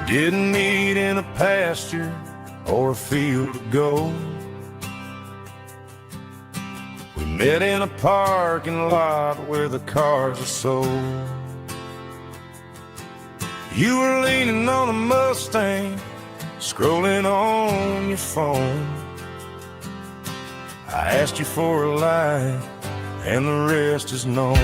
Didn't meet in a pasture or a field of gold. We met in a parking lot where the cars are sold. You were leaning on a Mustang, scrolling on your phone. I asked you for a light, and the rest is known.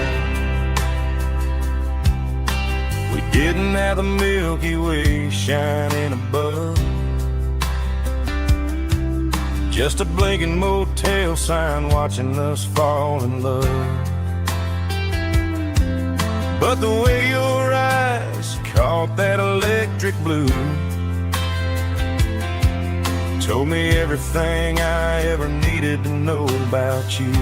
We didn't have the Milky Way shining above, just a blinking motel sign watching us fall in love. But the way your eyes caught that electric blue told me everything I ever needed to know about you.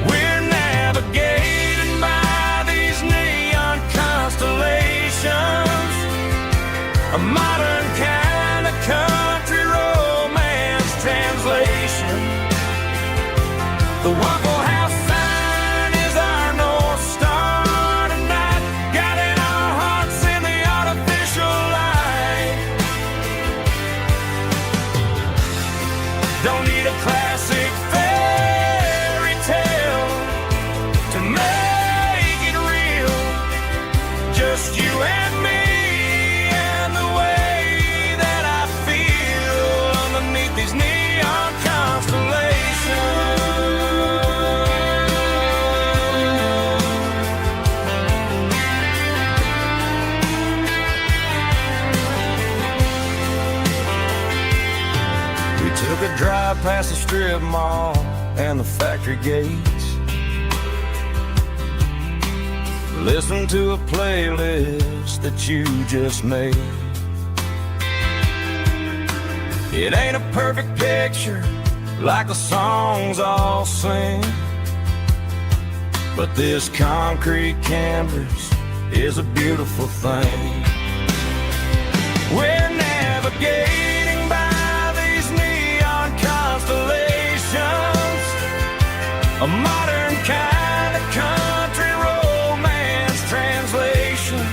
We're navigating by these neon constellations, a modern kind of country romance translation. The Waffle House sign is our North Star tonight, guiding our hearts in the artificial light. Don't need a classic fairy tale to make it real, just you and me and the way that I feel underneath these neon constellations. We took a drive past the strip mall and the factory gates, listened to a playlist that you just made. It ain't a perfect picture like the songs all sing, but this concrete canvas is a beautiful thing. We're navigating by these neon constellations, a modern kind of country romance translation.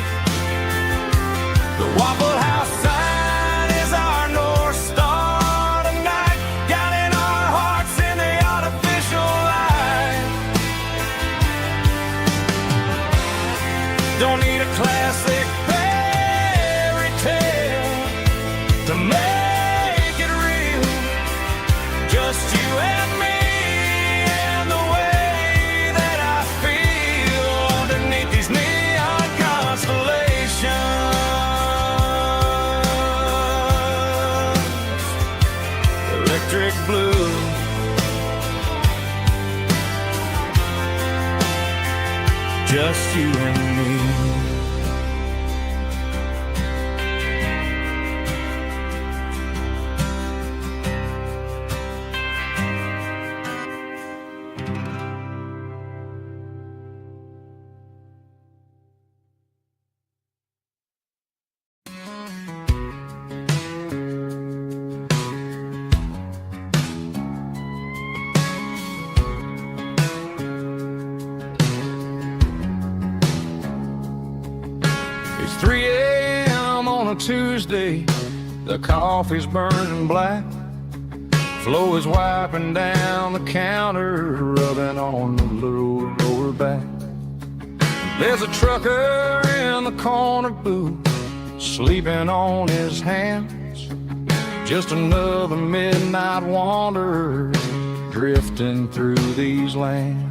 to make it real. Just you and me, and the way that I feel underneath these neon constellations. Electric blue, just you and me. It's 3 a.m. on a Tuesday. The coffee's burning black. Flo is wiping down the counter, rubbing on the little lower back. There's a trucker in the corner booth, sleeping on his hands. Just another midnight wanderer, drifting through these lands.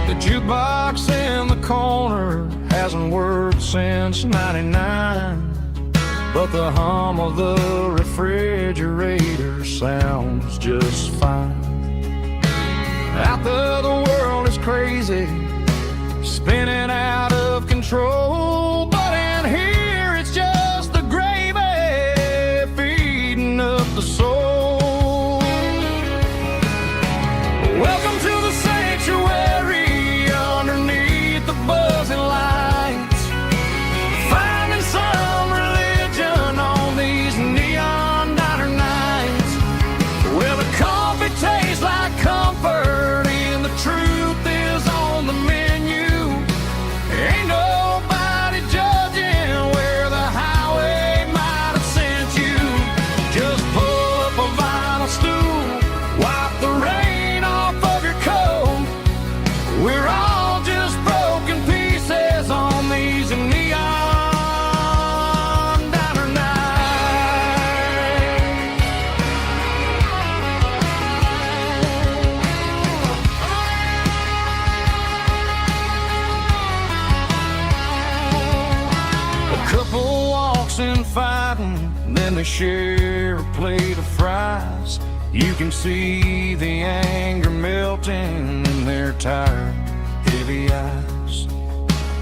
The jukebox in the corner hasn't worked since '99, but the hum of the refrigerator sounds just fine. Out there the world is crazy, spinning out of control, but in here it's just the gravy feeding up the soul. Welcome to the sanctuary underneath the buzzing lights, finding some religion on these neon diner nights, where the coffee tastes like comfort and the truth is on the menu. Ain't nobody judging where the highway might have sent you. Just pull up a vinyl stool, wipe the rain off of your coat. We're all just broken pieces on these neon diner nights. A couple walks in fighting, then they share a plate of fries. You can see the anger melting in their tired, heavy eyes.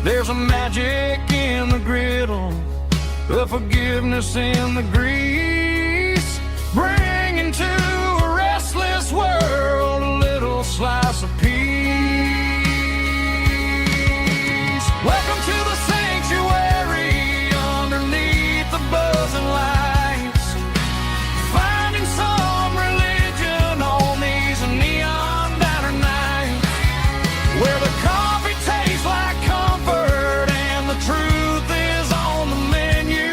There's a magic in the griddle, a forgiveness in the grease, bringing to a restless world a little slice of peace. Welcome to the sanctuary underneath the buzzing lights, finding some religion on these neon diner nights, where the coffee tastes like comfort and the truth is on the menu.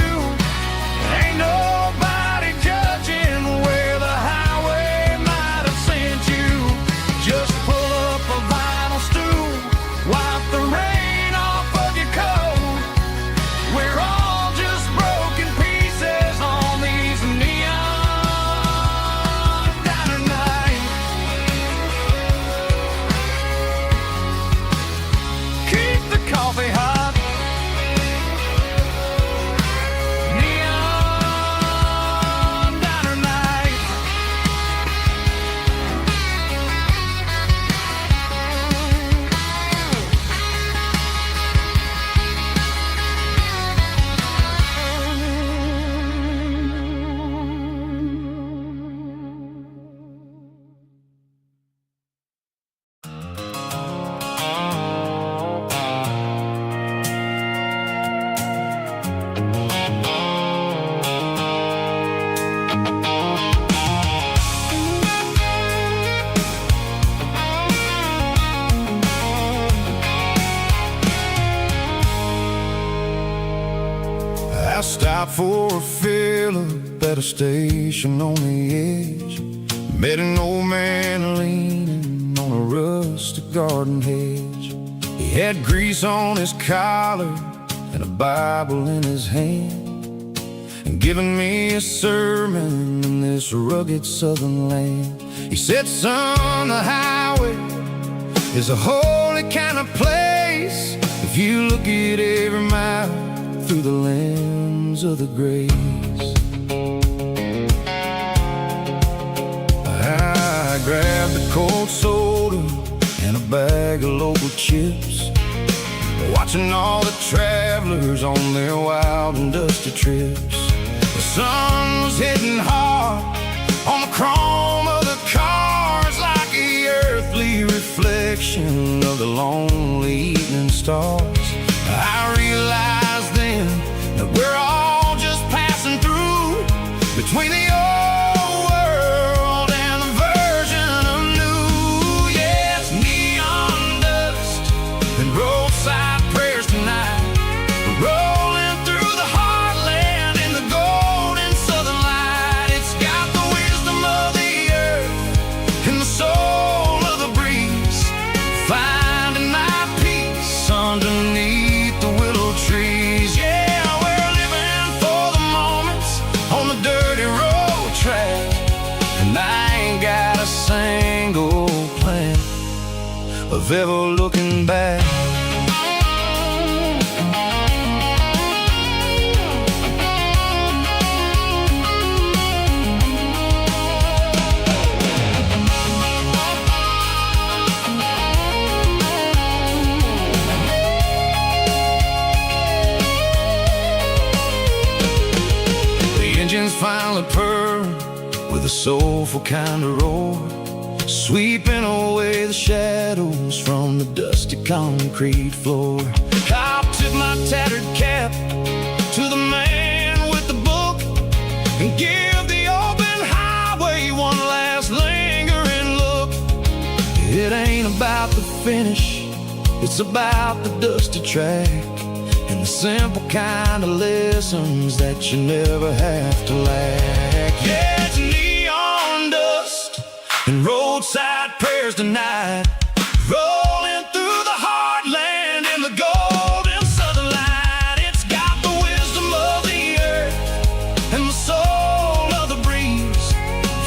Ain't nobody judging where the highway might have sent you. Just pull up a vinyl stool, wipe the rain off of your coat. We're all just broken pieces on these neon diner nights. Keep the coffee hot. Neon diner nights. I stopped for a fill-up at a station on the edge. Met an old man leaning on a rustic garden hedge. He He had grease on his collar and a Bible in his hand, and giving me a sermon in this rugged southern land. He said, son, the highway is a holy kind of place if you look at every mile through the lens of the grace. I grabbed a cold soda and a bag of local chips, watching all the travelers on their wild and dusty trips. The sun was hitting hard on the chrome of the cars, like the earthly reflection of the lonely evening stars. I realized then that we're all just passing through between the old world and the version of new. Yeah, it's neon dust and roadside prayers tonight, rolling through the heartland in the golden southern light. It's got the wisdom of the earth and the soul of the breeze, finding my peace underneath the willow trees. Yeah, we're living for the moments on the dirty road track, and I ain't got a single plan of ever looking back. Engines finally purr with a soulful kind of roar, sweeping away the shadows from the dusty concrete floor. I'll tip my tattered cap to the man with the book and give the open highway one last lingering look. It ain't about the finish, it's about the dusty track and the simple kind of lessons that you never have to lack. Yeah, it's neon dust and roadside prayers tonight, rolling through the heartland in the golden southern light. It's got the wisdom of the earth and the soul of the breeze,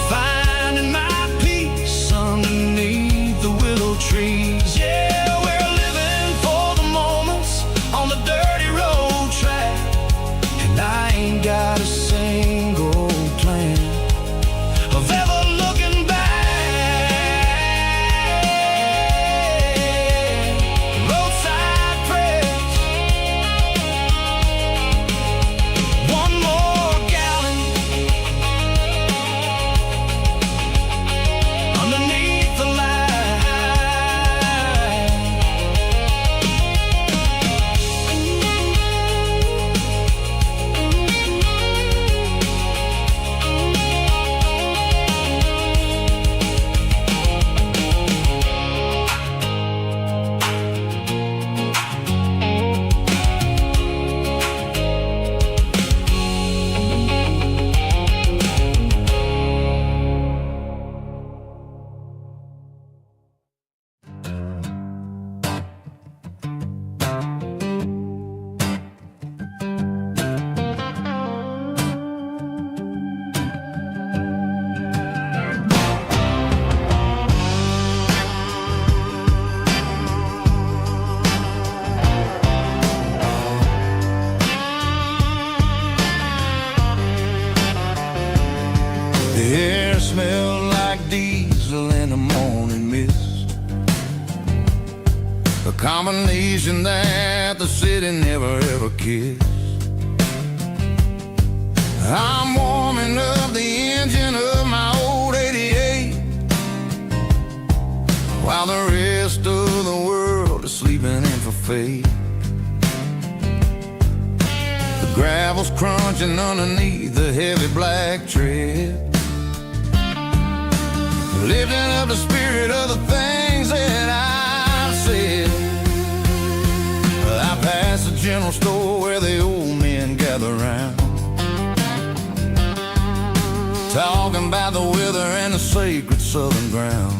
finding my peace underneath the willow trees. Yeah, we're living for the moments on the dirty road track, and I ain't got a single plan of ever looking back. Roadside prayers, one more gallon underneath the light. The air smelled like diesel in the morning mist, a combination that the city never ever kissed. I'm warming up the engine of my old 88, while the rest of the world is sleeping in for fate. The gravel's crunching underneath the heavy black tread, lifting up the spirit of the things that I've said. I passed the general store where the old men gather round, talking about the weather and the sacred southern ground.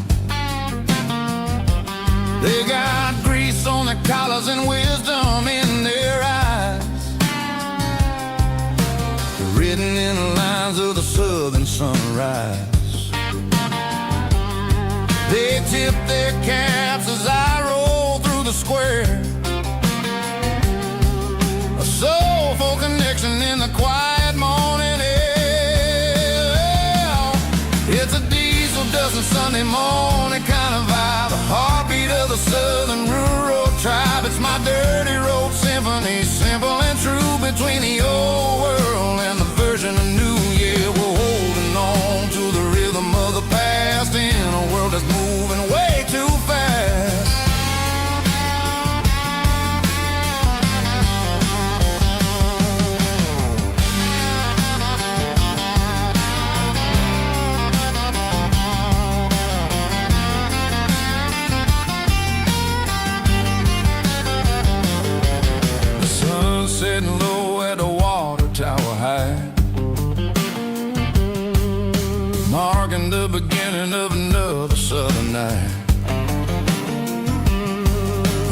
They got grease on their collars and wisdom in their eyes, written in the lines of the southern sunrise. They tip their caps as I roll through the square, a soulful connection in the quiet morning air. It's a diesel dusting Sunday morning kind of vibe, a heartbeat of the southern rural tribe. It's my dirty road symphony, simple and true, between the old world and the version of new. Yeah, we're holding on to the rhythm of the past in a world that's moving way too fast. The sun setting low at the water tower high, marking the beginning of another southern night.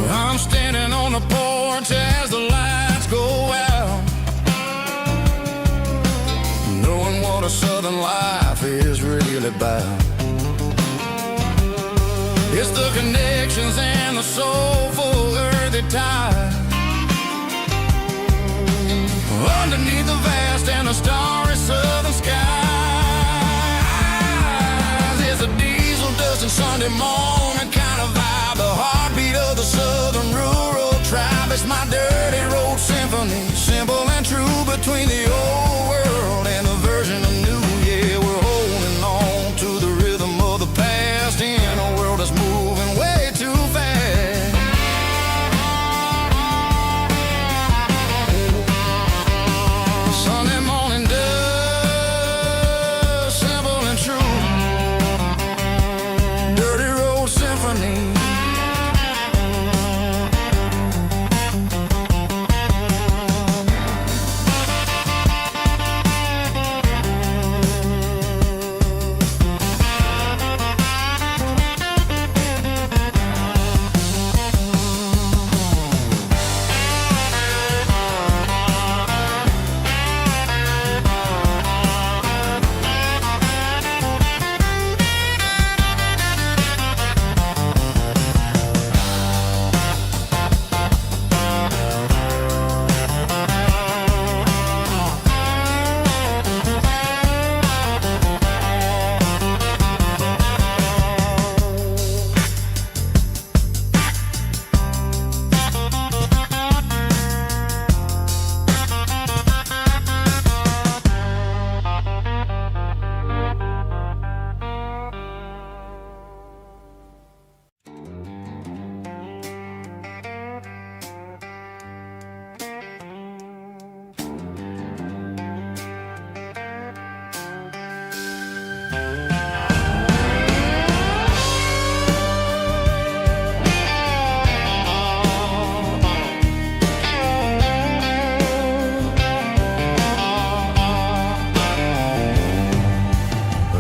I'm standing on the porch as the lights go out, knowing what a southern life is really about. It's the connections and the soulful earthy tide, underneath the vast and the starry southern skies. It's a diesel dusting Sunday morning kind of vibe, the heartbeat of the southern rural tribe. It's my dirty road symphony, simple and true, between the old world and the version of new. Yeah, we're holding on to the rhythm of the past in a world that's moving way too fast. Sunday morning dust, simple and true, dirty road symphony.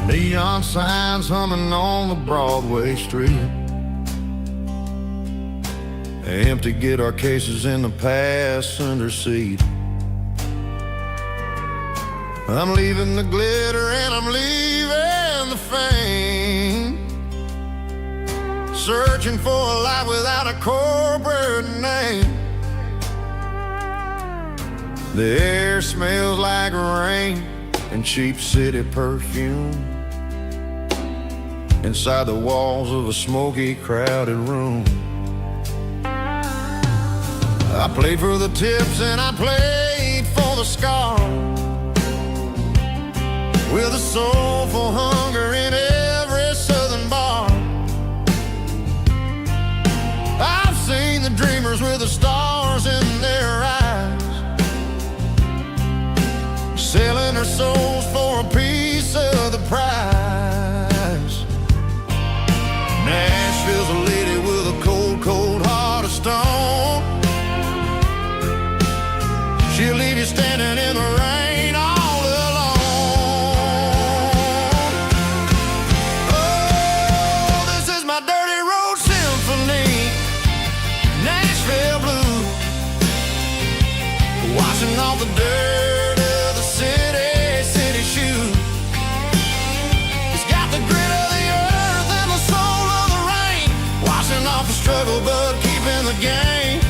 Neon signs humming on the Broadway street, empty guitar cases in the passenger seat. I'm leaving the glitter and I'm leaving the fame, searching for a life without a corporate name. The air smells like rain and cheap city perfume inside the walls of a smoky, crowded room. I played for the tips and I played for the scars, with a soulful hunger in every southern bar. I've seen the dreamers with the stars in their eyes, selling their souls for a piece of the prize. Nashville's a lady with a cold, cold heart of stone. She'll leave you standing in the rain all alone. washing off the dirt of the city shoes. He's got the grit of the earth and the soul of the rain, washing off the struggle but keeping the game.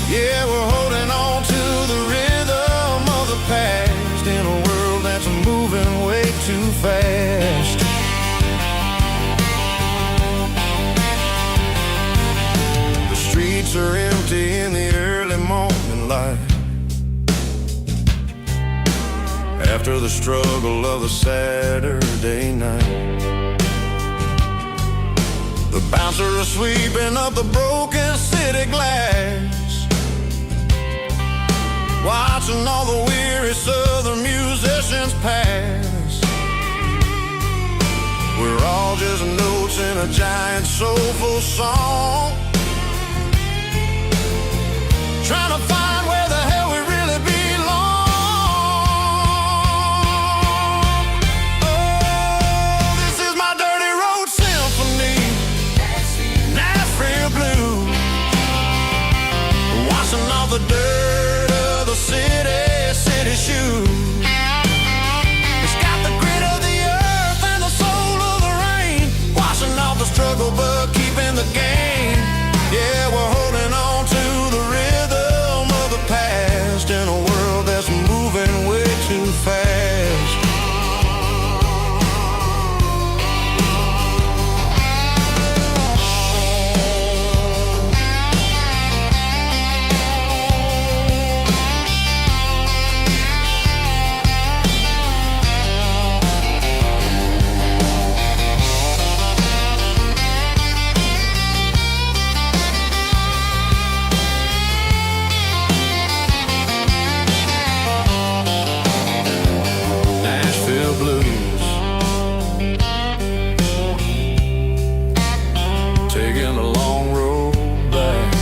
Yeah, we're holding on to the rhythm of the past in a world that's moving way too fast. The streets are empty in the early morning light, after the struggle of the Saturday night. The bouncers are sweeping up the broken city glass, watching all the weary southern musicians pass. We're all just notes in a giant soulful song, trying to find where the hell we really belong. Oh, this is my dirty road symphony, Nashville blues, washing off the dirt of the city shoes. It's got the grit of the earth and the soul of the rain, washing off the struggle but keeping the game. Yeah, we're holding on to the rhythm of the past in a world that's moving way too fast. Taking a long road back,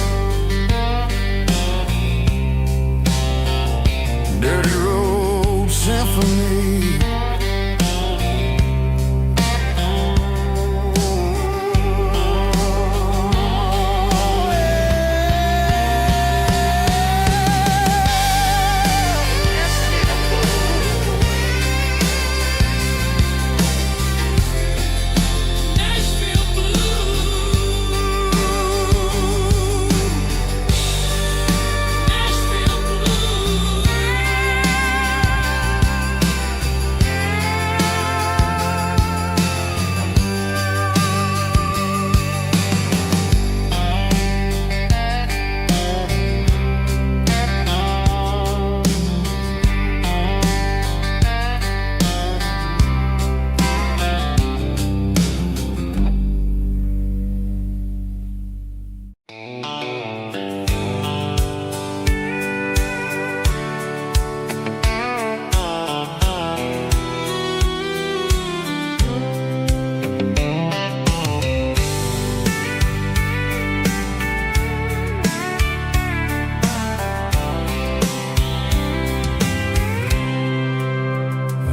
dirty road symphony.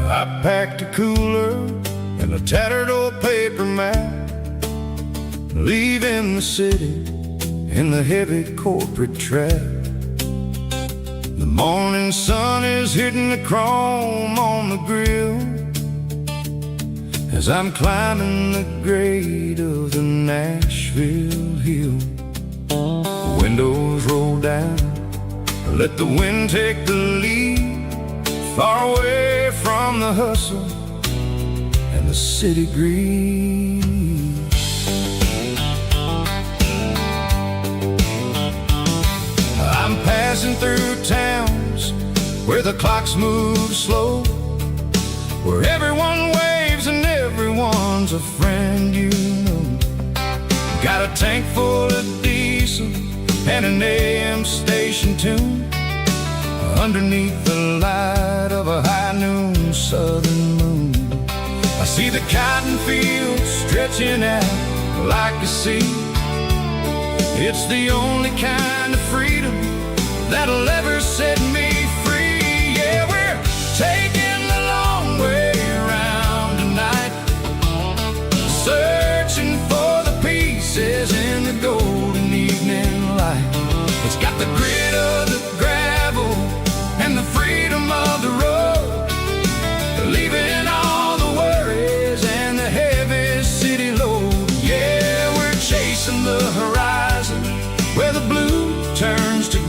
I packed a cooler and a tattered old paper map, leaving the city in the heavy corporate trap. The morning sun is hitting the chrome on the grill as I'm climbing the grade of the Nashville hill. The windows roll down, let the wind take the lead, far away from the hustle and the city breeze. I'm passing through towns where the clocks move slow, where everyone waves and everyone's a friend you know. Got a tank full of diesel and an AM station tune, underneath the light of a high noon southern moon. I see the cotton fields stretching out like a sea. It's the only kind of freedom that'll ever set me free. Yeah, we're taking the long way around tonight, searching for the pieces in the golden evening light. It's got the grit of the gravel and the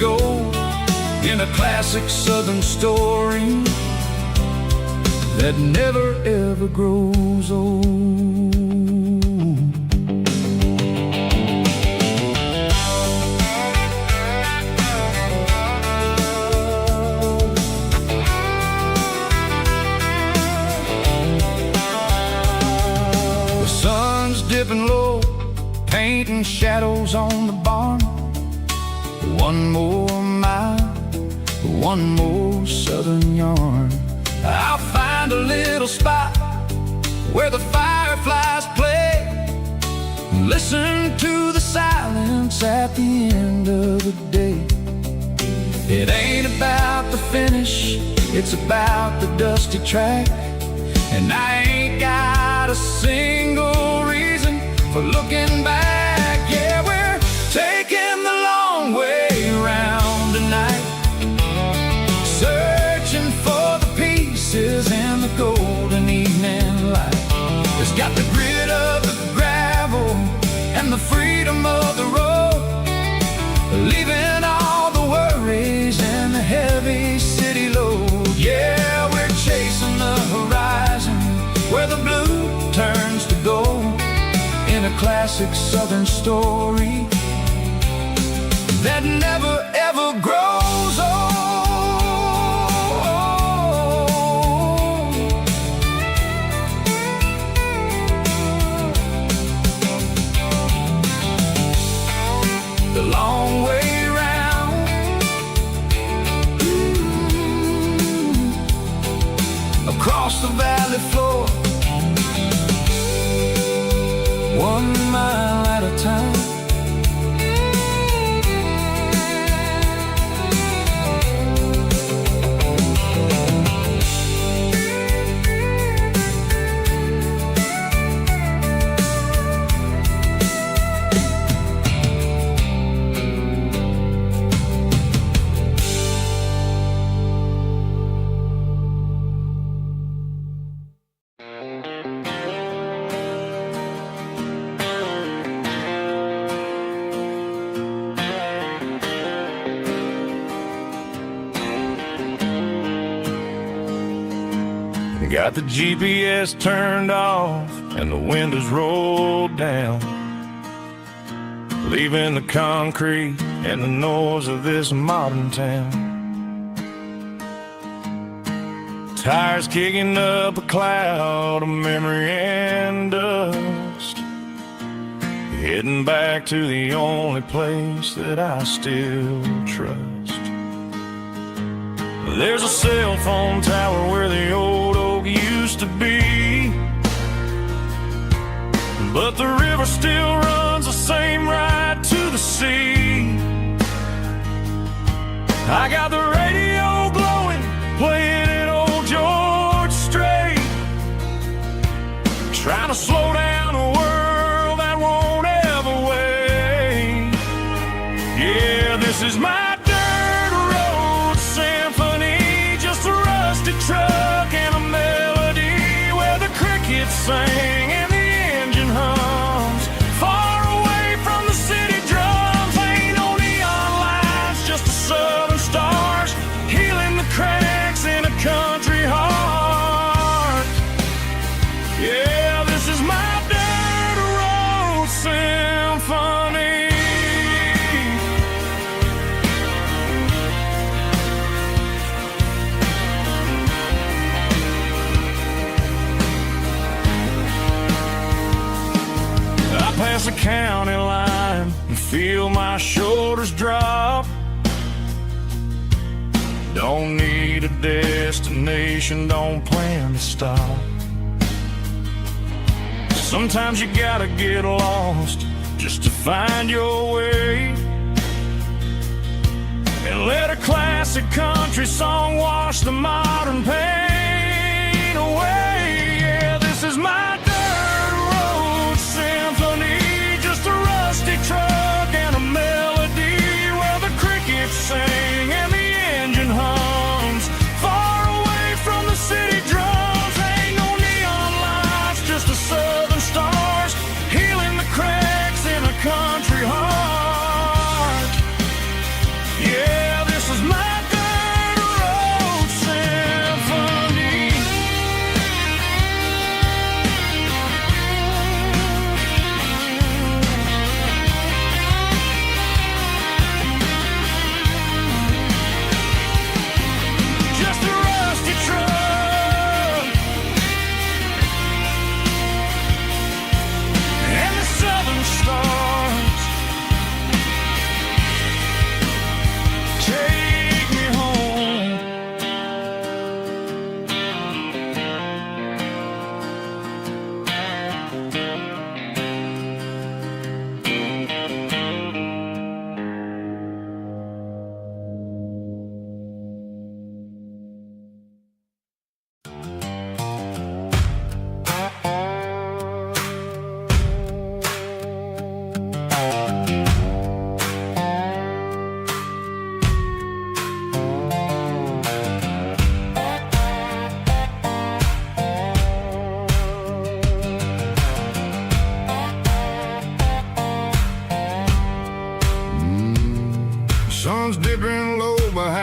gold in a classic Southern story that never ever grows old. The sun's dipping low, painting shadows on the barn. One more mile, one more Southern yarn. I'll find a little spot where the fireflies play, listen to the silence at the end of the day. It ain't about the finish, it's about the dusty track. And I ain't got a single reason for looking back. Yeah, we're taking the long way around tonight, searching for the pieces in the golden evening light. It's got the grit of the gravel and the freedom of the road, leaving all the worries and the heavy city load. Yeah, we're chasing the horizon where the blue turns to gold in a classic Southern story that never ever grows old. The long way round, across the valley floor, 1 mile at a time. Got the GPS turned off and the windows rolled down, leaving the concrete and the noise of this modern town. Tires kicking up a cloud of memory and dust, heading back to the only place that I still trust. There's a cell phone tower where the old oak used to be, but the river still runs the same right to the sea. I got the radio glowing, playing it old George Strait, trying to slow down a world that won't ever wait. Yeah, this is my truck and a melody where the crickets sing and the engine hums, far away from the city drums. Ain't no neon lights, just the southern stars healing the cracks in a country heart. Yeah, this is my dirt road symphony. Past the county line and feel my shoulders drop. Don't need a destination, don't plan to stop. Sometimes you gotta get lost just to find your way, and let a classic country song wash the modern pain away. Yeah, this is my truck and a melody where the crickets sing and the engine hums, far away from the city drums. Ain't no neon lights, just the southern stars healing the cracks in a country heart. Yeah.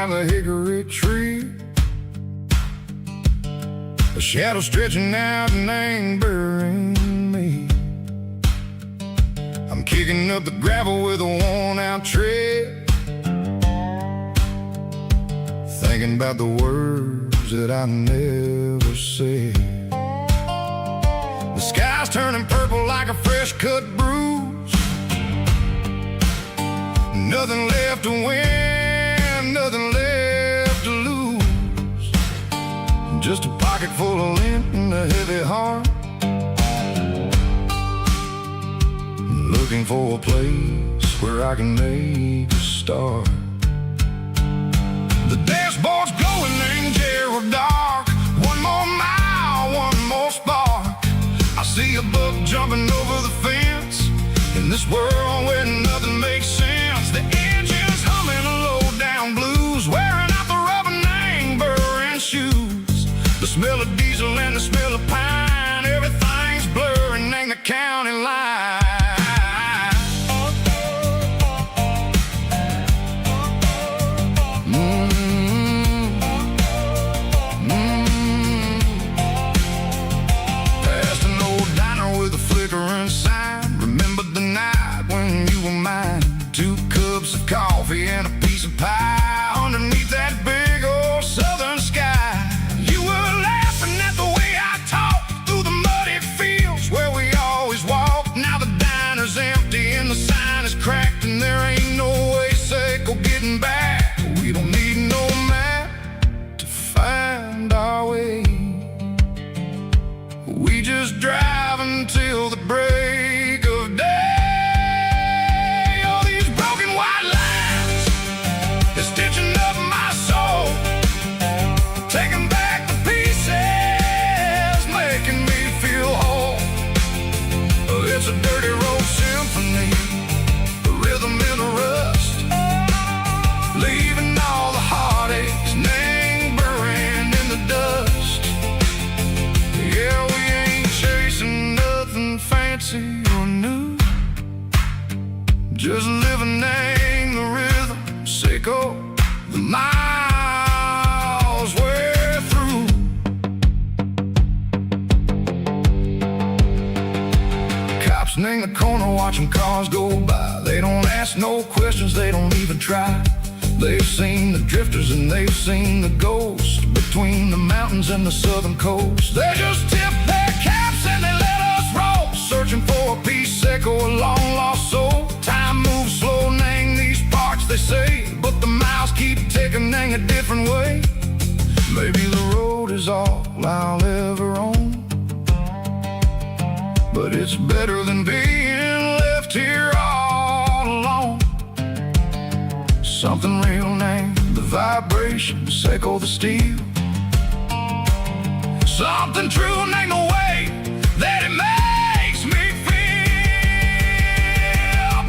behind the hickory tree. A shadow stretching out and angering me. I'm kicking up the gravel with a worn-out tread, thinking about the words that I never said. The sky's turning purple like a fresh-cut bruise. Nothing left to win, nothing left to lose. Just a pocket full of lint and a heavy heart, looking for a place where I can make a start. The dashboard's glowing in Gerald dark. One more mile, one more spark. I see a buck jumping over the fence in this world where nothing makes sense. The engine's humming a low-down blues, wearing out the rubber name burring shoes. The smell of diesel and the smell of pine, everything's blurring in the county line. Coffee and a piece of pie underneath that big old southern sky. You were laughing at the way I talked through the muddy fields where we always walked. Now the diner's empty and the sign is cracked, and there ain't no way safe or getting back. We don't need no map to find our way. We just drive until the break of day. It's a dirty road symphony, a rhythm in the rust, leaving all the heartaches lingering in the dust. Yeah, we ain't chasing nothing fancy or new, just living in the rhythm, sick of the miles we're through. In the corner watching cars go by. They don't ask no questions, they don't even try. They've seen the drifters and they've seen the ghosts between the mountains and the southern coast. They just tip their caps and they let us roll, searching for a piece sick or a long lost soul. Time moves slow in these parts, they say, but the miles keep ticking in a different way. Maybe the road is all I'll ever own, but it's better than being left here all alone. Something real named the vibration, echo the steel. Something true named the way that it makes me feel.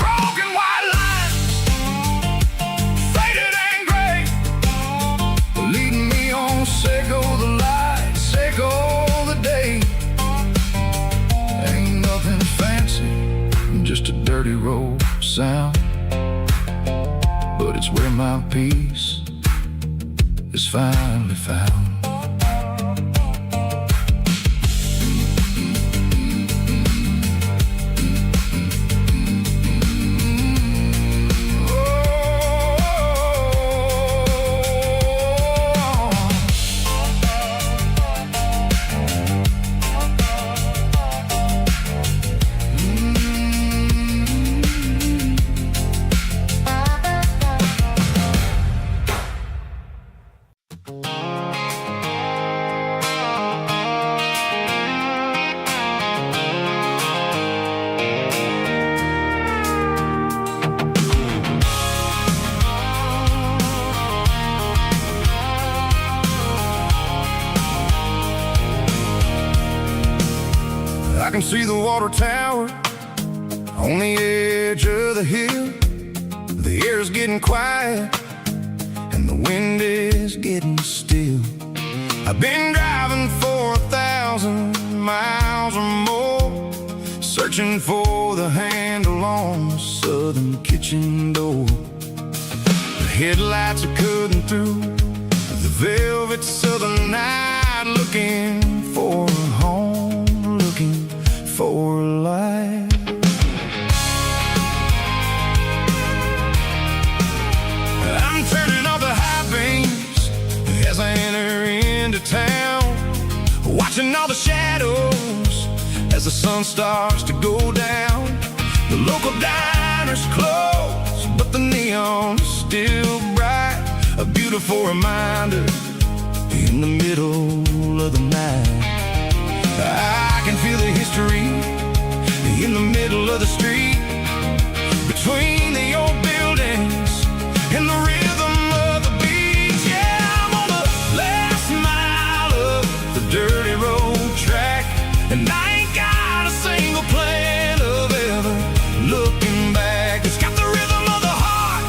Broken white lines, faded and gray, leading me on, echo the light, echo the day. Just a dirty road sound, but it's where my peace is finally found. I can see the water tower on the edge of the hill. The air's getting quiet and the wind is getting still. I've been driving for 1,000 miles or more, searching for the handle on the southern kitchen door. The headlights are cutting through the velvet southern night, looking for a home, looking for a life. I'm turning off the high beams as I enter into town, watching all the shadows as the sun starts to go down. The local diner's closed, but the neon is still bright, a beautiful reminder in the middle of the night. I can feel the history in the middle of the street, between the old buildings and the rhythm of the beat. Yeah, I'm on the last mile of the dirty road track, and I ain't got a single plan of ever looking back. It's got the rhythm of the heart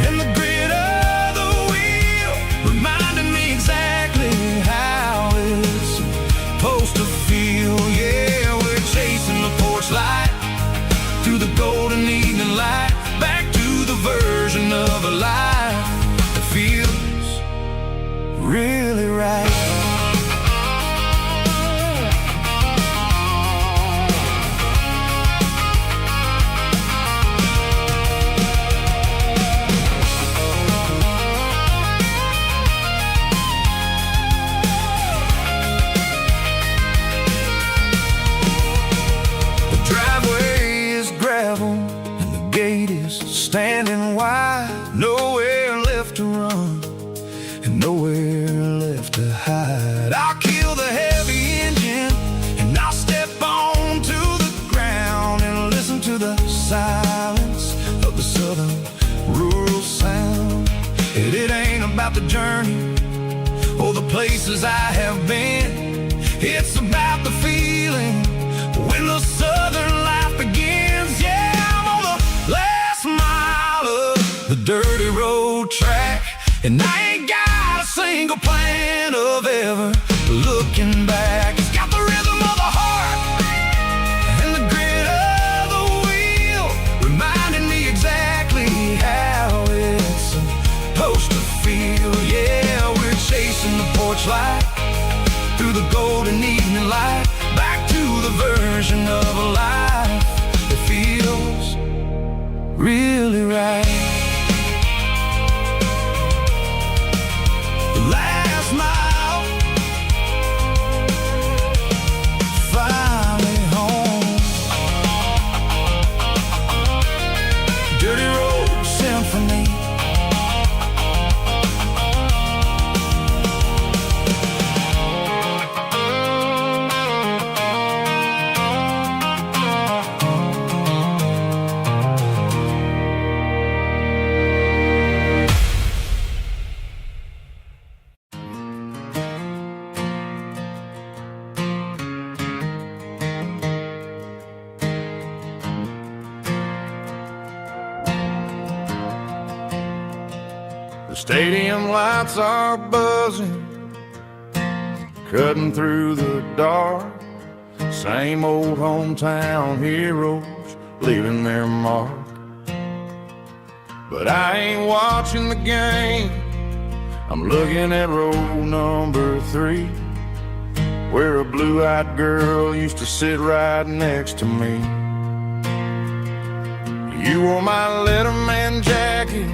and the grit of the wheel, reminding me exactly how it's supposed to feel. Yeah, we're chasing the porch light through the golden evening light, back to the version of a life that feels really right. Standing wide, nowhere left to run and nowhere left to hide. I'll kill the heavy engine and I'll step on to the ground and listen to the silence of the southern rural sound. And it ain't about the journey or the places I have been, it's about the feeling when the southern life begins. Yeah, I'm on the last mile of the dirty road track, and I ain't got a single plan of ever looking back. It's got the rhythm of the heart and the grit of the wheel, reminding me exactly how it's supposed to feel. Yeah, we're chasing the porch light through the golden evening light, back to the version of a life that feels really right. The last mile, finally home. Dirty Road Symphony. The stadium lights are buzzing, cutting through the dark. Same old hometown heroes leaving their mark. But I ain't watching the game, I'm looking at row number 3, where a blue-eyed girl used to sit right next to me. You wore my Letterman jacket,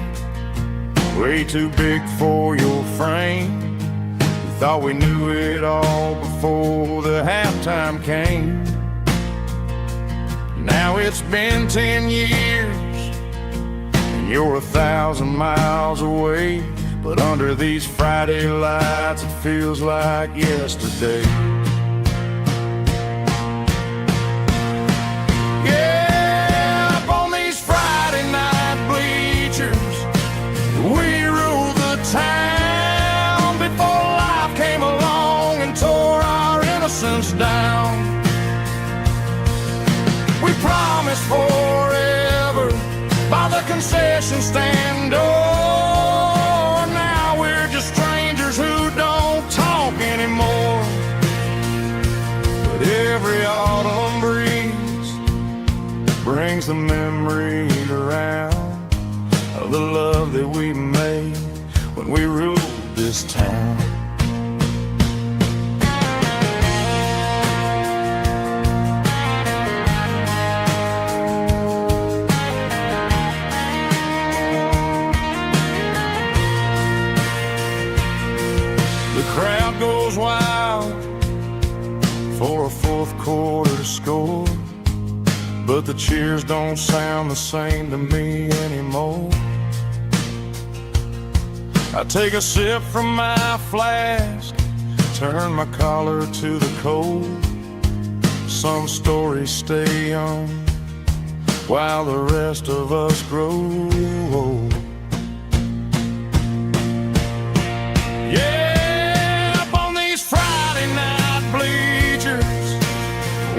way too big for your frame. We thought we knew it all before the halftime came. Now it's been 10 years and you're 1,000 miles away, but under these Friday lights it feels like yesterday. Yeah, up on these Friday night bleachers, we ruled the town before life came along and tore our innocence down. We promised forever by the concession stand door. Now we're just strangers who don't talk anymore. But every autumn breeze brings the memory around of the love love that we made when we ruled this town. The crowd goes wild for a fourth quarter to score, but the cheers don't sound the same to me anymore. I take a sip from my flask, turn my collar to the cold. Some stories stay young while the rest of us grow old. Yeah, up on these Friday night bleachers,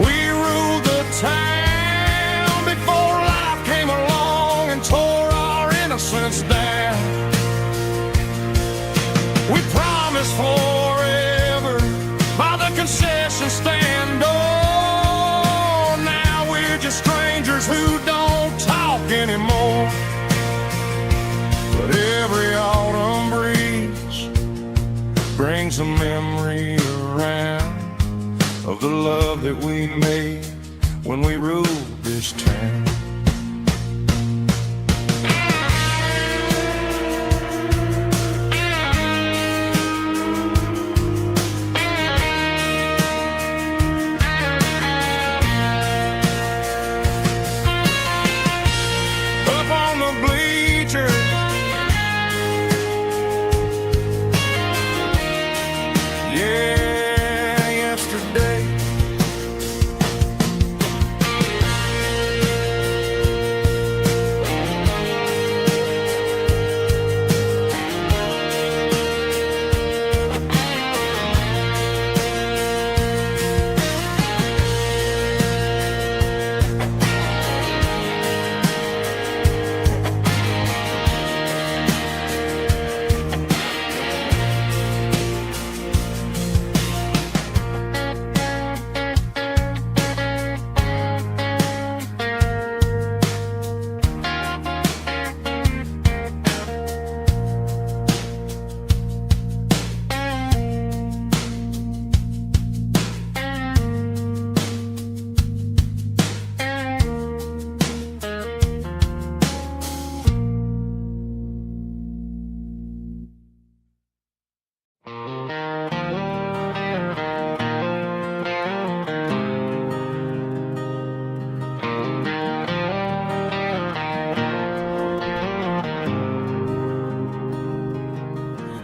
we ruled the town before life came along and tore our innocence down. We promised forever by the concession stand. Oh, now we're just strangers who don't talk anymore. But every autumn breeze brings a memory around of the love that we made when we ruled this town.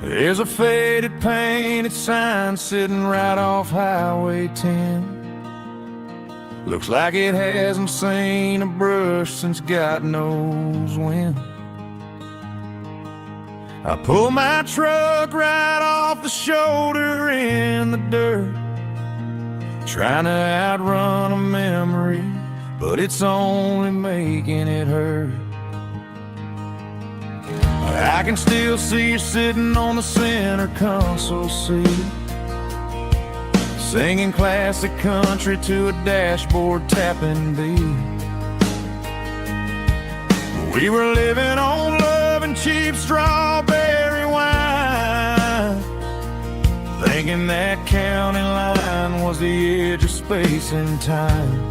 There's a faded painted sign sitting right off Highway 10. Looks like it hasn't seen a brush since God knows when. I pull my truck right off the shoulder in the dirt, trying to outrun a memory, but it's only making it hurt. I can still see you sitting on the center console seat, singing classic country to a dashboard tapping beat. We were living on love and cheap strawberry wine, thinking that county line was the edge of space and time.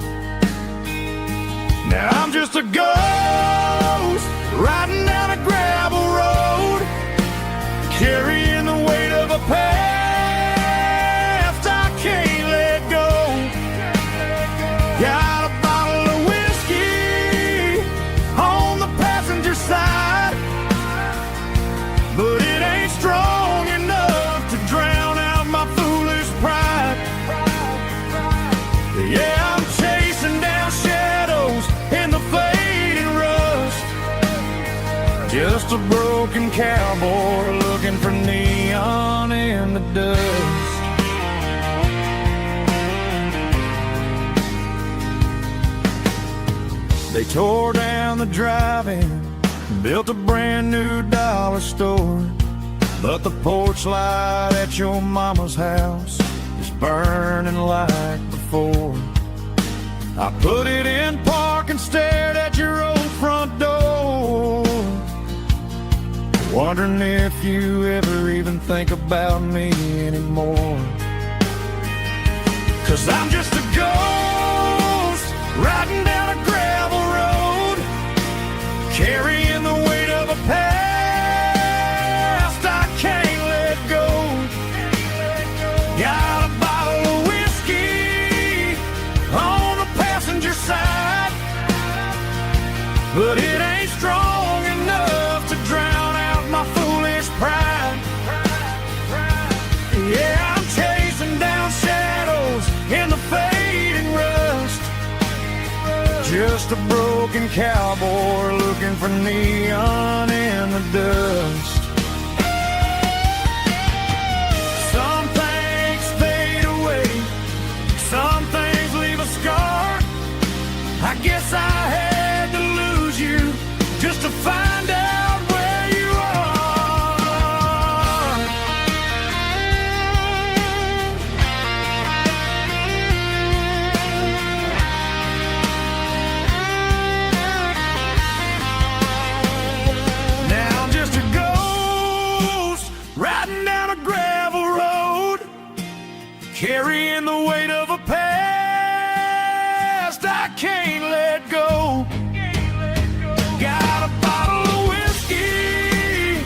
Now I'm just a ghost riding down a gravel road, carrying the weight of a past I can't let go. Got a bottle of whiskey on the passenger side, but it ain't strong enough to drown out my foolish pride. Yeah, I'm chasing down shadows in the fading rust, just a broken cowboy looking for neon in the dust. They tore down the drive-in, built a brand new dollar store, but the porch light at your mama's house is burning like before. I put it in park and stared at your old front door, wondering if you ever even think about me anymore. 'Cause I'm just a ghost riding down a gravel road, carrying the weight of a past I can't let go. Got a bottle of whiskey on the passenger side, but it ain't strong enough to drown out my foolish pride. Yeah, I'm chasing down shadows in the fading rust, just a broken cowboy looking for neon in the dust. Some things fade away, some things leave a scar. I guess I had to lose you just to find out where you are. Now I'm just a ghost riding down a gravel road, carrying the weight of a past I can't let go. Got a bottle of whiskey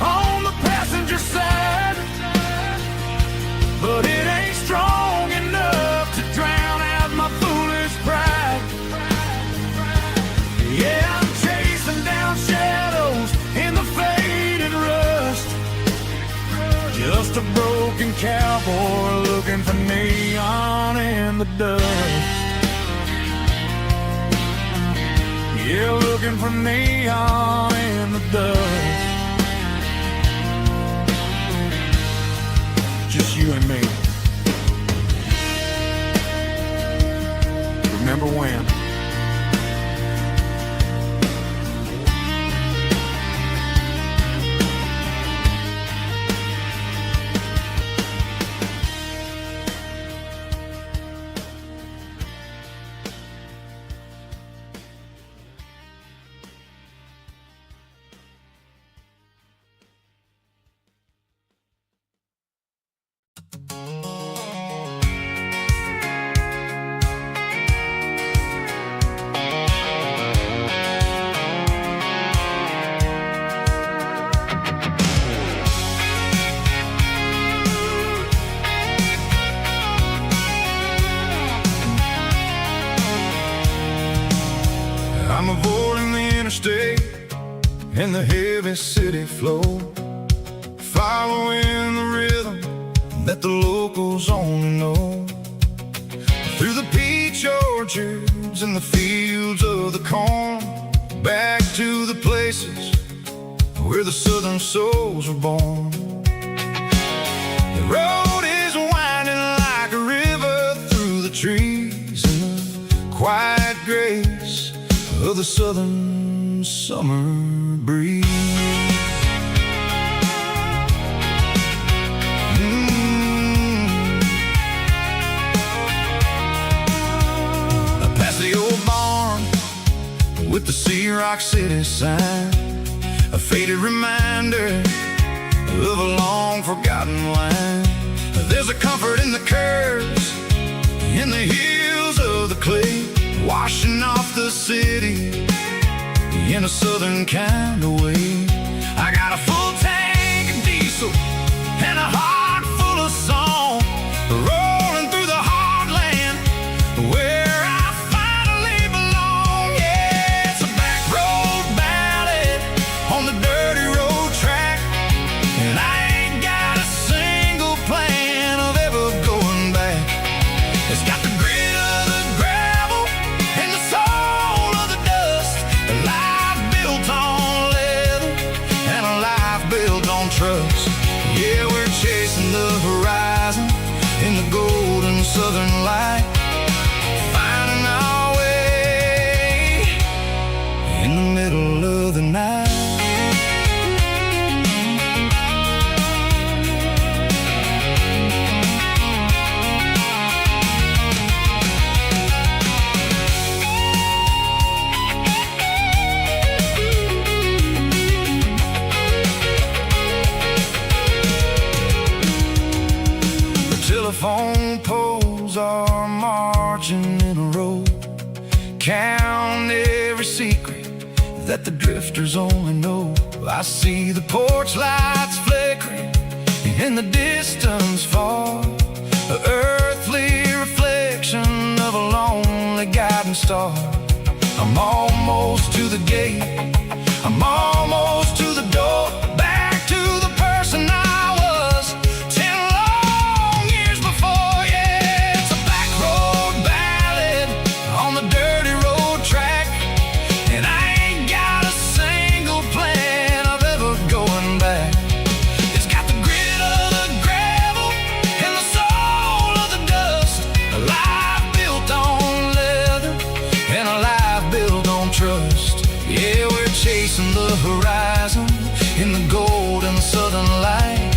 on the passenger side, but it ain't strong enough to drown out my foolish pride. Yeah, I'm chasing down shadows in the faded rust, just a broken cowboy looking for neon in the dust. Yeah, looking for neon in the dust. Just you and me. Remember when? I'm avoiding the interstate and the heavy city flow, following the rhythm that the locals only know. Through the peach orchards and the fields of the corn, back to the places where the southern souls were born. The road is winding like a river through the trees and the quiet grace of the southern summer breeze. I pass the old barn with the Sea Rock City sign, a faded reminder of a long forgotten line. There's a comfort in the curves, in the hills of the clay, washing off the city in a southern kind of way. I got a full tank of diesel and a heart full of song, rolling through the heartland where I finally belong. Yeah, it's a back road ballad on the dirty road track, and I ain't got a single plan of ever going back. It's got the grit of the gravel and the soul of the dust, a life built on leather and a life built on trust. Yeah, we're chasing the horizon in the golden southern light, finding our way in the middle of the night. that the drifters only know. I see the porch lights flickering in the distance far, an earthly reflection of a lonely guiding star. I'm almost to the gate, I'm almost to the door, back to the person I was 10 long years before. Yeah, it's a back road ballad on the dirty road track, and I ain't got a single plan of ever going back. It's got the grit of the gravel and the soul of the dust, a life built on leather and a life built on trust. Yeah, we're chasing the horizon in the golden southern light,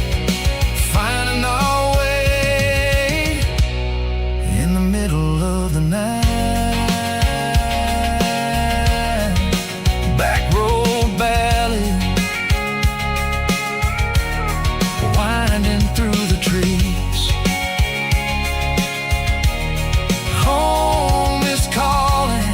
finding our way in the middle of the night. Back road ballad, winding through the trees. Home is calling.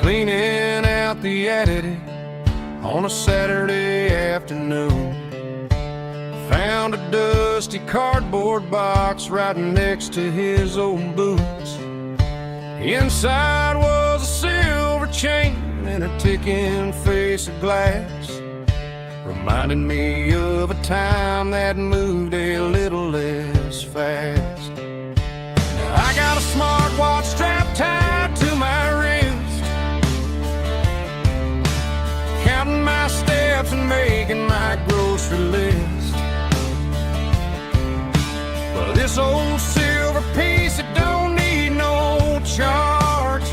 Cleaning out the attic on a Saturday afternoon, found a dusty cardboard box right next to his old boots. Inside was a silver chain and a ticking face of glass, reminding me of a time that moved a little less fast. Now I got a smartwatch strapped tied to my wrist, counting my steps and making my grocery list. Well, this old silver piece, it don't need no charge,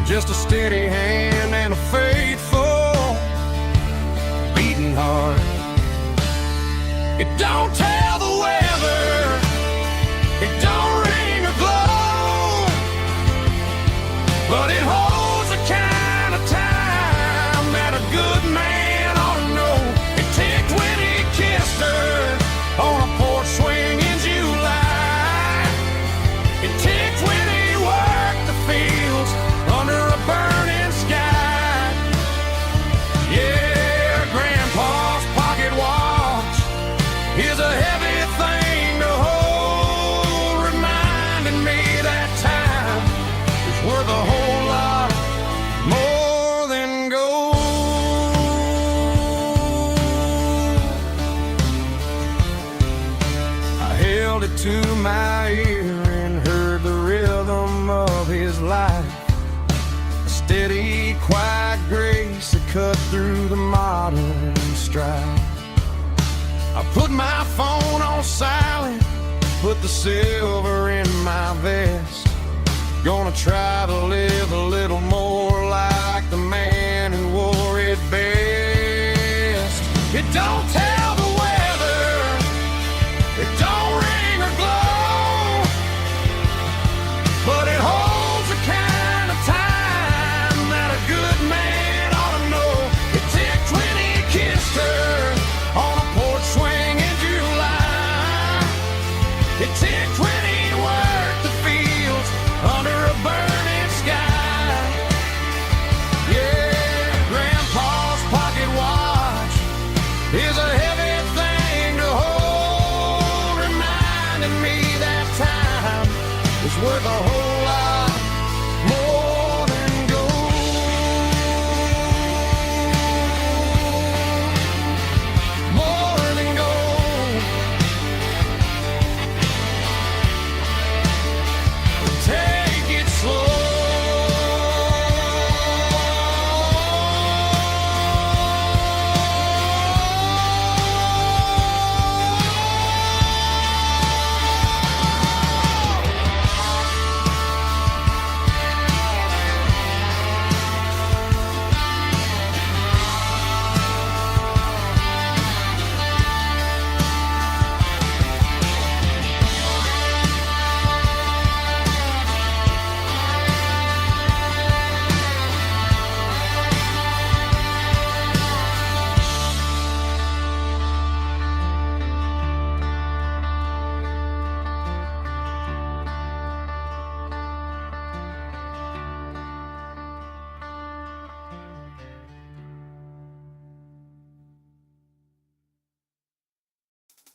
just a steady hand and a faithful beating heart. It don't tell the weather, it don't ring or glow, but it holds the kind of time that a good man ought to know. It ticked when he kissed her on a porch swing in July. It ticked when he worked the fields under a burning sky. Yeah, Grandpa's pocket watch is a heavy thing to hold, reminding me that time is worth a whole lot more than gold. I held it to my ear and heard the rhythm of his life, a steady, quiet grace that cut through the modern strife. I put my phone on silent, put the silver in my vest, gonna try to live a little more like the man who wore it best. It don't tell the weather, it don't ring or glow, but it holds the kind of time that a good man ought to know. It ticked when he kissed her on a porch swing in July. It ticked when he worked the fields under a burning sky. Yeah, Grandpa's pocket watch is a heavy thing to hold, reminding me that time is worth a whole lot more than gold. More than gold. Take it slow.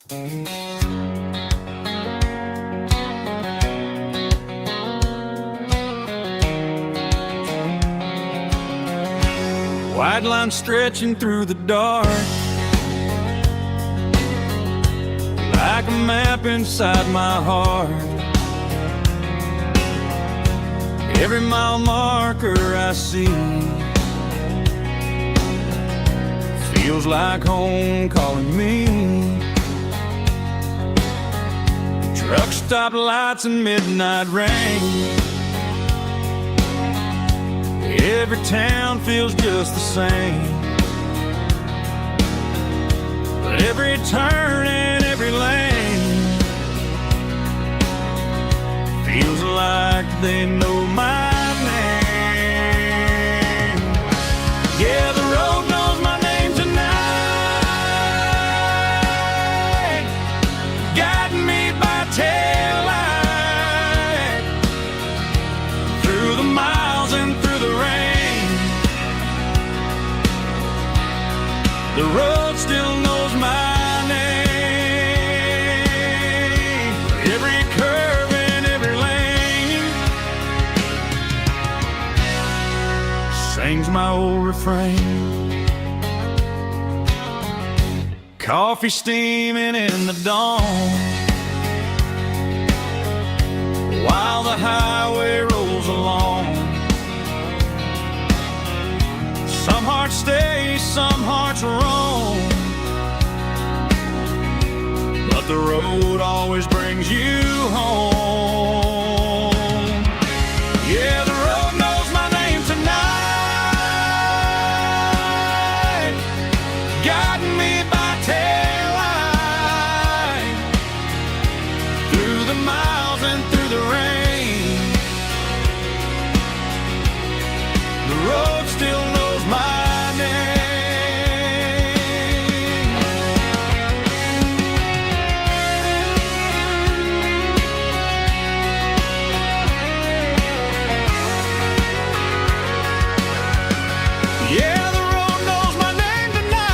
White line stretching through the dark, like a map inside my heart. Every mile marker I see feels like home calling me. Truck stop lights and midnight rain. Every town feels just the same, but every turn and every lane feels like they know my name. Yeah, the road knows my name tonight, guiding me by taillight through the miles and through the rain. The road still knows my name. Every curve and every lane sings my old refrain. Coffee steaming in the dawn, while the highway rolls along. Some hearts stay, some hearts roam, but the road always brings you home. Yeah, the road knows my name tonight, guiding me by taillight through the miles and through the rain. The road still knows my name. Yeah, the road knows my name tonight,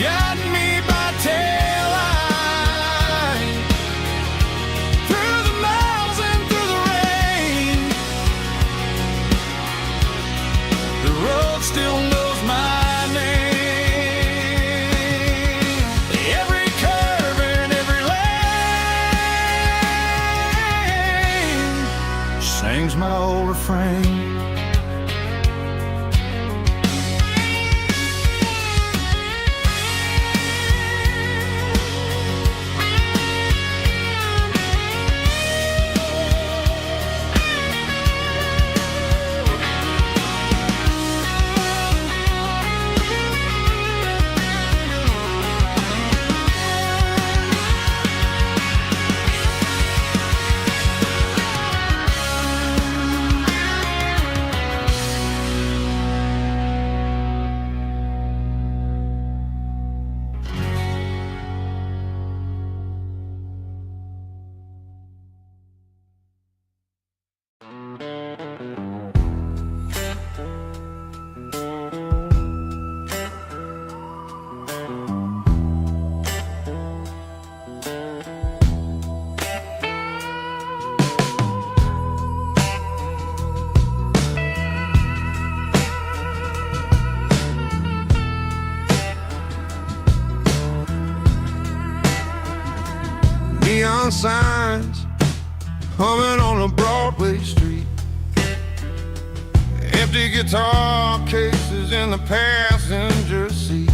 guiding me by taillight through the miles and through the rain. The road still knows my name. Every curve and every lane sings my old refrain. Neon signs humming on a Broadway street, empty guitar cases in the passenger seat.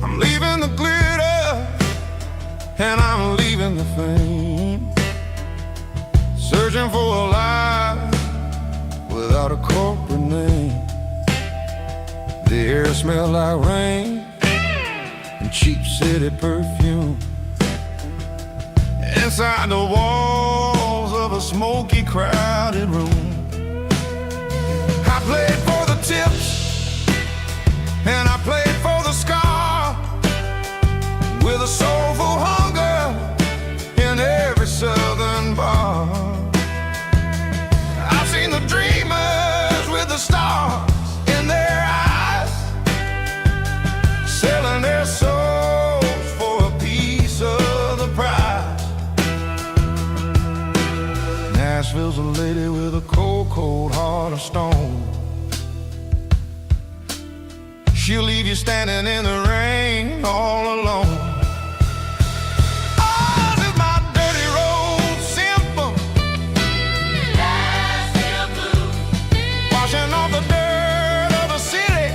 I'm leaving the glitter and I'm leaving the fame, searching for a life without a corporate name. The air smelled like rain and cheap city perfume. Inside the walls of a smoky, crowded room, I played for the tips and I played for the scar, with a soulful hunger in every southern bar. I've seen the dreamers with the stars in their eyes, Nashville's a lady with a cold, cold heart of stone. She'll leave you standing in the rain all alone. Oh, this is my dirty road symphony. Nashville blues. Washing off the dirt of the city.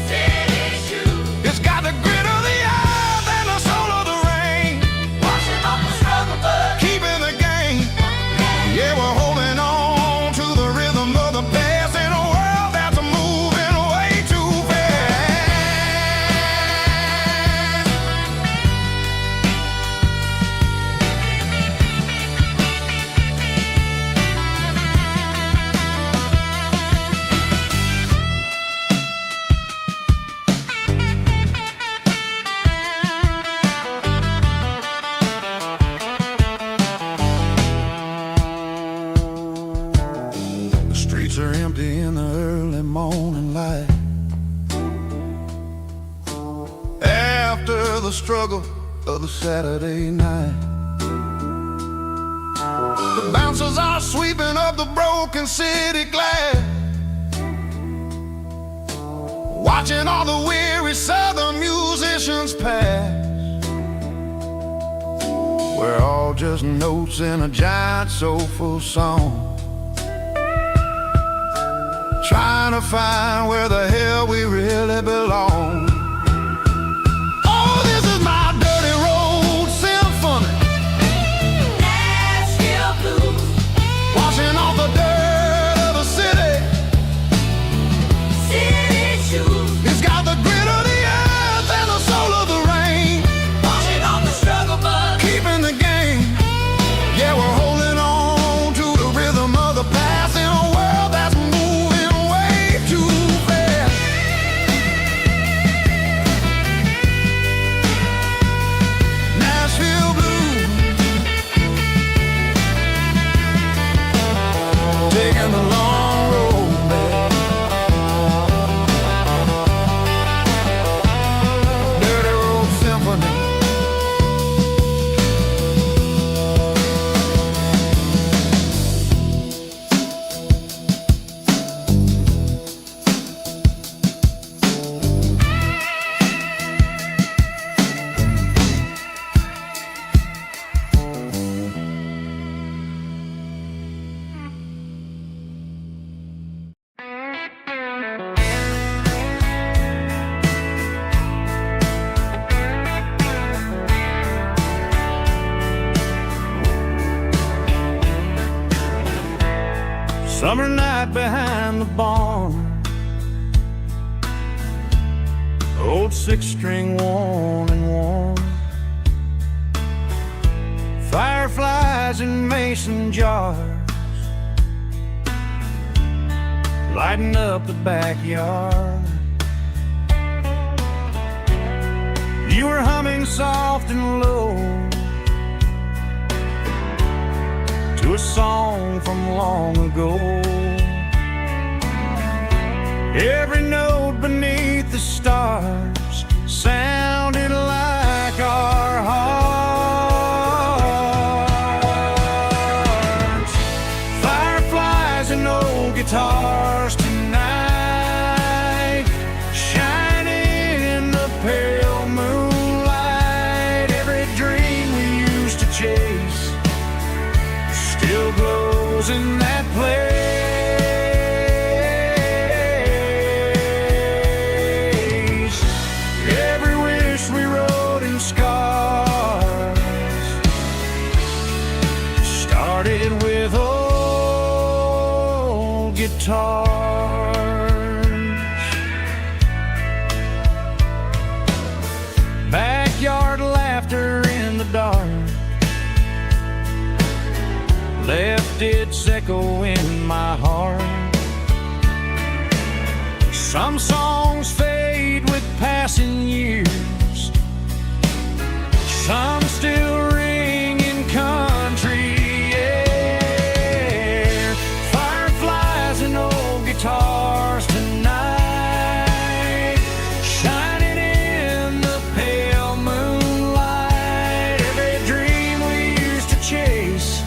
City shoes. It's got the grit of the earth and the soul of the rain. Washing off the struggle, but keeping the game. Yeah, we're holding on to the rhythm of the past in a world that's moving way too fast. The streets are empty in the early morning light. After the struggle of the Saturday night, the bouncers are sweeping up the broken city glass, watching all the weary southern musicians pass. We're all just notes in a giant soulful song, trying to find where the hell we really belong. Oh, this is my dirty road symphony. Nashville blues. Washing off the dirt of the city. City shoes. It's got the grit of the earth and the soul of the rain. Washing off the struggle, but keeping the game. Yeah, we're holding on to the rhythm of the past in a world that's moving way too fast. Nashville blues, taking the long road back. Dirty road symphony. Summer night behind the barn, old six-string worn and worn, fireflies in mason jars, lighting up the backyard. You were humming soft and low to a song from long ago. Every note beneath the stars sounded like our hearts. Fireflies and old guitars tonight, shining in the pale moonlight. Every dream we used to chase still glows in that place. Every wish we wrote in scars started with old guitars. Backyard laughter in the dark left its echo in my heart. Some songs fade with passing years, some still ring in country air. Fireflies and old guitars tonight, shining in the pale moonlight. Every dream we used to chase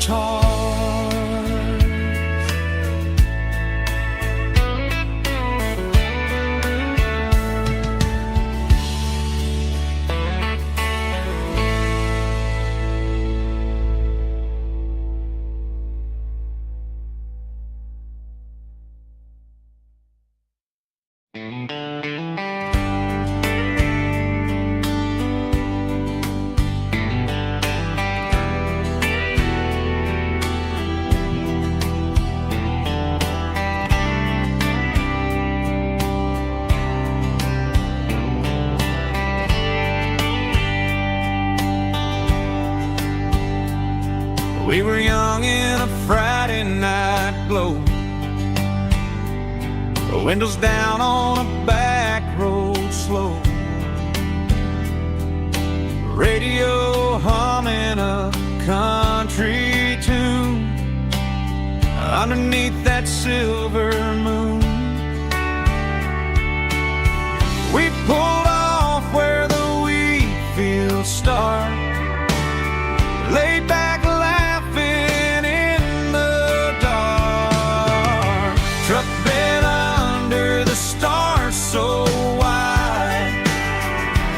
guitars. We were young in a Friday night glow, the windows down on a back road slow, radio humming a country tune underneath that silver moon. We pulled off where the wheat fields start, laid back laughing in the dark, truck bed under the stars so wide,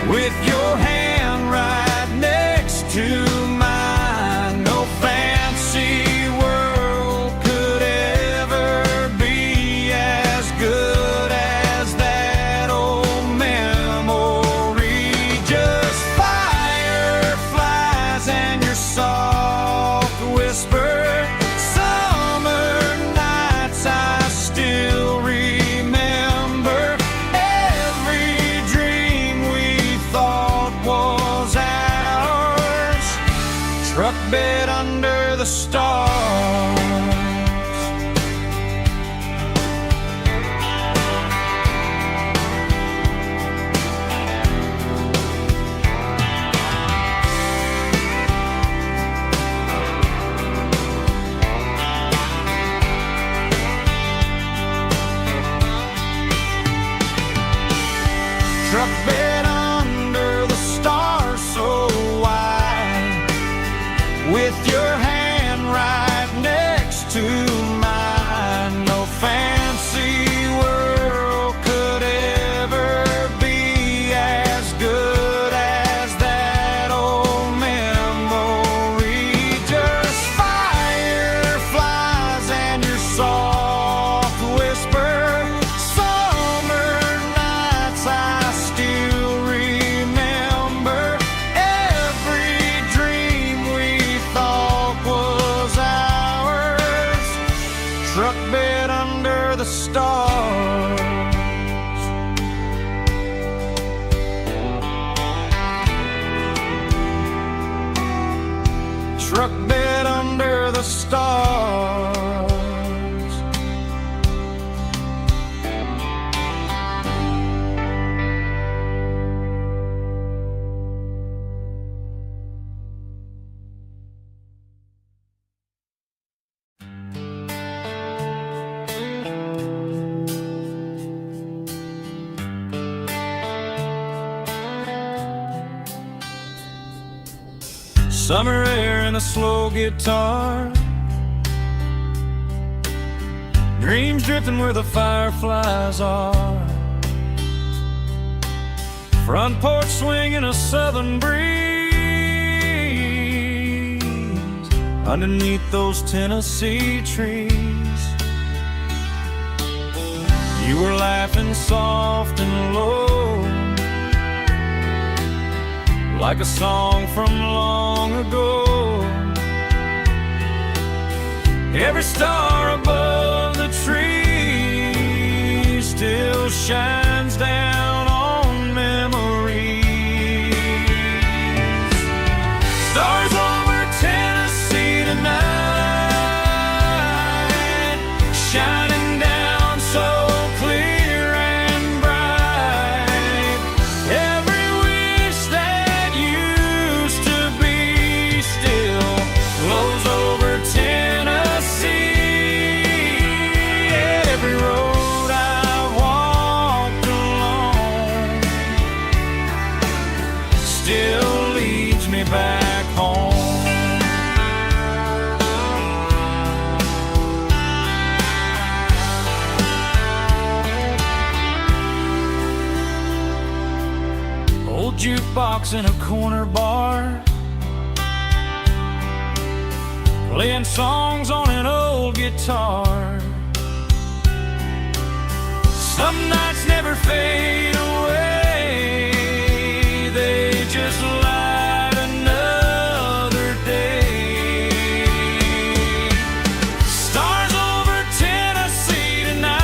with your hand right next to mine. No fancy world could ever be as good as that old memory. Just fireflies and your soft whisper. Summer nights I still remember. Every dream we thought was ours, truck bed under the stars. Truck bed under the stars so wide, with your hand right next to mine. No fancy world could ever be as good as that old memory. Just fireflies and your soft whisper. Summer nights I still remember. Every dream we thought was ours, truck bed under the stars. Truck bed under the stars. Summer air and a slow guitar, dreams drifting where the fireflies are, front porch swinging a southern breeze underneath those Tennessee trees. You were laughing soft and low, like a song from long ago. Every star above the tree still shines down on memories. Stars over Tennessee tonight, shining down so clear and bright. Every wish that used to be still flows over Tennessee. Every road I've walked alone still leads me back home. old jukebox in a corner bar, playing songs on an old guitar. Some nights never fade away, they just light another day. Stars over Tennessee tonight,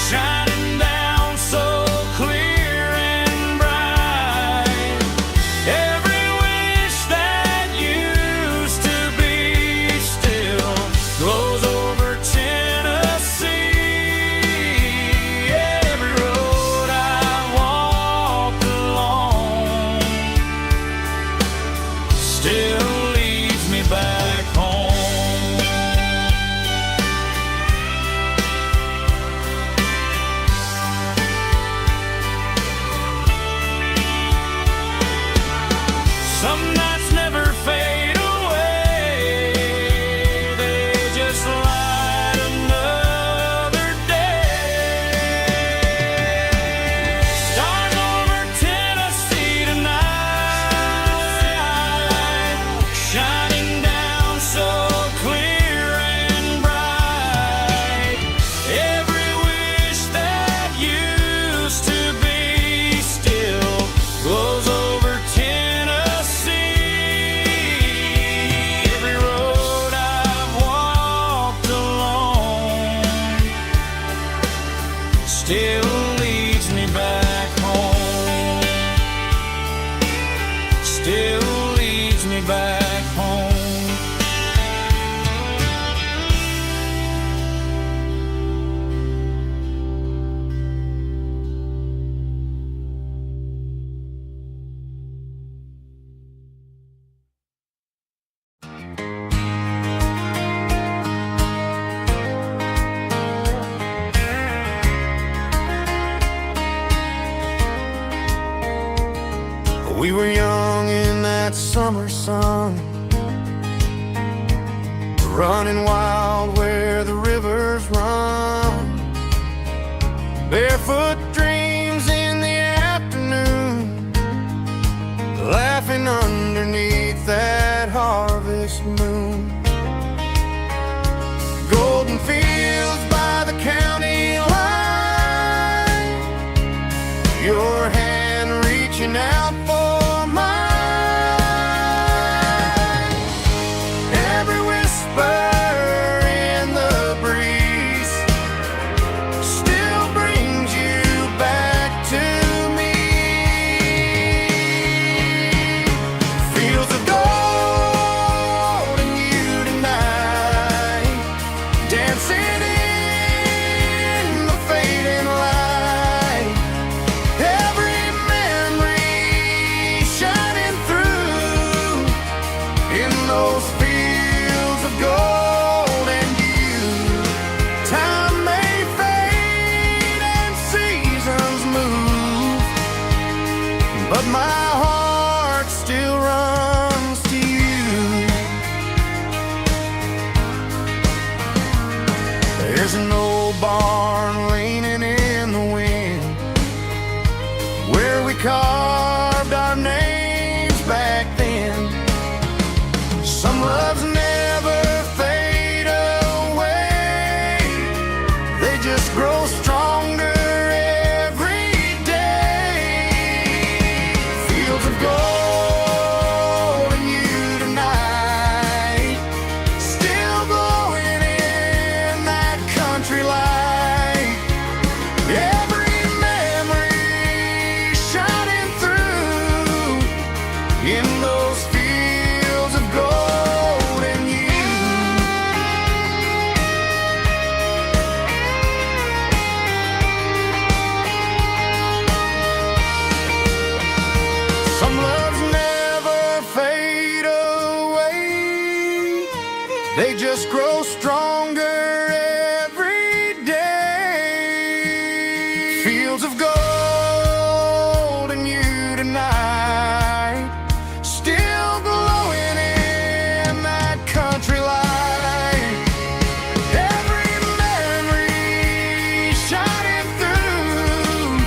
shining down so clear and bright. Every wish that used to be still glows over Tennessee. Every road I walked along still leads me back home. Some nights never fade away, they just light another day. Stars over Tennessee tonight, shining down so clear and bright. Every wish that used to be still glows over Tennessee. Every road I've walked along still leads me back home. Still leads me back home. We were young in that summer sun, running wild where the rivers run. Barefoot dreams in the afternoon, laughing underneath that harvest moon. Golden fields by the county line, your hand reaching out for mine. Every whisper in the breeze still brings you back to me. Fields of gold and you tonight, dancing in the fading light. Every memory shining through in those fields of gold and you. Time may fade and seasons move, but my heart still runs to you. There's an old barn leaning in the wind where we carved our names back then. Some loves never fade away, they just grow stronger every day. Fields of gold and you tonight, still glowing in that country light. Every memory shining through in those fields of gold and you. Some loves never fade away, they just grow stronger every day. Fields of gold and you tonight, still glowing in that country light. Every memory shining through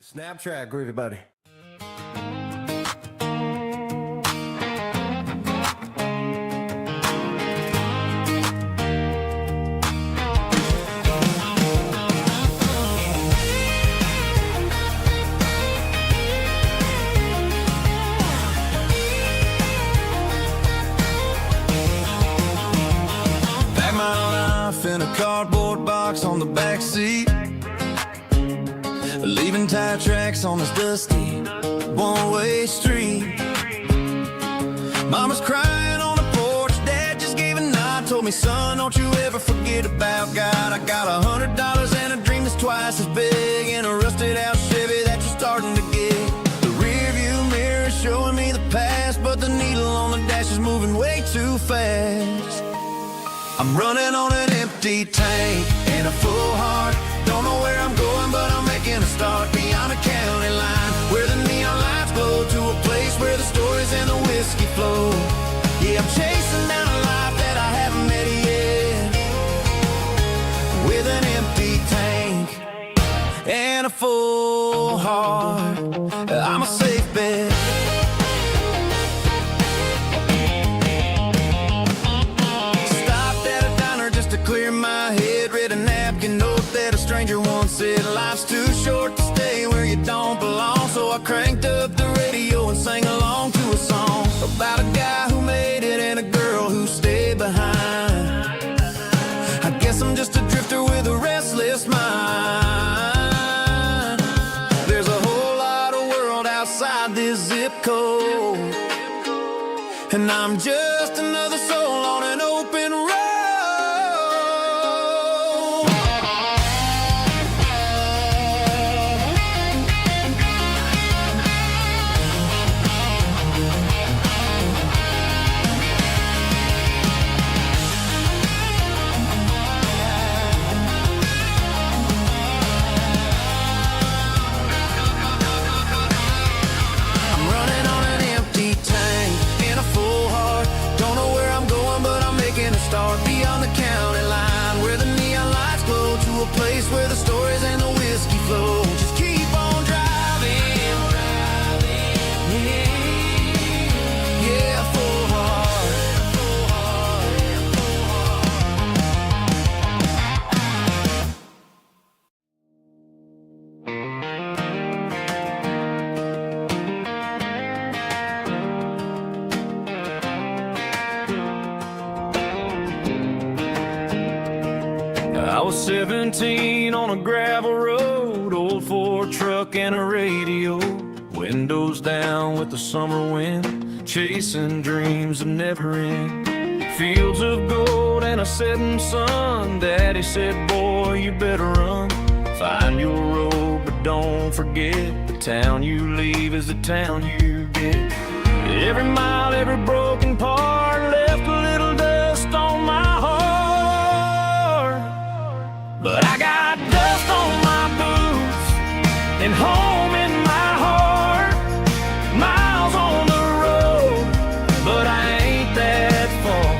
Snap track, groovy buddy. Back my life in a cardboard box on the back seat, leaving tire tracks on this dusty one-way street. Mama's crying on the porch, Dad just gave a nod, told me, son, don't you ever forget about God. I got $100 and a dream that's twice as big, and a rusted out Chevy that you're starting to get. The rear view mirror is showing me the past, but the needle on the dash is moving way too fast. I'm running on an empty tank and a full heart. Don't know where I'm going, but I'm making a start beyond a county line, where the neon lights glow, to a place where the stories and the whiskey flow. Yeah, I'm chasing down a life that I haven't met yet, with an empty tank and a full heart. I'm a safe bet. Clear my head, read a napkin note that a stranger once said, life's too short to stay where you don't belong. So I cranked up the radio and sang along to a song about a guy who made it and a girl who stayed behind. I guess I'm just a drifter with a restless mind. There's a whole lot of world outside this zip code, and I'm just another soul on an open road. Place where the stories and the whiskey flow. Just keep on driving, yeah, full heart. I was 17 on a gravel road, old Ford truck and a radio, windows down with the summer wind, chasing dreams that never end. Fields of gold and a setting sun. Daddy said, boy, you better run. Find your road, but don't forget, the town you leave is the town you get. Every mile, every broken part left a little dust on my heart. But I got dust on my boots and home in my heart. Miles on the road, but I ain't that far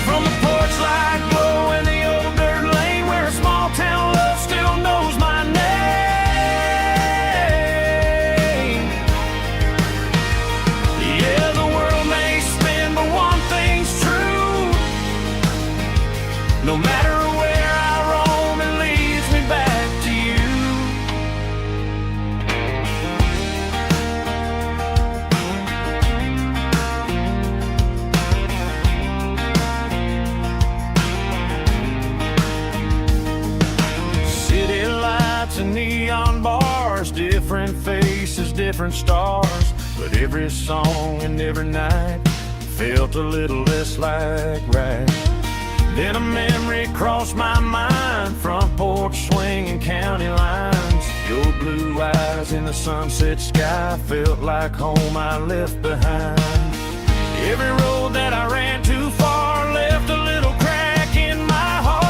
from the porch light glow and the old dirt lane where a small town love still knows my name. Yeah, the world may spin, but one thing's true. No matter neon bars, different faces, different stars, but every song and every night felt a little less like right. Then a memory crossed my mind, front porch swinging county lines. Your blue eyes in the sunset sky felt like home I left behind. Every road that I ran too far left a little crack in my heart.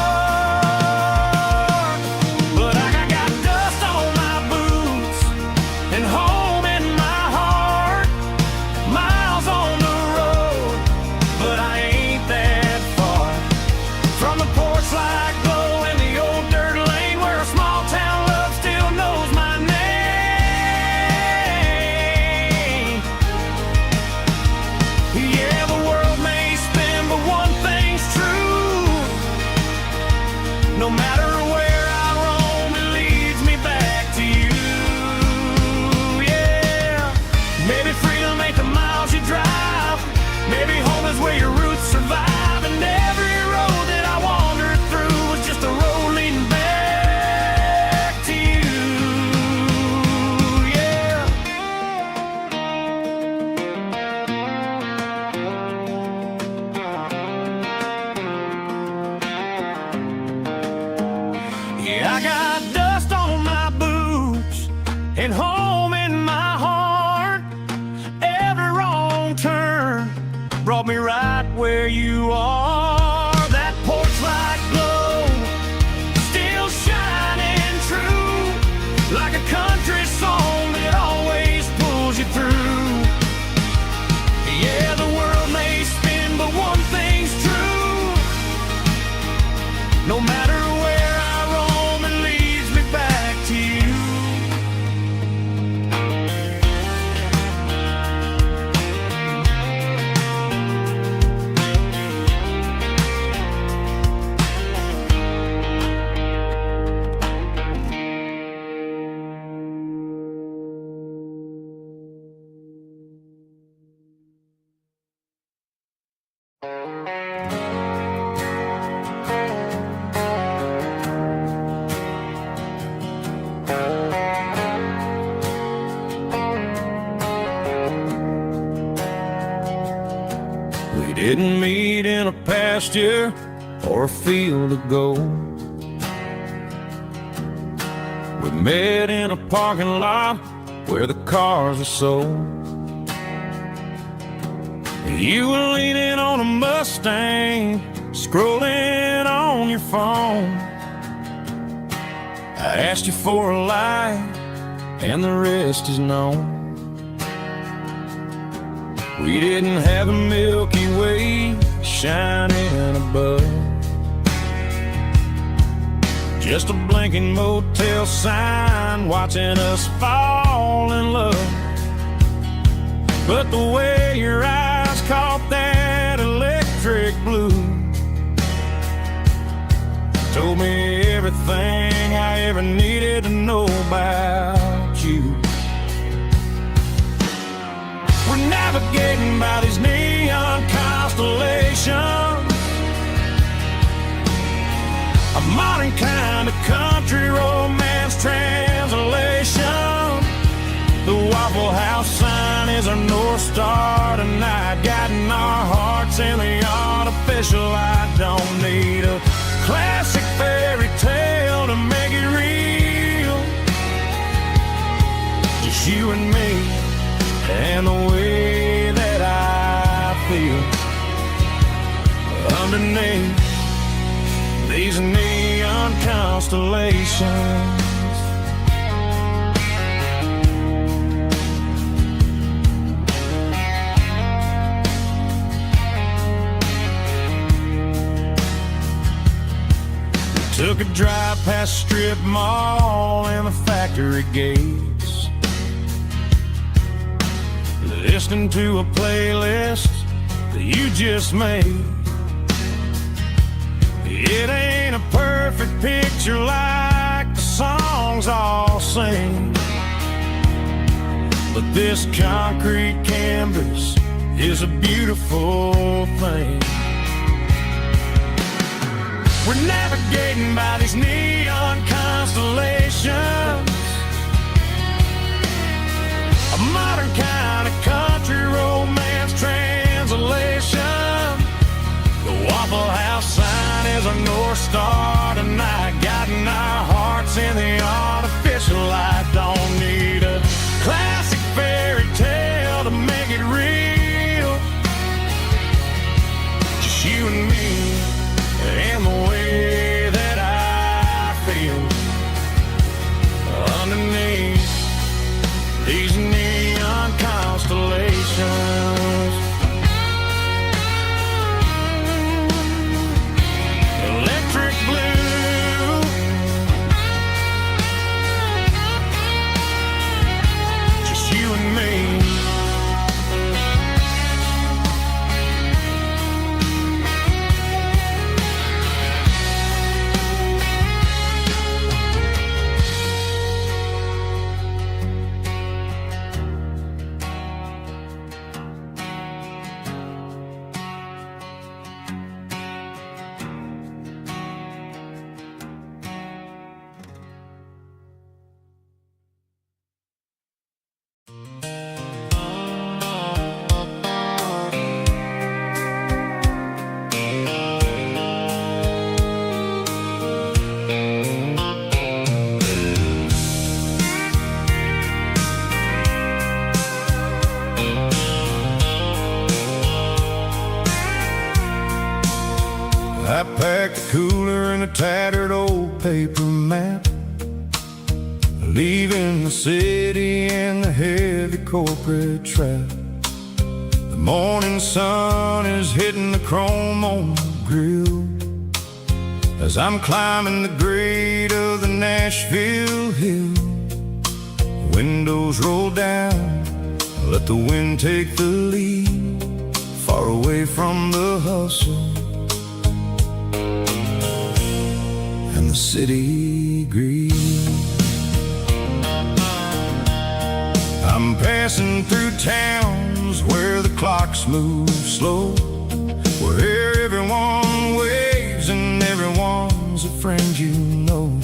Like glow in the old dirt lane where a small town love still knows my name. No matter where I roam, it leads me back to you. Yeah, maybe freedom ain't the miles you drive. Maybe home is where your roots survive. And every road that I wandered through was just a road leading back to you. Yeah. Yeah, I got dust on my boots and home in my heart. Every wrong turn brought me right where you are. That porch light glow still shining true, like a country song that always pulls you through. Yeah, the world may spin, but one thing's true. No matter where I roam, it leads me back to you. We didn't meet in a pasture or a field of gold. We met in a parking lot where the cars were sold. You were leaning on a Mustang, scrolling on your phone. I asked you for a light, and the rest is known. We didn't have a Milky Way shining above, just a blinking motel sign watching us fall in love. But the way your eyes caught that electric blue told me everything I ever needed to know about you. We're navigating by these neon constellations, a modern kind of country romance translation. The Waffle House sign is our North Star tonight, guiding our hearts in the artificial. I don't need a classic fairy tale to make it real, just you and me and the way that I feel underneath these neon constellations. Took a drive past strip mall and the factory gates, listening to a playlist that you just made. It ain't a perfect picture like the songs all sing, but this concrete canvas is a beautiful thing. We're navigating by these neon constellations, a modern kind of country romance translation. The Waffle House sign is our North Star tonight, guiding our hearts in the artificial light. Don't need a classic fairy tale to make it real, just you and me and the way that I feel underneath these neon paper map, leaving the city and the heavy corporate trap. The morning sun is hitting the chrome on the grill as I'm climbing the grade of the Nashville hill. Windows roll down, let the wind take the lead, far away from the hustle and the city greed. I'm passing through towns where the clocks move slow, where everyone waves and everyone's a friend you know.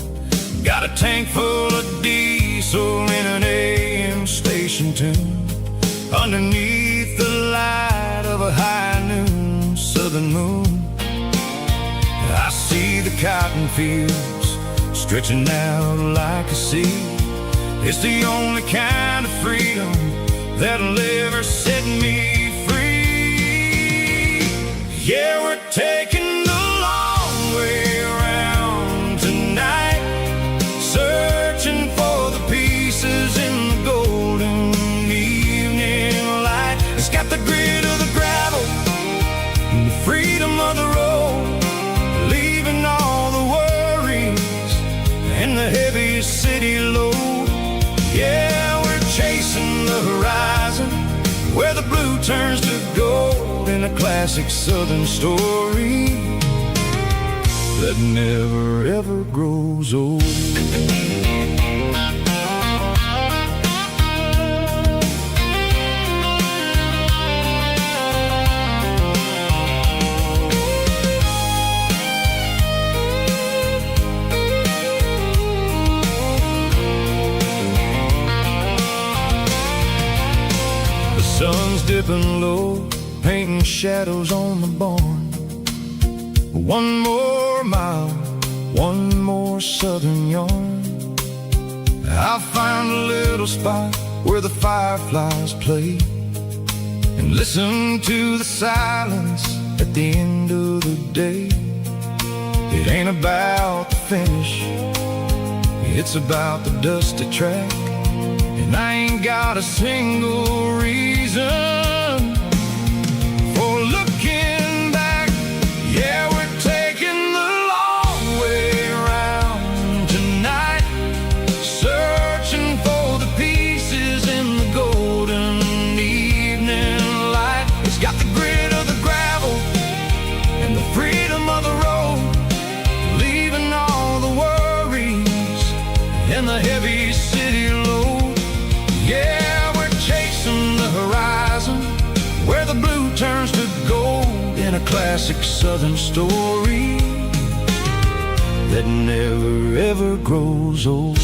Got a tank full of diesel in an AM station tune, underneath the light of a high noon southern moon. I see the cotton fields stretching out like a sea. It's the only kind of freedom that'll ever set me free. Yeah, we're taking the long way around tonight, searching for the pieces in the golden evening light. It's got the grit of the gravel and the freedom of the road, leaving all the worries and the heavy city load. Yeah, we're chasing the horizon, where the blue turns to gold, in a classic southern story that never ever grows old. Sun's dipping low, painting shadows on the barn. One more mile, one more southern yarn. I'll find a little spot where the fireflies play, and listen to the silence at the end of the day. It ain't about the finish, it's about the dusty track. And I ain't got a single reason for looking back. Yeah, we're taking the long way around tonight, searching for the pieces in the golden evening light. It's got the grit of the gravel and the freedom of the road, leaving all the worries and the heavy city load. Yeah, we're chasing the horizon, where the blue turns to gold, in a classic southern story that never ever grows old.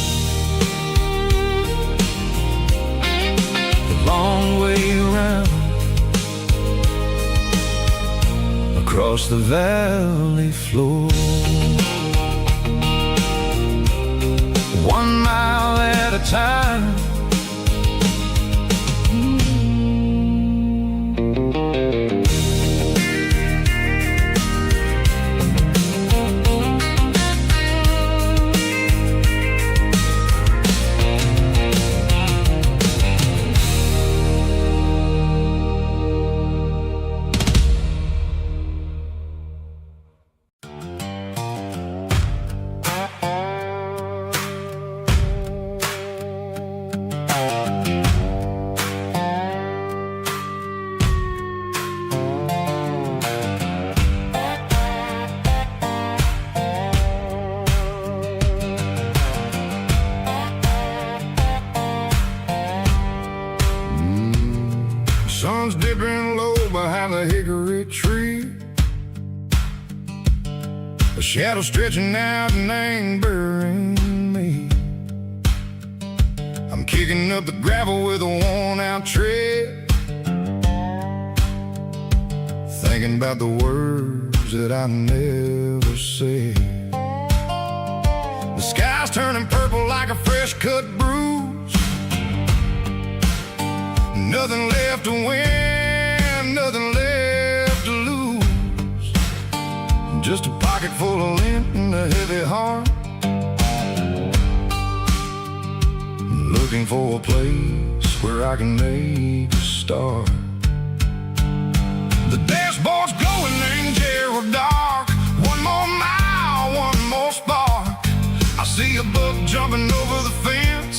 The long way around, across the valley floor, 1 mile at a time. Sun's dipping low behind the hickory tree, a shadow stretching out and ain't burying me. I'm kicking up the gravel with a worn-out tread, thinking about the words that I never said. The sky's turning purple like a fresh-cut bruise, nothing left to win, nothing left to lose. Just a pocket full of lint and a heavy heart for a place where I can make a start. The dashboard's glowing in Gerald dark. One more mile, one more spark. I see a buck jumping over the fence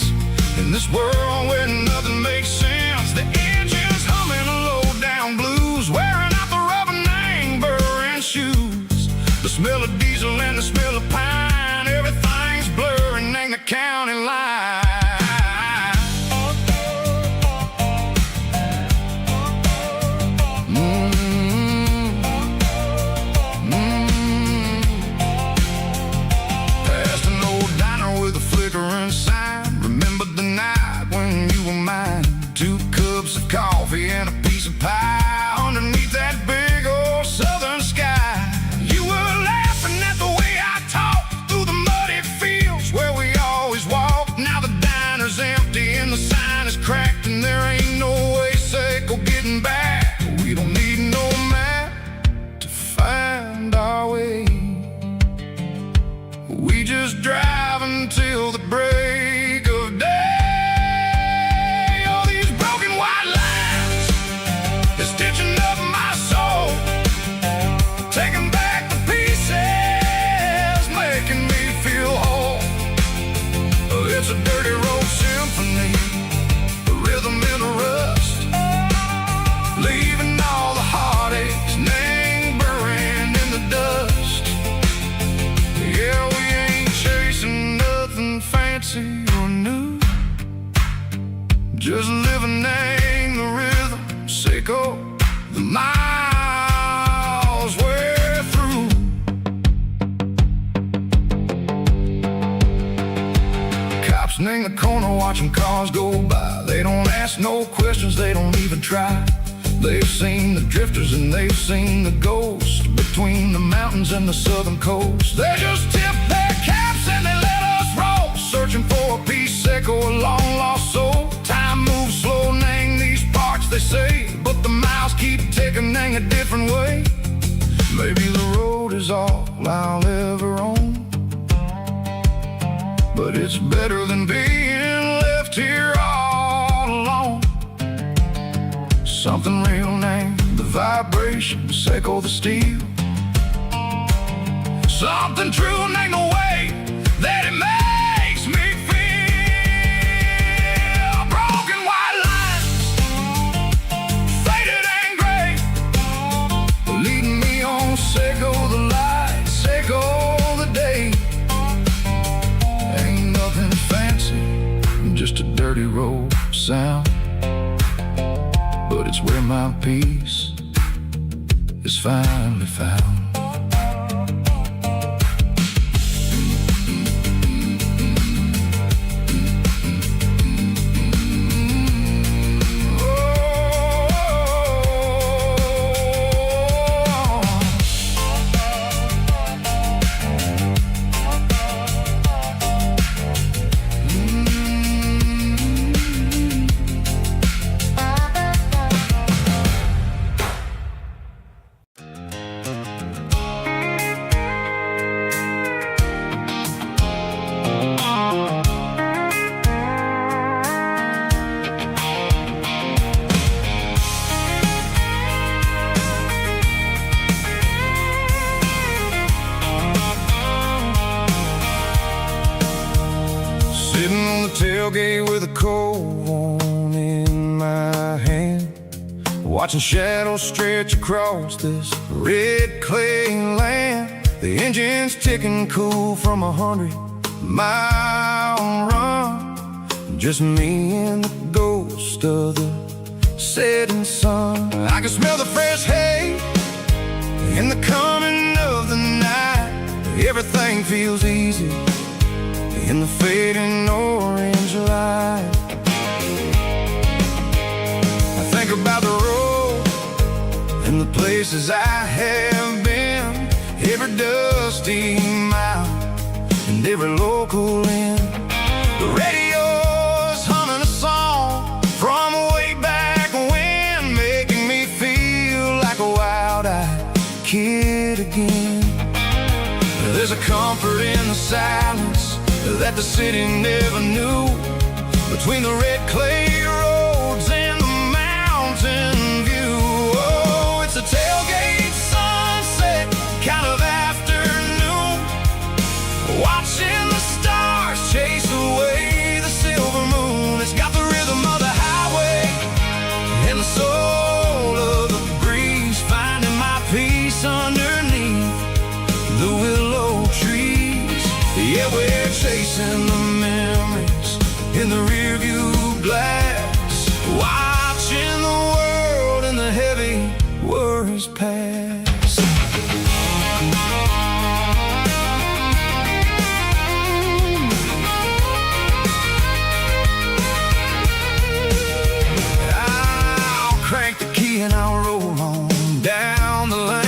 in this world where nothing makes sense. The engine's humming a low-down blues, wearing out the rubber name burring shoes. The smell of diesel and the smell of pine, everything's blurring in the county line. Past an old diner with a flickering sign. Remember the night when you were mine. 2 cups of coffee and a piece of pie underneath that big old southern sky. You were laughing at the way I talked through the muddy fields where we always walked. Now the diner's empty and the sign is cracked, and there ain't no way safe or getting back. We don't need no map to find our way. We just drive until the break of day. All these broken white lines is stitching up my soul, taking back the pieces, making me feel whole. It's a dirty road symphony, a rhythm in a rust, leaving all the heartaches, name burning in the dust. Yeah, we ain't chasing nothing fancy or new, just living in the rhythm, sicko, the miles we're through. Cops in the corner watching cars go by. They don't ask no questions, they don't even try. They've seen the drifters and they've seen the ghosts between the mountains and the southern coast. They just tip their caps and they let us roll, searching for a piece sick or a long lost soul. Time moves slow, nang these parts they say, but the miles keep ticking, nang a different way. Maybe the road is all I'll ever own, but it's better than being left here all alone. Something real named the vibration, echo the steel. Something true named the way that it makes me feel. Broken white lines, faded and gray, leading me on, echo the light, echo the day. Ain't nothing fancy, just a dirty road sound, but it's where my peace is finally found. Sitting on the tailgate with a cold one in my hand, watching shadows stretch across this red clay land. The engine's ticking cool from 100-mile run, just me and the ghost of the setting sun. I can smell the fresh hay in the coming of the night. Everything feels easy in the fading orange light. I think about the road and the places I have been, every dusty mile and every local inn. The radio's humming a song from way back when, making me feel like a wild-eyed kid again. There's a comfort in the silence that the city never knew, between the red clay roads and the mountain view. Oh, it's a tailgate sunset kind of afternoon, watching the stars chase away the silver moon. It's got the rhythm of the highway and the soul of the breeze, finding my peace underneath the willow trees. Yeah, we're chasing the memories in the